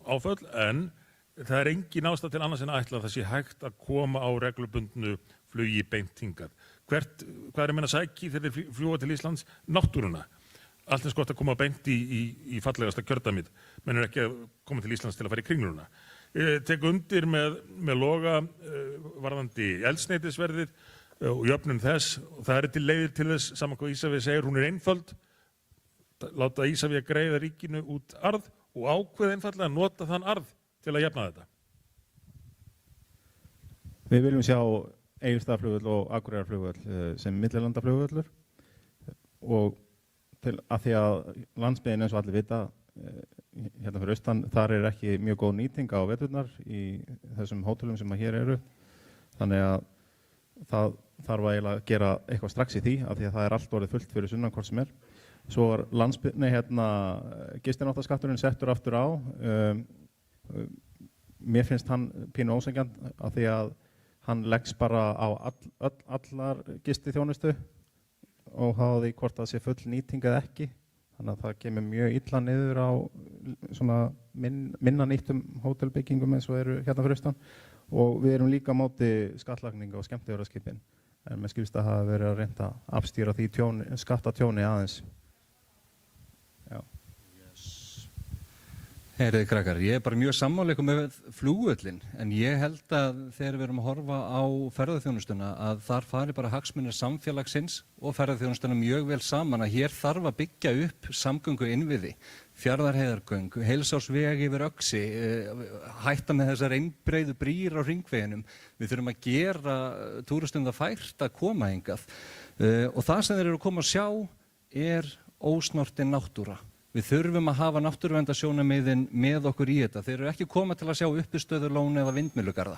áföll, en það er engin ástæða til annars en að ætla að það sé hægt að koma á reglubundnu flugi beint hingað. Hvað er að sækja þegar þeir fljúga til Íslands? Náttúruna. Allt eins gott að koma beint í fallegasta kjördæmið, menn er ekki að koma til Íslands til að fara í kringluna. Tek undir með Loga varðandi eldsneytisverðið og jöfnun þess, og það er til leiðir til þess, saman hvað Ísafía segir, hún er einföld, láta Ísafía greiða ríkinu út arð og ákveða einfaldlega að nota þann arð til að jafna þetta. Við viljum sjá Egilsstaðaflugvöll og Akureyrarflugvöll sem millilandaflugvöllur og til að því að landsbyggðin eins og allir vita hérna fyrir austan, þar er ekki mjög góð nýting á veturnar í þessum hótelum sem hér eru, þannig að það þarf að eiginlega gera eitthvað strax í því af því að það er allt orðið fullt fyrir sunnan hvort sem er. Svo var gistináttaskatturinn settur aftur á. Mér finnst hann pínu ósanngjarnt af því að hann leggst bara á allar gistiþjónustu og hafa því hvort það sé full nýting eða ekki. Þannig að það kemur mjög illa niður á svona minna nýttum hótelbyggingum eins og eru hérna fyrir austan. Og við erum líka á móti skattlagningu á skemmtiferðaskipin. En mér skilst að hafa verið að reynda að afstýra því skattatjóni aðeins. Já. Heyriði krakkar, ég er bara mjög sammála með flugvöllinn, en ég held að þegar við erum að horfa á ferðaþjónustuna að þar fari bara hagsmunir samfélagsins og ferðaþjónustuna mjög vel saman, að hér þarf að byggja upp samgöngu innviði, Fjarðarheiðargöng, heilsársveg yfir Öxi, hætta með þessar einbreiðu brýr á hringveginum. Við þurfum að gera túristum það fært að koma hingað og það sem þeir eru að koma að sjá er ósnortin náttúra. Við þurfum að hafa náttúruverndarsjónarmiðin með okkur í þetta. Þeir eru ekki koma til að sjá uppistöðulón eða vindmyllugarða.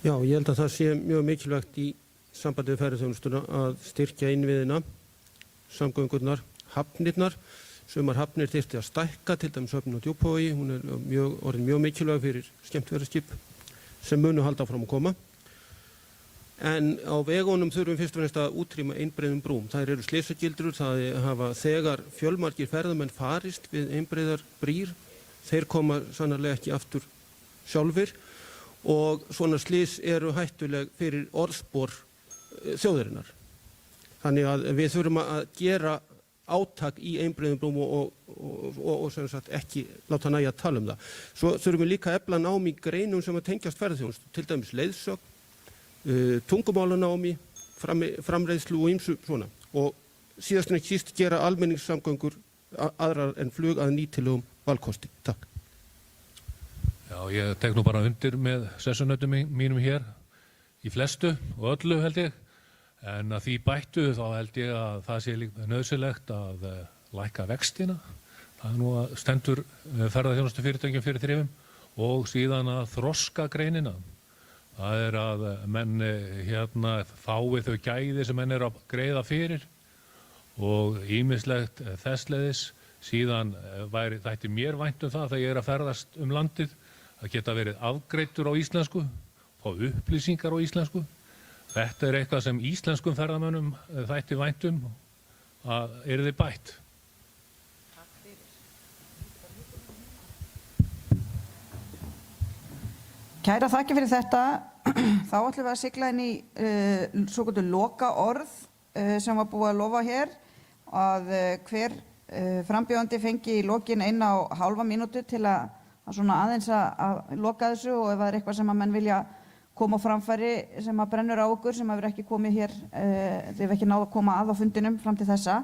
Já, ég held að það sé mjög mikilvægt í sambandi við ferðaþjónustuna að styrkja innviðina, samgöngurnar, hafnirnar. Sumar hafnir þyrfti að stækka, til dæmis höfnin á Djúpavogi. Hún er orðin mjög mikilvæg fyrir skemmtiferðaskip sem munu halda áfram að koma. En á vegunum þurfum fyrst og fremst að útrýma einbreiðum brúm. Það eru slysagildrur, það hafa þegar fjölmargir ferðamenn farist við einbreiðar brýr. Þeir koma sannarlega ekki aftur sjálfir og svona slys eru hættuleg fyrir orðspor þjóðarinnar. Þannig að við þurfum að gera átak í einbreiðum brúm og sem sagt ekki láta nægja að tala um það. Svo þurfum við líka að efla nám í greinum sem að tengjast ferðaþjónustu, til dæmis leiðsögn, tungumálanámi, framreiðslu og ýmsu svona. Og síðast en ekki síst gera almenningssamgöngur aðrar en flug að nýtilegum valkosti. Takk. Já, ég tek nú bara undir með sessunautum mínum hér í flestu og öllu held ég. En að því bættu þá held ég að það sé nauðsynlegt að lækka vextina það nú að stendur ferðaþjónustufyrirtækjum fyrir þrifum, og síðan að þroska greinina. Það að menn fái þau gæði sem menn að greiða fyrir og ýmislegt þessleiðis. Síðan þætti mér vænt það þegar ég að ferðast landið að geta verið afgreiddur á íslensku, fá upplýsingar á íslensku. Þetta eitthvað sem íslenskum ferðamönnum þætti vænt að yrði bætt. Kæra þakki fyrir þetta. Þá ætlum við að sigla inn í svoköldu loka orð sem var búið að lofa hér að hver frambjóðandi fengi í lokin 1,5 mínútu til að svona aðeins að loka þessu, og ef það eitthvað sem að menn vilja koma á framfæri sem að brennur á okkur, sem hefur ekki komið hér, þið hefur ekki náð að koma að á fundinum fram til þessa.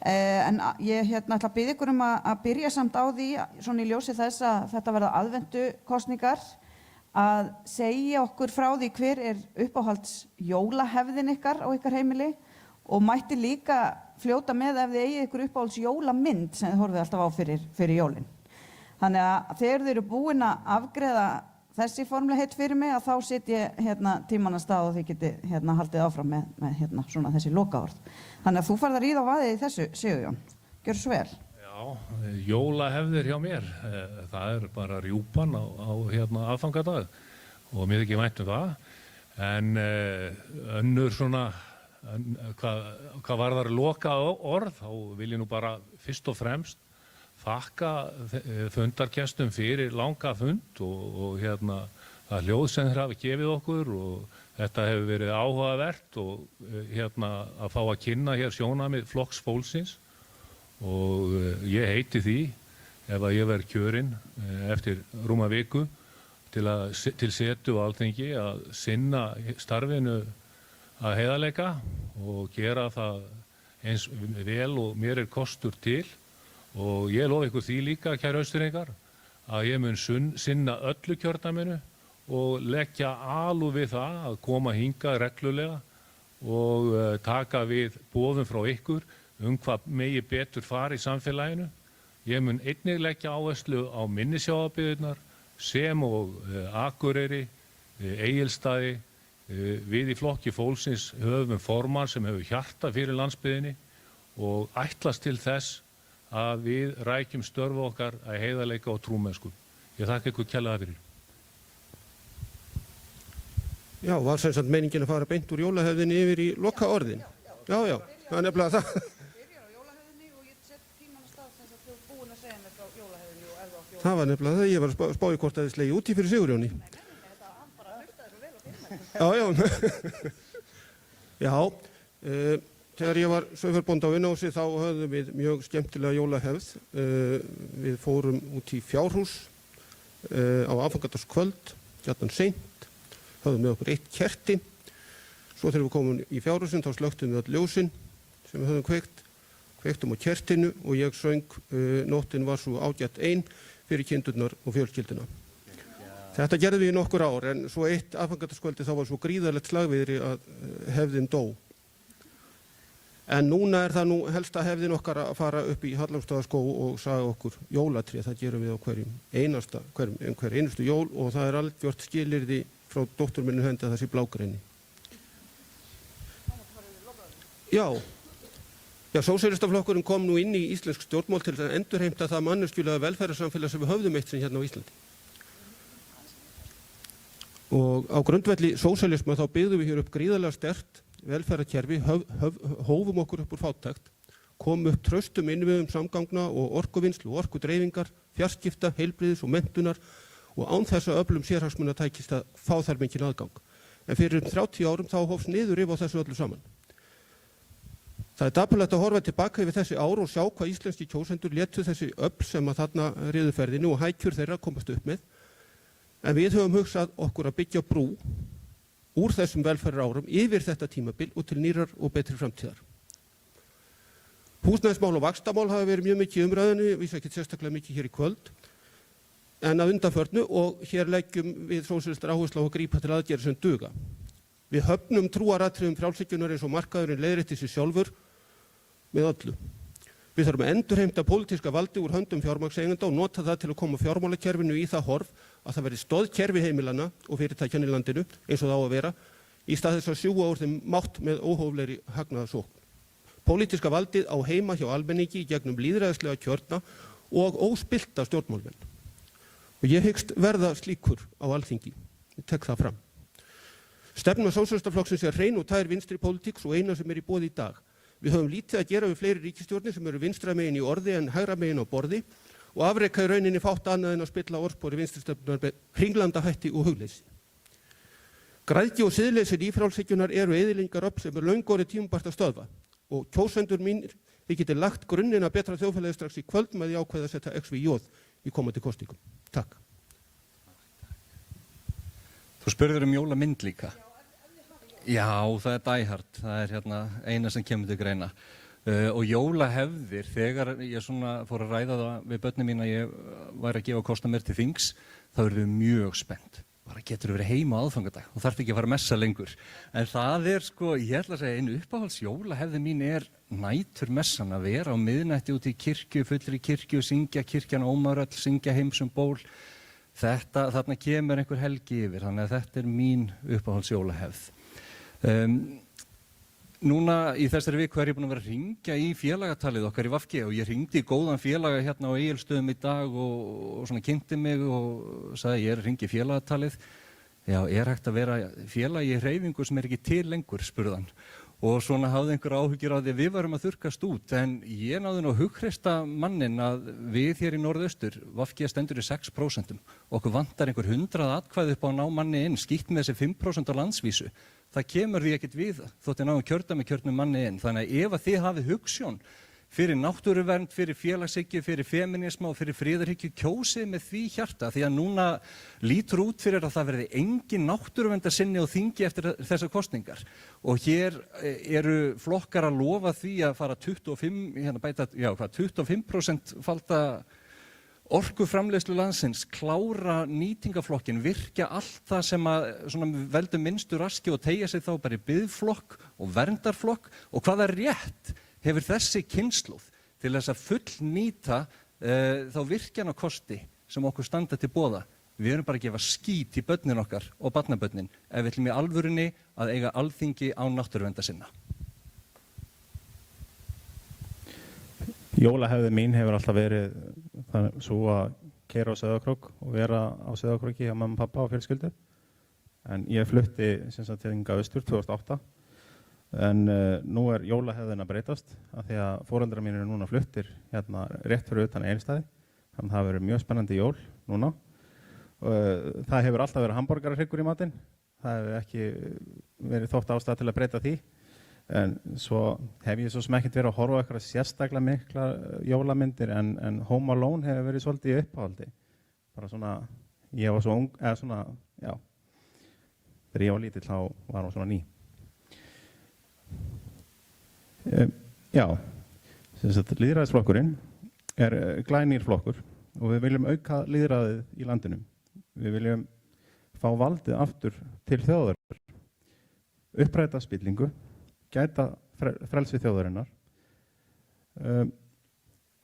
En ég ætla að biðja ykkur að byrja samt á því, svona í ljósi þess að þetta verða aðventukosningar, að segja okkur frá því hver uppáhalds jólahefðin ykkar á ykkar heimili, og mætti líka fljóta með ef þið eigið ykkur uppáhalds jólamynd sem þið horfið alltaf á fyrir jólin. Þannig að þegar þið eru búin að afgreiða þessi formlegheit fyrir mig, að þá sit ég tímann að stað og þið geti haldið áfram með svona þessi lokaorð. Þannig að þú farð að ríða á vaðið í þessu, Sigurjón. Gjörðu svo vel. Já, jólahefðir hjá mér. Það bara rjúpan á aðfangadag og mér ekki vænt það. En önnur svona, hvað varðar loka orð, þá vil ég nú bara fyrst og fremst þakka fundargestum fyrir langa fund og það hljóð sem þeir hafa gefið okkur, og þetta hefur verið áhugavert og að fá að kynna hér sjónarmið Flokks fólksins, og ég heiti því, ef að ég verð kjörinn eftir rúma viku til setu á Alþingi, að sinna starfinu að heiðarleika og gera það eins vel og mér kostur til. Og ég lofa ykkur því líka, kæru Austfirðingar, að ég mun sinna öllu kjördæminu og leggja alúð við það að koma hingað reglulega og taka við boðum frá ykkur hvað megi betur fara í samfélaginu. Ég mun einnig leggja áherslu á minnisjávarbyggðirnar sem og Akureyri, Egilsstaði. Við í Flokki fólksins höfum formann sem hefur hjarta fyrir landsbyggðinni og ætlast til þess að við rækjum störf okkar að heiðarleika og trúmennsku. Ég þakka ykkur kærlega fyrir. Já, var sem sagt meiningin að fara beint úr jólahefðinni yfir í lokaorðin? Já, það nefnilega það. Byrjar á jólahefðinni og ég set tímann að stað sem þú ert búin að segja mér frá jólahefðinni og ef þú átt jólahefðinni. Það var nefnilega það, ég var að spá í hvort að þið slegi út í fyrir Sigurjóni. Já, þegar ég var sauðfjárbóndi á Vinnósi þá höfðum við mjög skemmtilega jólahefð. Við fórum út í fjárhús á aðfangadagskvöld, gjarnan seint, höfðum með okkur 1 kerti. Svo þegar við komum í fjárhúsin þá slökktum við öll ljósin sem við höfðum kveiktum á kertinu og ég söng Nóttin var svo ágætt ein fyrir kindurnar og fjölskylduna. Þetta gerðum við í nokkur ár, en svo eitt aðfangadagskvöldi þá var svo gríðarlegt slagviðri að hefðin dó. En núna það nú helsta hefðin okkar að fara upp í Hallormsstaðaskóg og saga okkur jólatré. Það gerum við á hver einustu jól, og það algjört skilyrði frá dóttur minni hendi að það sé blágræni. Já, sósíalistaflokkurinn kom nú inn í íslensk stjórnmál til að endurheimta það manneskjulega velferðarsamfélag sem við höfðum eitt sinn hérna á Íslandi. Og á grundvelli sósíalisma þá byggðum við hér upp gríðarlega sterkt velferðarkerfi, hófum okkur upp úr fátækt, komum upp traustum innviðum samgangna og orkuvinnslu og orkudreifingar, fjarskipta, heilbrigðis og menntunar, og án þess að öflum sérhagsmuna tækist að fá þær mikinn aðgang. En fyrir 30 árum þá hófst niðurrif á þessu öllu saman. Það dapurlegt að horfa tilbaka yfir þessi ár og sjá hvað íslenski kjósendur létu þessi öfl sem að þarna riðu ferðinu og hækjur þeirra komast upp með. En við höfum hugsað okkur að byggja brú úr þessum velferðarárum yfir þetta tímabil og til nýrar og betri framtíðar. Húsnæðismál og vaxtamál hafa verið mjög mikið í umræðunni, vísa ekki sérstaklega mikið hér í kvöld, en að undanförnu, og hér leggjum við sósíalistar áherslu á að grípa til aðgerða sem duga. Við höfnum trúaratriðum frjálshyggjunnar eins og markaðurinn leiðrétti sig sjálfur með öllu. Við þurfum að endurheimta pólitíska valdi úr höndum fjármagnseigenda og nota það til að koma fjármálakerfinu í það horf að það verði stoðkerfi heimilana og fyrirtækjanna í landinu eins og það á að vera, í stað þess að sjúga úr þeim mátt með óhóflegri hagnaðarsókn. Pólitíska valdið á heima hjá almenningi gegnum lýðræðislega kjörna og óspillta stjórnmálmenn. Og ég hyggst verða slíkur á Alþingi. Ég tek það fram. Stefna Sósíalistaflokksins er hrein og tær vinstri pólitík svo eina sem í boði í dag. Við höfum lítið að gera við fleiri ríkisstjórnir sem eru vinstra megin í orði en hægra megin á borði og afreka í rauninni fátt annað en að spilla orðspori vinstristefnunar með hringlandahætti og hugleysi. Græðgi og siðleysi nýfrjálshyggjunnar eru eyðileggingaröfl sem er löngu orðið tímabært að stöðva og kjósendur mínir, við getum lagt grunninn að betra þjóðfélagi strax í kvöld með því ákveða að setja XVJ í komandi kosningum. Takk. Þú spurður jólamynd líka. Já, það er Die Hard, það er eina sem kemur til greina. Og jólahefðir, þegar ég fór að ræða það við börnin mín að ég væri að gefa kost á mér til þings, þá erum við mjög spennt. Bara getur verið heima á aðfangadag og þarf ekki að fara að messa lengur. En það er ég ætla að segja, einu uppáhalds jólahefði mín er næturmessan, að vera á miðnætti út í kirkju, fullri kirkju, syngja kirkjan ómáröll, syngja heimsum ból. Þarna kemur einhver helgi yfir, þannig að þetta er mín uppáhalds jólahefð. Núna í þessari viku er ég búinn að vera að hringja í félagatalið okkar í VG og ég hringdi í góðan félaga hérna á Egilsstöðum í dag og kynnti mig og sagði ég er að hringja í félagatalið. Já, er hægt að vera félagi í hreyfingu sem er ekki til lengur, spurði hann. Og hafði einhver áhyggjur á því að við varum að þurrkast út, en ég náði nú að hughreysta mannin að við hér í Norðaustur, VG stendur í 6%, okkur vantar einhver 100 atkvæði upp á að ná manni inn, skýtt með þessi 5% á landsvísu. Það kemur því ekkert við þótt ég náðum kjördæmikjörnum manni inn. Þannig að ef að þið hafið hugsjón fyrir náttúruvernd, fyrir félagshyggju, fyrir feminisma og fyrir friðarhyggju, kjósið með því hjarta því að núna lítur út fyrir að það verði engin náttúruverndarsinni og þingi eftir þessar kosningar. Og hér eru flokkar að lofa því að fara 25% falda orkuframleiðslu landsins, klára nýtingaflokkin, virkja allt það sem að veldur minnstu raski og teygja sig þá bara í biðflokk og verndarflokk. Og hvaða rétt hefur þessi kynslóð til þess að fullnýta þá virkjanakosti sem okkur standa til boða? Við erum bara að gefa skít í börnin okkar og barnabörnin ef við ætlum í alvörunni að eiga alþingi án náttúruvernda sinna. Jólahefði mín hefur alltaf verið svo að keyra á Sauðárkrók og vera á Sauðárkróki hjá mamma, pappa og fjölskyldu. En ég flutti til hingað austur 2008. En nú er jólahefðin að breytast af því að foreldrar mín eru núna fluttir hérna rétt fyrir utan Egilsstaði. Þannig að það verður mjög spennandi jól núna. Það hefur alltaf verið hamborgarhryggur í matinn. Það hefur ekki verið þótt ástæða til að breyta því. En svo hef ég svo sem ekkert verið að horfa á eitthvað sérstaklega mikla jólamyndir en Home Alone hefur verið svolítið í uppáhaldi. Bara ég var svo ung, já, þegar ég var lítill þá var hún svona ný. Já, lýðræðisflokkurinn er glænýr flokkur og við viljum auka lýðræðið í landinu. Við viljum fá valdið aftur til þjóðar, uppræta spillingu, gæta frelsi þjóðarinnar,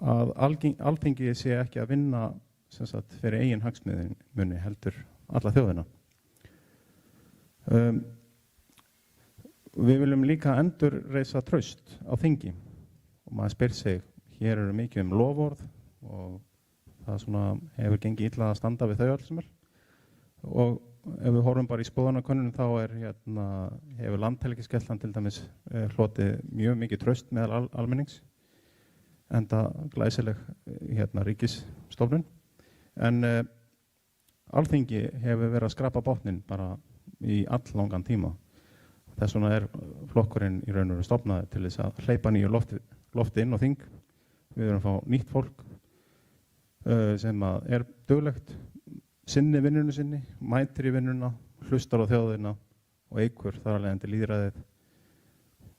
að Alþingi sé ekki að vinna fyrir eigin hagsmuni heldur alla þjóðina. Við viljum líka endurreisa traust á þingi og maður spyr sig, hér eru mikið loforð og það hefur gengið illa að standa við þau öll sem er. Og ef við horfum bara í skoðanakönnunum þá hefur Landhelgisgæslan til dæmis hlotið mjög mikið traust meðal almennings enda glæsileg ríkisstofnun. En Alþingi hefur verið að skrapa botninn bara í alllangan tíma. Þess vegna er flokkurinn í raun og veru stofnaður til þess að hleypa nýju lofti inn á þing. Við erum að fá nýtt fólk sem er duglegt, sinni vinnunni sinni, mætir í vinnuna, hlustar á þjóðina og eykur þar að leiðandi lýðræðið.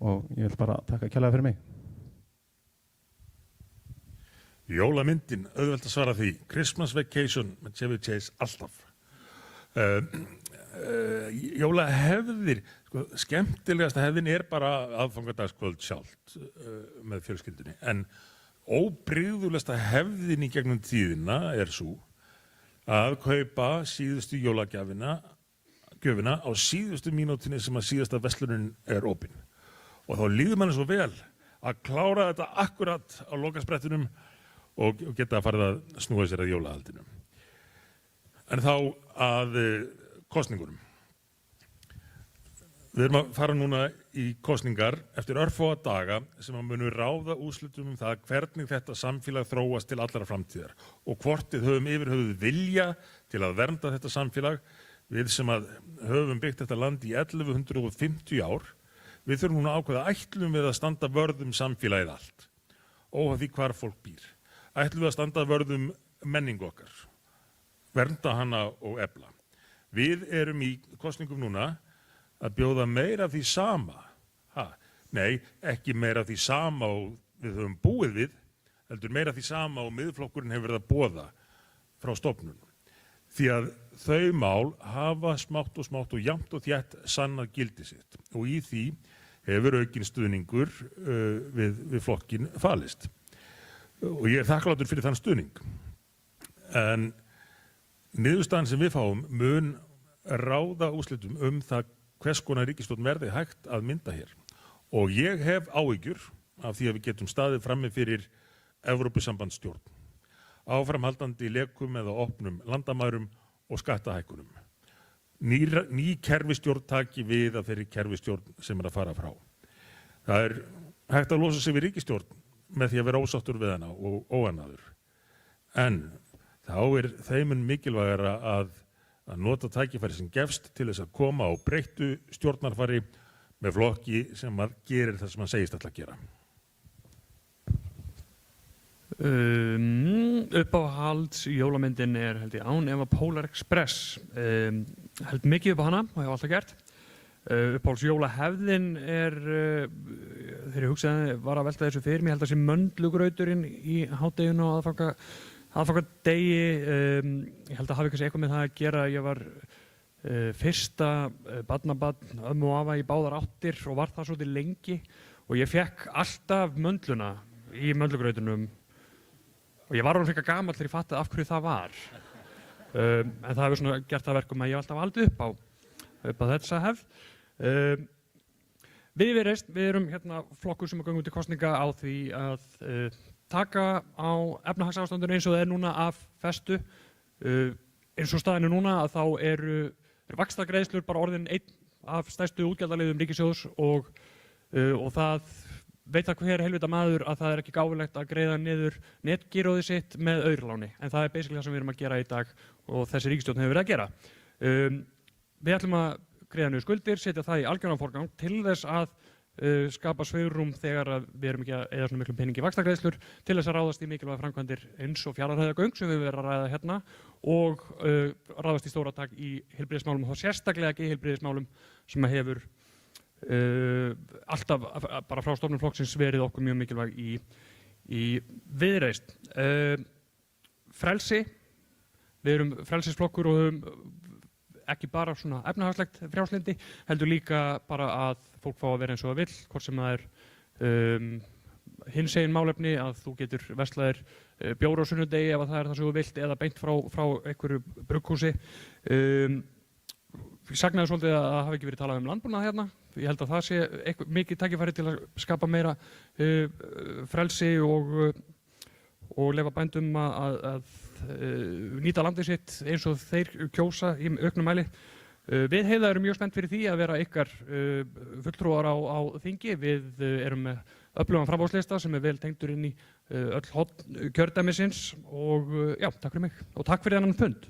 Og ég vil bara taka kærlega fyrir mig. Jólamyndin, auðvelt að svara því. Christmas Vacation með Chevy Chase alltaf. Jólahefðir, skemmtilegasta hefðin er bara aðfangadagskvöld sjálft með fjölskyldunni. En óbrigðulegsta hefðin í gegnum tíðina svo að kaupa síðustu jólagjöfina á síðustu mínútinni sem að síðasta verslunin opin. Og þá líður manni svo vel að klára þetta akkurat á lokasprettinum og geta farið að snúa sér að jólahaldinu. En þá að kosningunum. Við erum að fara núna í kosningar eftir örfáa daga sem að munu ráða úrslitum það hvernig þetta samfélag þróast til allra framtíðar og hvort við höfum yfir höfuð vilja til að vernda þetta samfélag. Við sem að höfum byggt þetta land í 1150 ár, við þurfum núna að ákveða ætlum við að standa vörð samfélagið allt, óháð því hvar fólk býr. Ætlum við að standa vörð menningu okkar, vernda hana og efla. Við erum í kosningum núna að bjóða meira af því sama. Nei, ekki meira af því sama og við höfum búið við, heldur meira af því sama og Miðflokkurinn hefur verið að boða frá stofnun. Því að þau mál hafa smátt og jafnt og þétt sannað gildi sitt og í því hefur aukinn stuðningur við flokkin falist. Og ég þakklátur fyrir þann stuðning. En niðurstaðan sem við fáum mun ráða úrslitum það hvers konar ríkisstjórn verði hægt að mynda hér. Og ég hef áhyggjur af því að við getum staðið frammi fyrir Evrópusambandsstjórn, áframhaldandi lekum eða opnum landamærum og skattahækkunum. Ný kerfistjórn taki við af þeirri kerfistjórn sem að fara frá. Það hægt að losa sig við ríkisstjórn með því að vera ósáttur við hana og óanæður. En þá þeim mikilvægara að nota tækifæri sem gefst til þess að koma á breyttu stjórnarfari með flokki sem að gerir það sem hann segist ætla að gera. Uppáhalds jólamyndin held ég án efa Polar Express. Held mikið upp á hana og hef alltaf gert. Uppáhalds jólahefðin þegar ég hugsaði var að velta þessu fyrir mig, held að sé möndlugrauturinn í hádeginu og aðfangadegi. Ég held að hafi kannski eitthvað með það að gera. Ég var fyrsta barnabarn ömmu og afa í báðar áttir og var það svolítið lengi og ég fekk alltaf möndluna í möndlugrautunum og ég var alveg frekar gamall þegar ég fattaði af hverju það var. En það hefur svona gert það verkum að ég hef alltaf haldið upp á þessa hefð. Við Viðreisn, við erum hérna flokkur sem göngum til kosninga á því að taka á efnahagsástandinu eins og það núna af festu. Eins og staðinu núna að þá eru vaxtagreiðslur bara orðin einn af stærstu útgjaldaliðum ríkissjóðs og það veit það hver helvita maður að það ekki gáfulegt að greiða niður netgíróðið sitt með aurláni. En það basically það sem við erum að gera í dag og þessi ríkisstjórn hefur verið að gera. Við ætlum að greiða niður skuldir, setja það í algjöran forgang til þess að skapa svigrúm þegar við erum ekki að eyða svona miklum peningi í vaxtagreiðslur til þess að ráðast í mikilvæga framkvæmdir eins og Fjarðarheiðargöng sem við höfum verið að ræða hérna og ráðast í stóratak í heilbrigðismálum og þá sérstaklega geðheilbrigðismálum sem hefur alltaf bara frá stofnun flokksins verið okkur mjög mikilvæg í Viðreisn. Frelsi, við erum frelsisflokkur og höfum ekki bara svona efnahagslegt frjálslyndi, heldur líka bara að fólk fá að vera eins og það vill, hvort sem það hinsegin málefni að þú getur verslaðir bjór á sunnudegi ef það það sem þú vilt eða beint frá einhverju brugghúsi. Ég sagnaði svolítið að það hafi ekki verið talað landbúnað hérna. Ég held að það sé mikið tækifæri til að skapa meira frelsi og leyfa bændum að nýta landið sitt eins og þeir kjósa í auknum mæli. Við Heiða erum mjög spennt fyrir því að vera ykkar fulltrúar á þingi. Við erum með öflugan framboðslista sem vel tengdur inn í öll horn kjördæmisins og já, takk fyrir mig og takk fyrir þennan fund.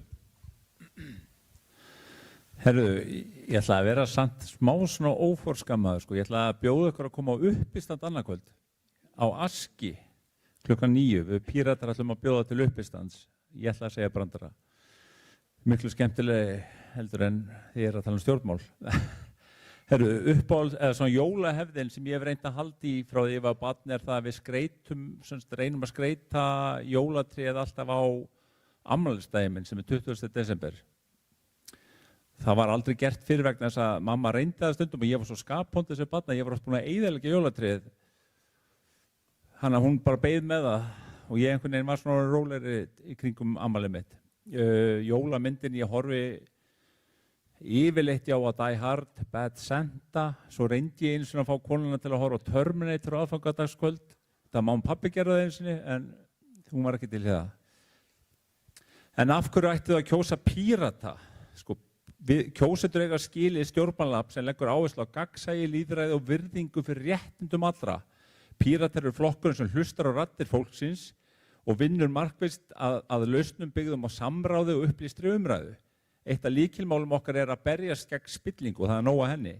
Herru, ég ætla að vera samt smá svona óforskammaður sko. Ég ætla að bjóða ykkur að koma á uppistand annarkvöld á Aski klukkan 9. Við Píratar ætlum að bjóða til uppistands. Ég ætla að segja brandara. Miklu skemmtileg heldur en þið að tala stjórnmál. Herru, uppáhald, eða svona jólahefðin sem ég hef reynt að halda í frá því ég var barn það að við reynum að skreita jólatréð alltaf á afmælisdaginn minn sem 20. desember. Það var aldrei gert fyrir vegna þess að mamma reyndi það stundum og ég var svo skaphóndið sem barn að ég var oft búin að eyðileggja jólatréð Þannig að hún bara beið með það og ég einhvern veginn var svona rólegri í kringum afmælið mitt. Jólamyndin ég horfi yfirleitt á að Die Hard, Bad Santa, svo reyndi ég eins og að fá konuna til að horfa á Terminator á aðfangadagskvöld. Það má pappi gera það eins og en hún var ekki til í það. En af hverju ætti það að kjósa Pírata? Sko, kjósendur eiga skilið stjórnmálafl sem leggur áherslu á gagnsæi, lýðræði og virðingu fyrir réttindum allra. Píratar eru flokkurinn sem hlustar á raddir fólksins og vinnur markvisst að lausnum byggðum á samráði og upplýstri umræðu. Eitt af lykilmálum okkar er að berjast gegn spillingu og það er nóg að henni.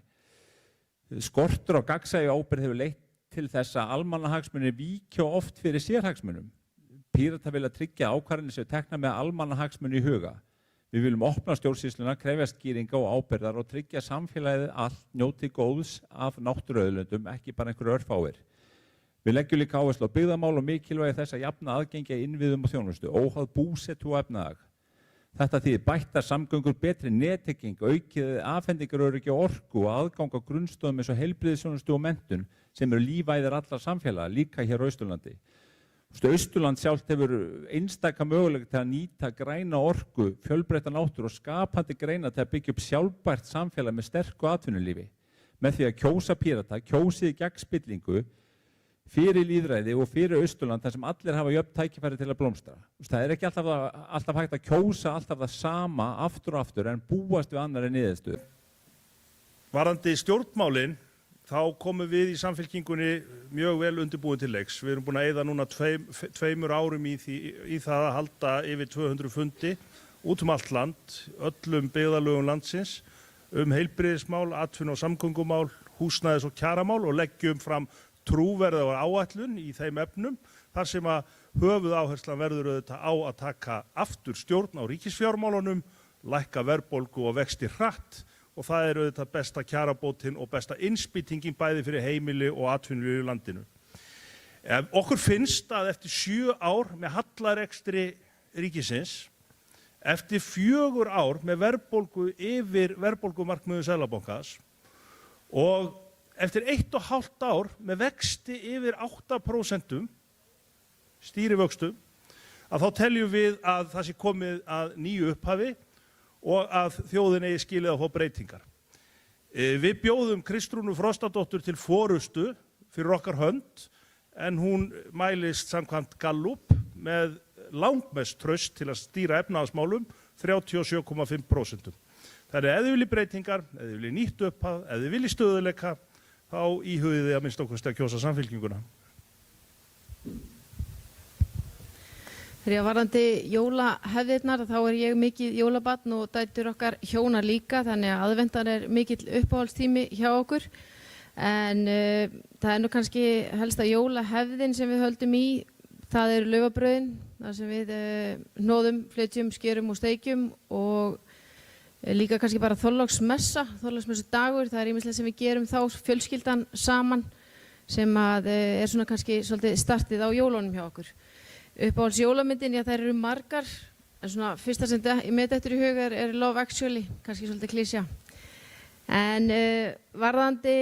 Skortur á gagnsæi og ábyrgð hefur leitt til þess að almannahagsmunir víkja oft fyrir sérhagsmunum. Píratar vilja tryggja ákvarðanir sem tekna með almannahagsmuni í huga. Við viljum opna stjórnsýsluna, krefja skýringa og ábyrgðar og tryggja samfélagið allt njóti góðs af náttúruauðlindum, ekki bara einhverju örfáir. Við leggjum líka áherslu á byggðamál og mikilvægi þess að jafna aðgengi að innviðum og þjónustu, óháð búsetu og efnahag. Þetta þýðir bættar samgöngur, betri nettenking, aukið afhendingaröryggi og orku og aðgang á grunnstoðum eins og heilbrigðisþjónustu og menntun sem eru lífæðir allra samfélaga, líka hér á Austurlandi. Austurland sjálft hefur einstaka möguleika til að nýta græna orku, fjölbreytta náttúru og skapandi greina til að byggja upp sjálfbært samfélag með sterku atvinnulífi. Með því að kjósa Pírata, kjósið gegn spillingu, fyrir lýðræði og fyrir Austurland þar sem allir hafa jöfn tækifæri til að blómstra. Það er ekki alltaf hægt að kjósa alltaf það sama aftur og aftur en búast við annarri niðurstöðu. Varðandi stjórnmálin, þá komum við í Samfylkingunni mjög vel undirbúin til leiks. Við erum búin að eyða núna tveimur árum í það að halda yfir 200 fundi út allt land, öllum byggðarlögum landsins, heilbrigðismál, atvinnu- og samgöngumál, húsnæðis- og kjaramál og leggjum fram trúverðuga áætlun í þeim efnum þar sem að höfuðáherslan verður auðvitað á að taka aftur stjórn á ríkisfjármálunum, lækka verðbólgu og vexti hratt og það er auðvitað besta kjarabótin og besta innspýtingin bæði fyrir heimili og atvinnulíf í landinu. Okkur finnst að eftir 7 ár með hallarekstri ríkisins, eftir 4 ár með verðbólgu yfir verðbólgumarkmiðum Seðlabankans og eftir 1,5 ár með vexti yfir 8% stýrivöxtum, að þá teljum við að það sé komið að nýju upphafi og að þjóðin eigi skilið að fá breytingar. Við bjóðum Kristrúnu Frostadóttur til forystu fyrir okkar hönd en hún mælist samkvæmt Gallup með langmest traust til að stýra efnahagsmálum 37,5%. Það er ef þið viljið breytingar, ef þið viljið nýtt upphaf, ef þið viljið stöðuleika, þá íhugið þið að minnsta okkur að kjósa Samfylkinguna. Þegar varðandi jólahefðirnar þá er ég mikið jólabarn og dætur okkar hjóna líka þannig að aðventan er mikill uppáhaldstími hjá okkur en það er nú kannski helsta jólahefðin sem við höldum í, það eru laufabrauðin, þar sem við hnoðum, flytjum, skerum og steikjum og líka kannski bara Þorláksmessu dagur, það er ýmislegt sem við gerum þá fjölskyldan saman sem að er svona kannski svolítið startið á jólunum hjá okkur. Uppáhalds jólamyndin, já það eru margar, en svona fyrsta sem mér dettur í hug er Love Actually, kannski svolítið klísja. En varðandi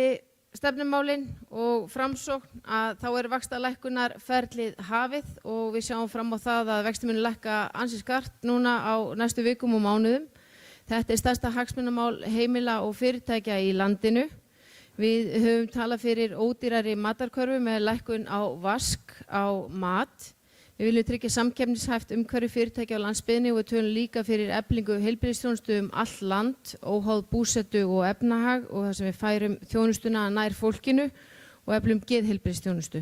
stefnumálin og framsókn að þá er vaxtalækkunarferlið hafið og við sjáum fram á það að vextir munu lækka ansi skart núna á næstu vikum og mánuðum. Þetta er stærsta hagsmunamál heimila og fyrirtækja í landinu. Við höfum talað fyrir ódýrari matarkörfu með lækkun á vask á mat. Við viljum tryggja samkeppnishæft umhverfi fyrirtækja á landsbyggðinni og við tölum líka fyrir eflingu heilbrigðisþjónustu all land, óháð búsetu og efnahag og þar sem við færum þjónustuna nær fólkinu og eflum geðheilbrigðisþjónustu.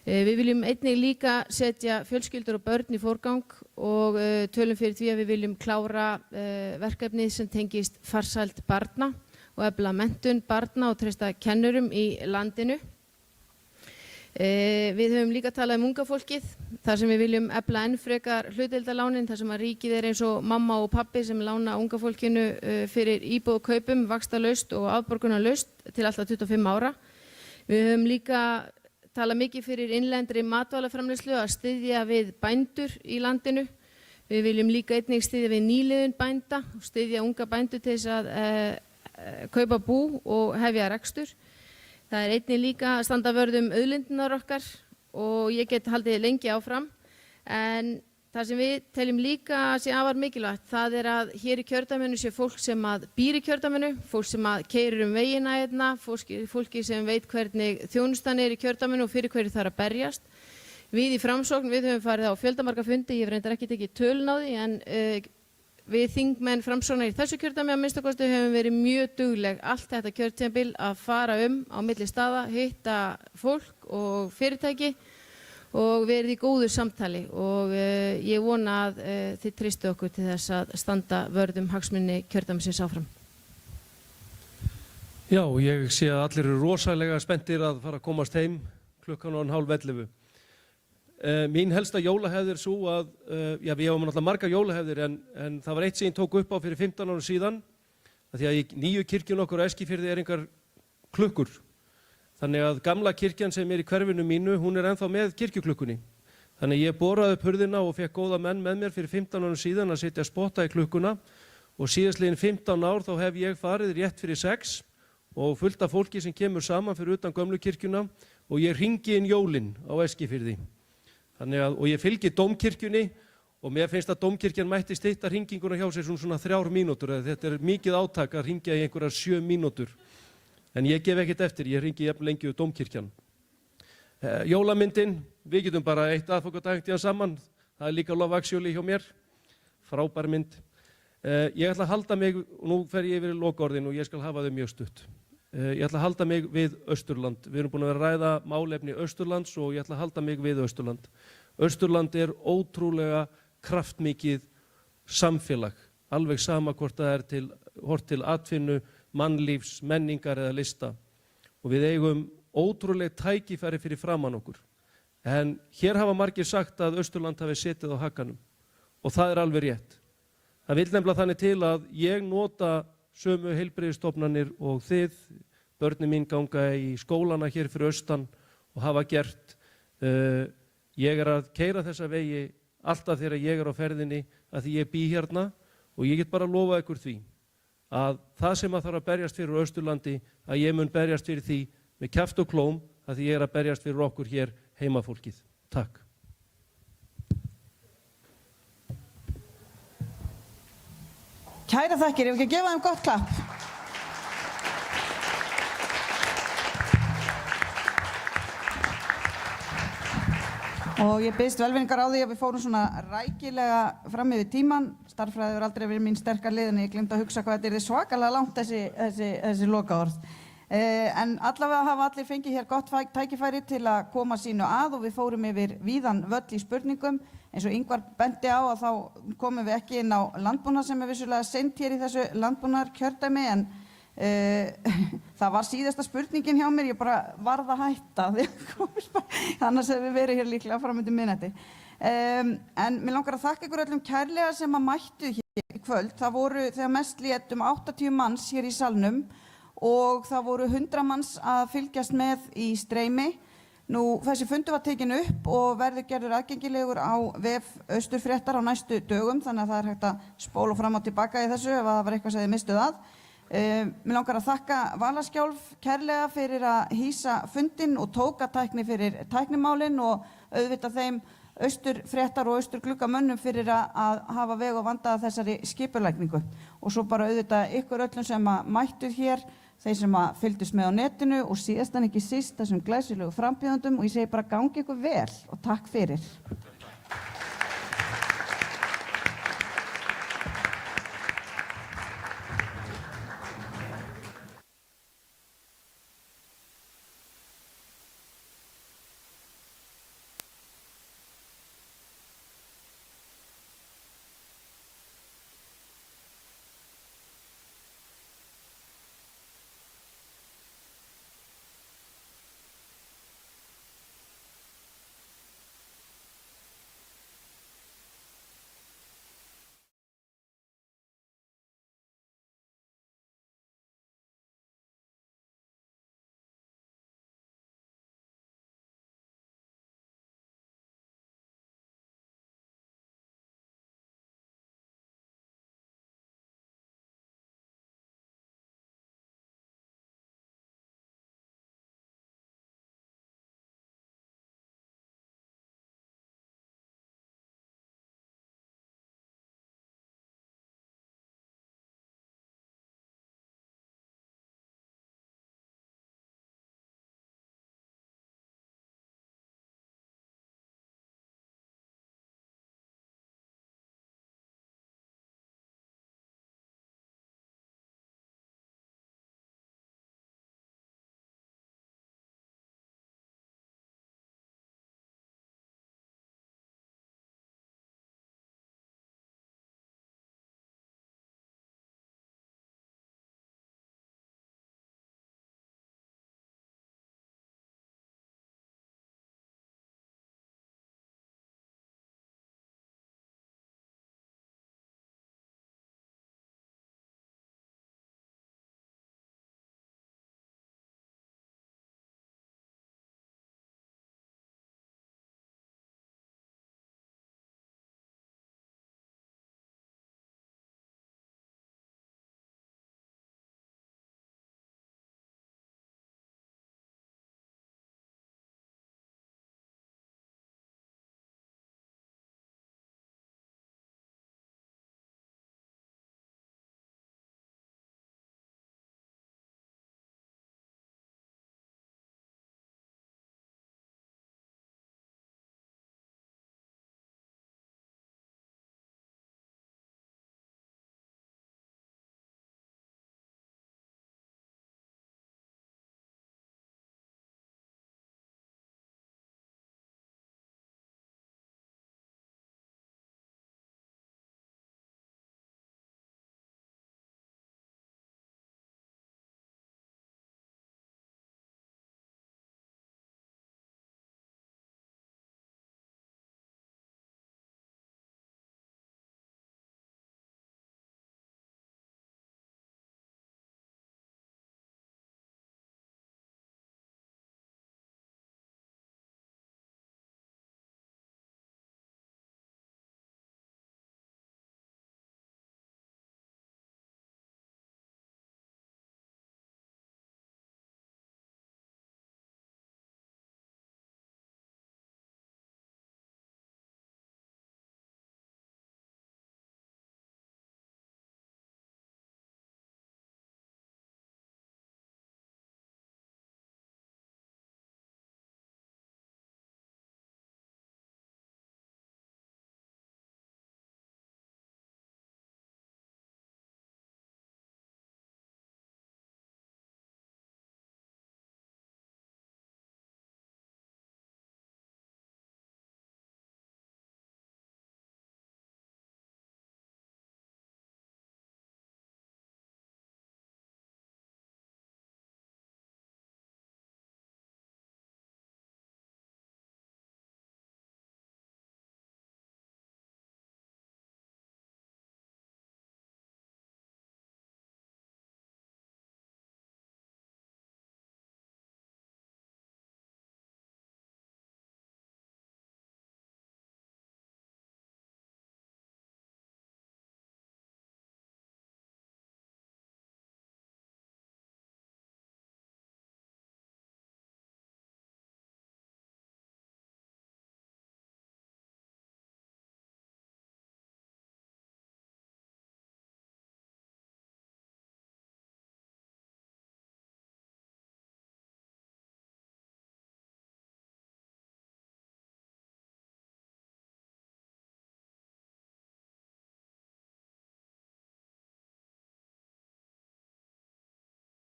Við viljum einnig líka setja fjölskyldur og börn í forgang og tölum fyrir því að við viljum klára verkefnið sem tengist farsæld barna og efla menntun barna og treysta kennurum í landinu. Við höfum líka talað unga fólkið, þar sem við viljum efla enn frekar hlutdeildarlánin, þar sem að ríkið er eins og mamma og pabbi sem lána unga fólkinu fyrir íbúðakaupum, vaxtalaust og afborgunarlaust til alltaf 25 ára. Við höfum líka tala mikið fyrir innlendri matvælaframleiðslu að styðja við bændur í landinu. Við viljum líka einnig styðja við nýliðun bænda og styðja unga bændur til þess að kaupa bú og hefja rekstur. Það er einnig líka að standa vörð auðlindirnar okkar og ég get haldið lengi áfram. En það sem við teljum líka að sé afar mikilvægt, það er að hér í kjördæminu sé fólk sem að býr í kjördæminu, fólk sem að keyrir vegina hérna, fólki sem veit hvernig þjónustan í kjördæminu og fyrir hverju það er að berjast. Við í Framsókn, við höfum farið á fjöldamarga fundi, ég hef reyndar ekki tekið tölun á því, en við þingmenn Framsóknar í þessu kjördæmi að minnsta kosti höfum verið mjög dugleg allt þetta kjörtímabil að fara á milli staða, hitta fólk og fyrirtæki og verið í góðu samtali og ég vona að þið treystu okkur til þess að standa vörð hagsmuni kjördæmisins áfram. Já, ég sé að allir eru rosalega spenntir að fara að komast heim klukkan 10:30. Mín helsta jólahefð svo að, já við hefum náttúrulega margar jólahefðir en það var eitt sem ég tók upp á fyrir 15 árum síðan, að því að í nýju kirkjun okkur á Eskifirði engar klukkur. Þannig að gamla kirkjan sem í hverfinu mínu, hún ennþá með kirkjuklukkunni. Þannig ég boraði upp hurðina og fekk góða menn með mér fyrir 15 árum síðan að setja spotta í klukkuna og síðastliðin 15 ár þá hef ég farið rétt fyrir 6 og fullt af fólki sem kemur saman fyrir utan gömlu kirkjuna og ég hringi inn jólin á Eskifirði. Og ég fylgi dómkirkjunni og mér finnst að dómkirkjan mætti stytta hringinguna hjá sér svona 3 mínútur. Þetta mikið átak að hringja í einhverjar 7 mínútur. En ég gef ekkert eftir, ég hringi jafn lengi úr dómkirkjan. Jólamyndin, við getum bara eitt aðfokadag saman. Það líka Love Actually hjá mér. Frábær mynd. Ég ætla að halda mig, og nú fer ég yfir í lokaorðin og ég skal hafa þau mjög stutt. Ég ætla að halda mig við Austurland. Við erum búin að vera að ræða málefni Austurlands og ég ætla að halda mig við Austurland. Austurland ótrúlega kraftmikið samfélag, alveg sama hvort það hort til atvinnu, mannlífs, menningar eða lista. Og við eigum ótrúlega tækifæri fyrir framan okkur. En hér hafa margir sagt að Austurland hafi setið á hakanum og það alveg rétt. Það vill nefnilega þannig til að ég nota sömu heilbrigðisstofnanir og þið, börnin mín ganga í skólana hér fyrir austan og hafa gert. Ég að keyra þessa vegi alltaf þegar ég á ferðinni að því ég bý hérna og ég get bara lofað ykkur því að það sem að þarf að berjast fyrir Austurlandi, að ég mun berjast fyrir því með kjaft og klóm að því ég að berjast fyrir okkur hér heimafólkið. Takk. Kæra þakkir, ef ekki að gefa þeim gott klapp. Og ég biðst velvinningar á því að við fórum svona rækilega fram yfir tíman. Starffræði hefur aldrei verið mín sterkar lið en ég gleymdi að hugsa hvað þetta er svakalega langt þessi lokaorð. En allavega hafa allir fengið hér gott tækifæri til að koma sínu að og við fórum yfir víðan völl í spurningum. Eins og Ingvar benti á að þá komum við ekki inn á landbúnað sem vissulega seint hér í þessu landbúnaðarkjördæmi en það var síðasta spurningin hjá mér, ég bara varð að hætta annars hefur við verið hér líklega fram undir miðnætti. En mér langar að þakka ykkur öllum kærlega sem að mættu hér í kvöld. Það voru þegar mest lét 80 manns hér í salnum og það voru 100 manns að fylgjast með í streymi. Nú, þessi fundur var tekin upp og verður gerður aðgengilegur á vef Austurfréttar á næstu dögum, þannig að það hægt að spóla fram og tilbaka í þessu ef það var eitthvað sem þið mistuð að. Mér langar að þakka Valaskjálf kærlega fyrir að hýsa fundinn og tókatækni fyrir tæknimálin og auðvitað þeim Austurfréttar og Austurgluggamönnum fyrir að hafa veg og vanda að þessari skipulagningu. Og svo bara auðvitað ykkur öllum sem að mættuð hér, þeir sem að fylgdust með á netinu og síðast en ekki síst þessum glæsilegu frambjóðendum og ég segi bara gangi ykkur vel og takk fyrir.